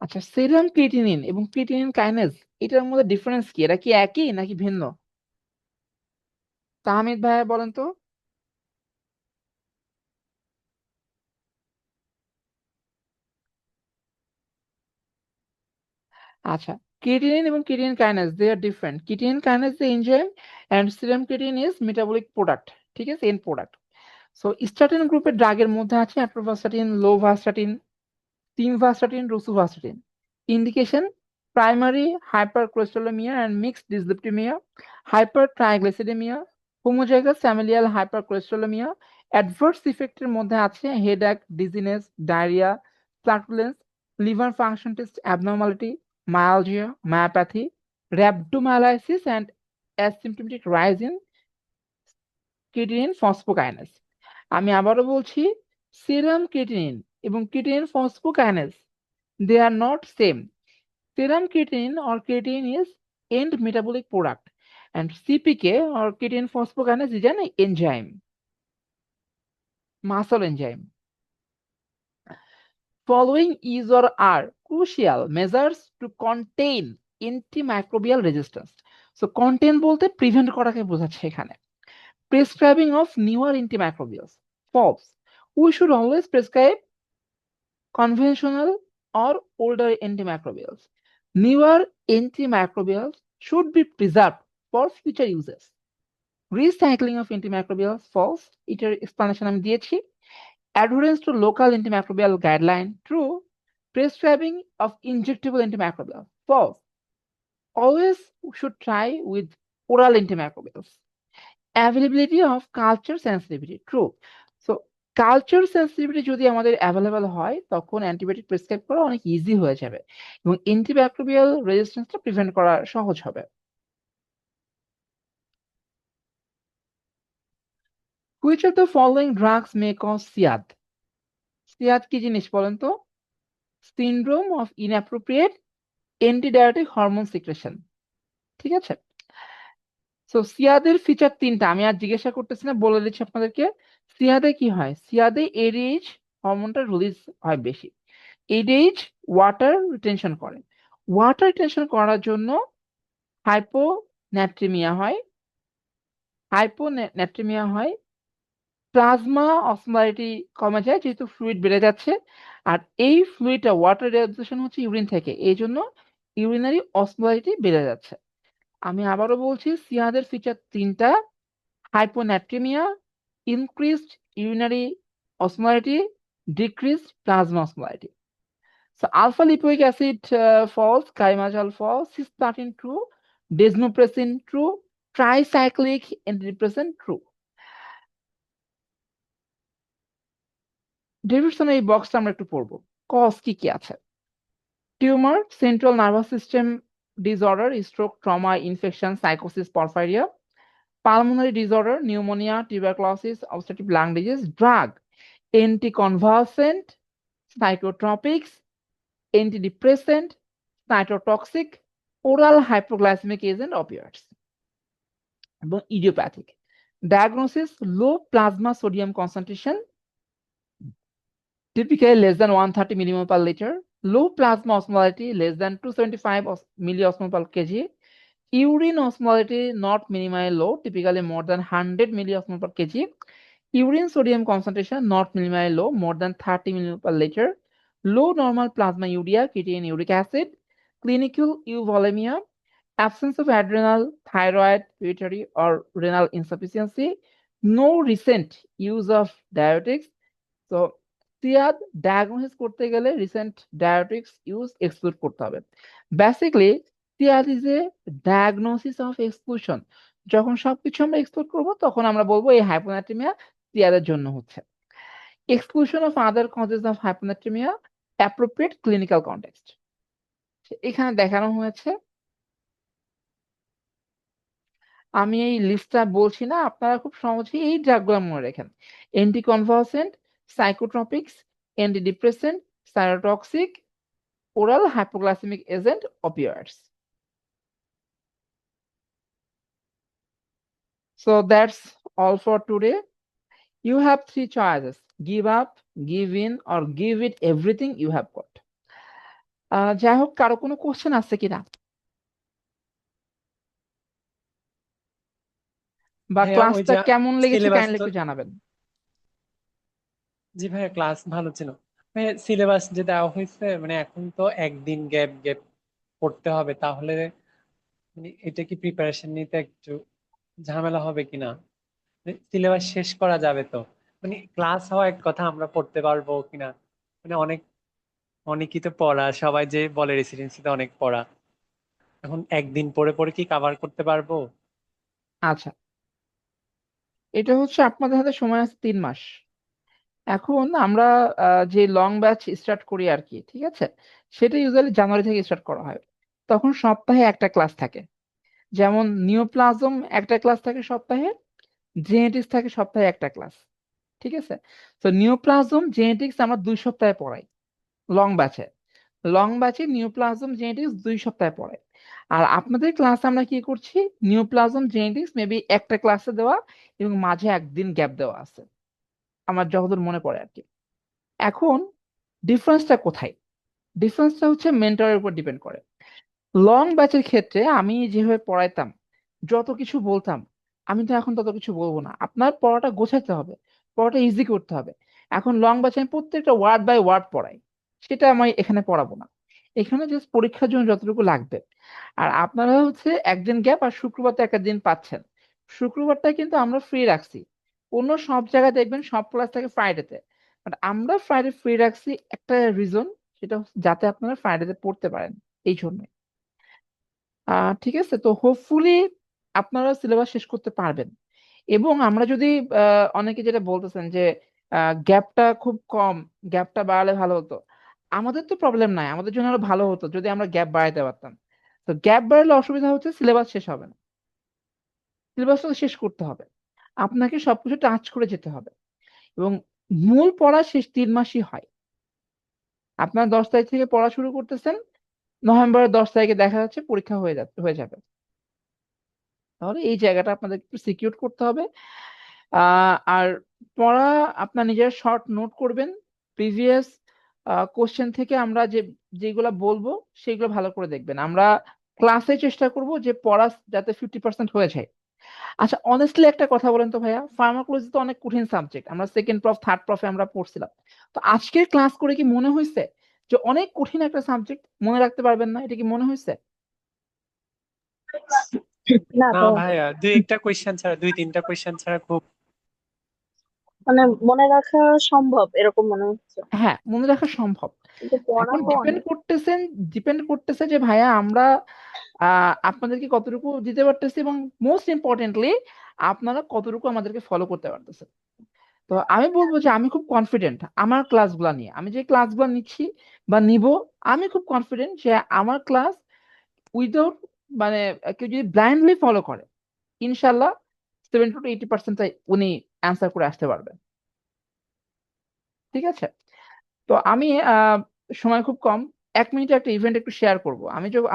আচ্ছা, সেরাম creatinine এবং creatinine kinase এটার মধ্যে difference কি? এরা কি একই নাকি ভিন্ন? তাহমিদ ভাইয়া বলেন তো। আচ্ছা, creatinine এবং creatine kinase they are different. Creatine kinase is the enzyme and serum creatine is metabolic product, ঠিক আছে, end product. So statin গ্রুপের ড্রাগের মধ্যে আছে atorvastatin, lovastatin, simvastatin, rosuvastatin. Indication: primary hypercholesterolemia and mixed dyslipidemia, hypertriglyceridemia, homozygous familial hypercholesterolemia. Adverse effects এর মধ্যে আছে headache, dizziness, diarrhea, flatulence, liver function test abnormality, myalgia, myopathy, rhabdomyolysis and asymptomatic rise in creatine phosphokinase. আমি আবারও বলছি, serum creatinine এবং creatine phosphokinase they are not same. Serum creatine or creatine is end metabolic product and CPK or creatine phosphokinase is an enzyme, muscle enzyme. Following is or are crucial measures to contain antimicrobial resistance. So contain বলতে prevent করাকে বোঝাচ্ছে এখানে। Prescribing of newer antimicrobials, false. We should always prescribe conventional or older antimicrobials. Newer antimicrobials should be preserved for future uses. Recycling of antimicrobials, false. এটার explanation আমি দিয়েছি। Adherence to local antimicrobial guideline, true. Prescribing of injectable antimicrobials, false. Always should try with oral antimicrobials. Availability of culture sensitivity, true. So culture sensitivity যদি আমাদের available হয় তখন antibiotic prescribe করা অনেক easy হয়ে যাবে এবং অ্যান্টিব্যাকটেরিয়াল রেজিস্ট্যান্সটা প্রিভেন্ট করা সহজ হবে। Which of the following drugs may cause Siyad? Siyad কি জিনিস বলেন তো? Syndrome of inappropriate antidiuretic hormone secretion. ঠিক আছে, তো সিয়াদের ফিচার তিনটা, আমি আর জিজ্ঞাসা করতেছি না, বলে দিচ্ছি আপনাদেরকে। সিয়াদে কি হয়, সিয়াদে এডিএইচ হরমোনটা রিলিজ হয় বেশি। এডিএইচ ওয়াটার রিটেনশন করে, ওয়াটার রিটেনশন করার জন্য হাইপোন্যাট্রিমিয়া হয়, হাইপোন্যাট্রিমিয়া হয়, প্লাজমা অসমোলারিটি কমে যায় যেহেতু ফ্লুইড বেড়ে যাচ্ছে, আর এই ফ্লুইডটা ওয়াটার রিঅ্যাবজর্পশন হচ্ছে ইউরিন থেকে, এই জন্য ইউরিনারি অসমোলারিটি বেড়ে যাচ্ছে। আমি আবারও বলছি, সিয়াদের ফিচার তিনটা: hyponatremia, increased urinary osmolarity, decreased plasma osmolarity. So alpha lipoic acid falls, chimazole falls, cisplatin true, desmopressin true, tricyclic antidepressant true. ডেভিডসনের এই বক্সটা আমরা একটু পড়বো। কজ কি কি আছে? Tumour, central nervous system disorder, stroke, trauma, infection, সাইকোসিস, porphyria, pulmonary disorder, pneumonia, tuberculosis, obstructive lung disease. Drug: anticonvulsant, psychotropics, antidepressant, cytotoxic, oral hypoglycemic agent, opioids. এবং idiopathic. Diagnosis: low plasma sodium concentration, typically less than 130 millimole per liter, low plasma osmolarity less than 275 milliosmol per kg, urine osmolarity not minimally low, typically more than 100 milliosmol per kg, urine sodium concentration not minimally low, more than 30 millimole per liter, low normal plasma urea, creatine, uric acid, clinical euvolemia, absence of adrenal, thyroid, pituitary or renal insufficiency, no recent use of diuretics. So Siyad diagnosis করতে গেলে recent diabetics use exclude করতে হবে। Basically Siyad is a diagnosis of exclusion. যখন সবকিছু আমরা exclude করবো তখন আমরা বলবো এই হাইপোনাট্রিমিয়া সিয়াদের জন্য হচ্ছে। Exclusion of other causes of hyponatraemia, appropriate clinical context. এখানে দেখানো হয়েছে, আমি এই লিস্টটা বলছি না, আপনারা খুব সহজেই এই ড্রাগগুলো মনে রাখেন: anticonvulsant, psychotropics, antidepressant, cytotoxic, oral hypoglycemic agent, opioids. So that's all for today. You have three choices: give up, give in, or give it everything you have got. যাই হোক, কারো কোনো কোশ্চেন আছে কিনা, বা ভাইয়া ওই ক্লাসটা যে কেমন লেগেছে সিলেবাস কাইন্ডলি তো, একটু জানাবেন। জি ভাইয়া ক্লাস ভালো ছিল। ভাইয়া সিলেবাস যে দেওয়া হয়েছে, মানে এখন তো একদিন গ্যাপ গ্যাপ পড়তে হবে, তাহলে মানে এটা কি প্রিপারেশন নিতে একটু ঝামেলা হবে কিনা? সিলেবাস শেষ করা যাবে তো? মানে ক্লাস হওয়া এক কথা, আমরা পড়তে পারবো কিনা, মানে অনেকই তো পড়া, সবাই যে বলে রেসিডেন্সিতে অনেক পড়া, এখন একদিন পড়ে পড়ে কি কাভার করতে পারবো? আচ্ছা, এটা হচ্ছে আপনাদের হাতে সময় আছে 3 মাস। এখন আমরা যে লং ব্যাচ স্টার্ট করি আর কি, ঠিক আছে, সেটা ইউজুয়ালি জানুয়ারি থেকে স্টার্ট করা হয়। তখন সপ্তাহে একটা ক্লাস থাকে, যেমন নিওপ্লাজম একটা ক্লাস থাকে সপ্তাহে, জেনেটিক্স থাকে সপ্তাহে একটা ক্লাস। ঠিক আছে, তো নিওপ্লাজম জেনেটিক্স আমরা 2 সপ্তাহে পড়াই লং ব্যাচে। লং ব্যাচে নিওপ্লাজম জেনেটিক্স 2 সপ্তাহে পড়াই। আর আপনাদের ক্লাস আমরা কি করছি, নিওপ্লাজম জেনেটিক্স মেবি একটা ক্লাসে দেওয়া এবং মাঝে একদিন গ্যাপ দেওয়া আছে, আমার যতদূর মনে পড়ে আর কি। এখন ডিফারেন্সটা কোথায়? ডিফারেন্সটা হচ্ছে মেন্টরের উপর ডিপেন্ড করে। লং ব্যাচের ক্ষেত্রে আমি যেভাবে পড়াইতাম, যত কিছু বলতাম, আমি তো এখন তত কিছু বলবো না। আপনার পড়াটা গোছাতে হবে, পড়াটা ইজি করতে হবে। এখন লং ব্যাচে আমি প্রত্যেকটা ওয়ার্ড বাই ওয়ার্ড পড়াই, সেটা আমি এখানে পড়াবো না। এখানে জাস্ট পরীক্ষার জন্য যতটুকু লাগবে। আর আপনারা হচ্ছে একদিন গ্যাপ আর শুক্রবার তো একটা দিন পাচ্ছেন, শুক্রবারটা কিন্তু আমরা ফ্রি রাখছি। অন্য সব জায়গায় দেখবেন সব ক্লাস থাকে ফ্রাইডেতে, বাট আমরা ফ্রাইডে ফ্রি রাখছি একটা রিজন, সেটা হচ্ছে যাতে আপনারা ফ্রাইডেতে পড়তে পারেন, এই জন্য। ঠিক আছে, তো হোপফুলি আপনারা সিলেবাস শেষ করতে পারবেন। এবং আমরা যদি অনেকে যেটা বলতেছেন যে গ্যাপটা খুব কম, গ্যাপটা বাড়ালে ভালো হতো, আমাদের তো প্রবলেম নাই, আমাদের জন্য আরো ভালো হতো যদি আমরা গ্যাপ বাড়াইতে পারতাম। তো গ্যাপ বাড়লে অসুবিধা হচ্ছে সিলেবাস শেষ হবে না, সিলেবাসটা শেষ করতে হবে, আপনাকে সবকিছু টাচ করে যেতে হবে। এবং মূল পড়া শেষ 3 মাসই হয়। আপনার 10 তারিখ থেকে পড়া শুরু করতেছেন, নভেম্বরের 10 তারিখে দেখা যাচ্ছে পরীক্ষা হয়ে যাবে। তাহলে এই জায়গাটা আপনাদের একটু সিকিউর করতে হবে। আর পড়া আপনার নিজের শর্ট নোট করবেন। প্রিভিয়াস কোশ্চেন থেকে আমরা যেগুলা বলবো সেগুলো ভালো করে দেখবেন। আমরা ক্লাসে চেষ্টা করব যে পড়া যাতে 50% হয়ে যায়। আচ্ছা, অনেস্টলি একটা কথা বলেন তো ভাইয়া, ফার্মাকোলজি তো অনেক কঠিন সাবজেক্ট, আমরা সেকেন্ড প্রফ থার্ড প্রফে আমরা পড়ছিলাম। তো আজকের ক্লাস করে কি মনে হয়েছে যে অনেক কঠিন একটা সাবজেক্ট, মনে রাখতে পারবেন না? এটা কি মনে হয়েছে? না না ভাইয়া, ভাইয়া, দুই তিনটা কোয়েশ্চেন ছাড়া খুব মানে মনে রাখা সম্ভব এরকম মনে হচ্ছে, হ্যাঁ, মনে রাখা সম্ভব। কিন্তু এখন পড়াবো অনেক। ডিপেন্ড করতেছে যে ভাইয়া আমরা আপনাদেরকে কতটুকু দিতে পারতেছি, এবং মোস্ট ইম্পর্টেন্টলি আপনারা কতটুকু আমাদেরকে ফলো করতে পারতেছেন। তো আমি বলবো যে আমি খুব কনফিডেন্ট আমার ক্লাসগুলো নিয়ে, আমি যে ক্লাসগুলো নিচ্ছি বা নিব, আমি খুব কনফিডেন্ট যে আমার ক্লাস উইদাউট মানে কেউ যদি ব্লাইন্ডলি ফলো করে, ইনশাল্লাহ 70 to 80% উনি অ্যান্সার করে আসতে পারবেন। ঠিক আছে? তো আমি সময় খুব কম, 1 মিনিটে একটা ইভেন্ট একটু শেয়ার করব।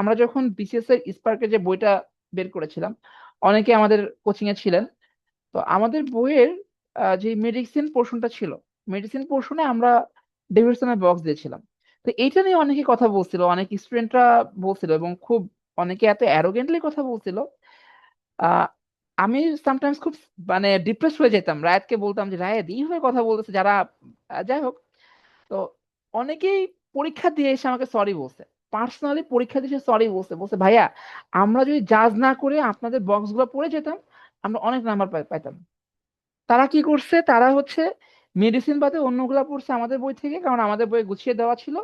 আমরা যখন বিসিএস এর স্পার্কের যে বইটা বের করেছিলাম, অনেকে আমাদের কোচিং এ ছিলেন। তো আমাদের বইয়ের যে মেডিসিন পোর্শনটা ছিল, মেডিসিন পোর্শনে আমরা ডেভিডসনের বক্স দিয়েছিলাম। তো এইটা নিয়ে অনেকে কথা বলছিল, অনেক স্টুডেন্টরা বলছিল, এবং খুব অনেকে এত অ্যারোগেন্টলি কথা বলছিল। আহ আমি সামটাইমস খুব মানে ডিপ্রেস হয়ে যেতাম, রায়াতকে বলতাম যে রায়াত এইভাবে কথা বলতেছে যারা, যাই হোক। তো অনেকেই পরীক্ষা দিয়ে এসে আমাকে সরি বলছে, পার্সোনালি পরীক্ষা দিয়ে সরি বলছে, বলছে ভাইয়া আমরা যদি জাজ না করে আপনাদের বক্স গুলো পড়ে যেতাম, আমরা অনেক নাম্বার পাইতাম। তারা কি করছে, তারা হচ্ছে মেডিসিন বাদে অন্যগুলা পড়ছে আমাদের বই থেকে, কারণ আমাদের বই গুছিয়ে দেওয়া ছিল।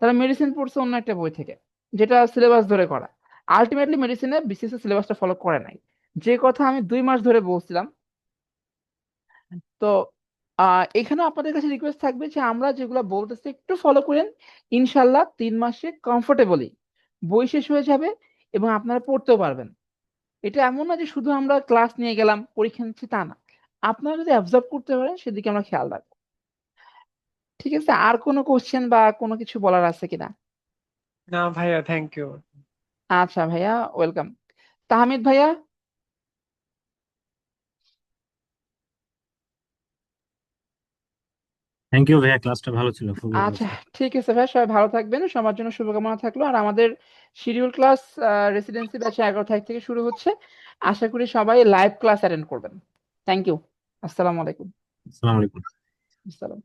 তারা মেডিসিন পড়ছে অন্য একটা বই থেকে, যেটা সিলেবাস ধরে করা। আলটিমেটলি মেডিসিনে বিসিএস সিলেবাসটা ফলো করে নাই, যে কথা আমি 2 মাস ধরে বলছিলাম। তো এখানে আপনাদের কাছে রিকোয়েস্ট থাকবে যে আমরা যেগুলো বলতেছি একটু ফলো করেন, ইনশাল্লাহ 3 মাসে কমফোর্টেবলি বই শেষ হয়ে যাবে এবং আপনারা পড়তেও পারবেন। এটা এমন না যে শুধু আমরা ক্লাস নিয়ে গেলাম পরীক্ষা নিচ্ছি, তা না। আপনারা যদি অবজার্ভ করতে পারেন সেদিকে আমরা খেয়াল রাখবো। ঠিক আছে? আর কোনো কোশ্চেন বা কোনো কিছু বলার আছে কিনা? না ভাইয়া, থ্যাংক ইউ। আচ্ছা ভাইয়া, ওয়েলকাম। তাহমিদ ভাইয়া? থ্যাংক ইউ ভাইয়া, ক্লাসটা ভালো ছিল, খুবই ভালো আচ্ছা, ছিল। ঠিক আছে ভাই, সবাই ভালো থাকবেন, সবার জন্য শুভকামনা থাকলো। আর আমাদের শিডিউল ক্লাস রেসিডেন্সি ব্যাচে 11 তারিখ থেকে শুরু হচ্ছে। আশা করি সবাই লাইভ ক্লাস অ্যাটেন্ড করবেন। Thank you. আসসালামু আলাইকুম। আসসালামু আলাইকুম। আসসালাম।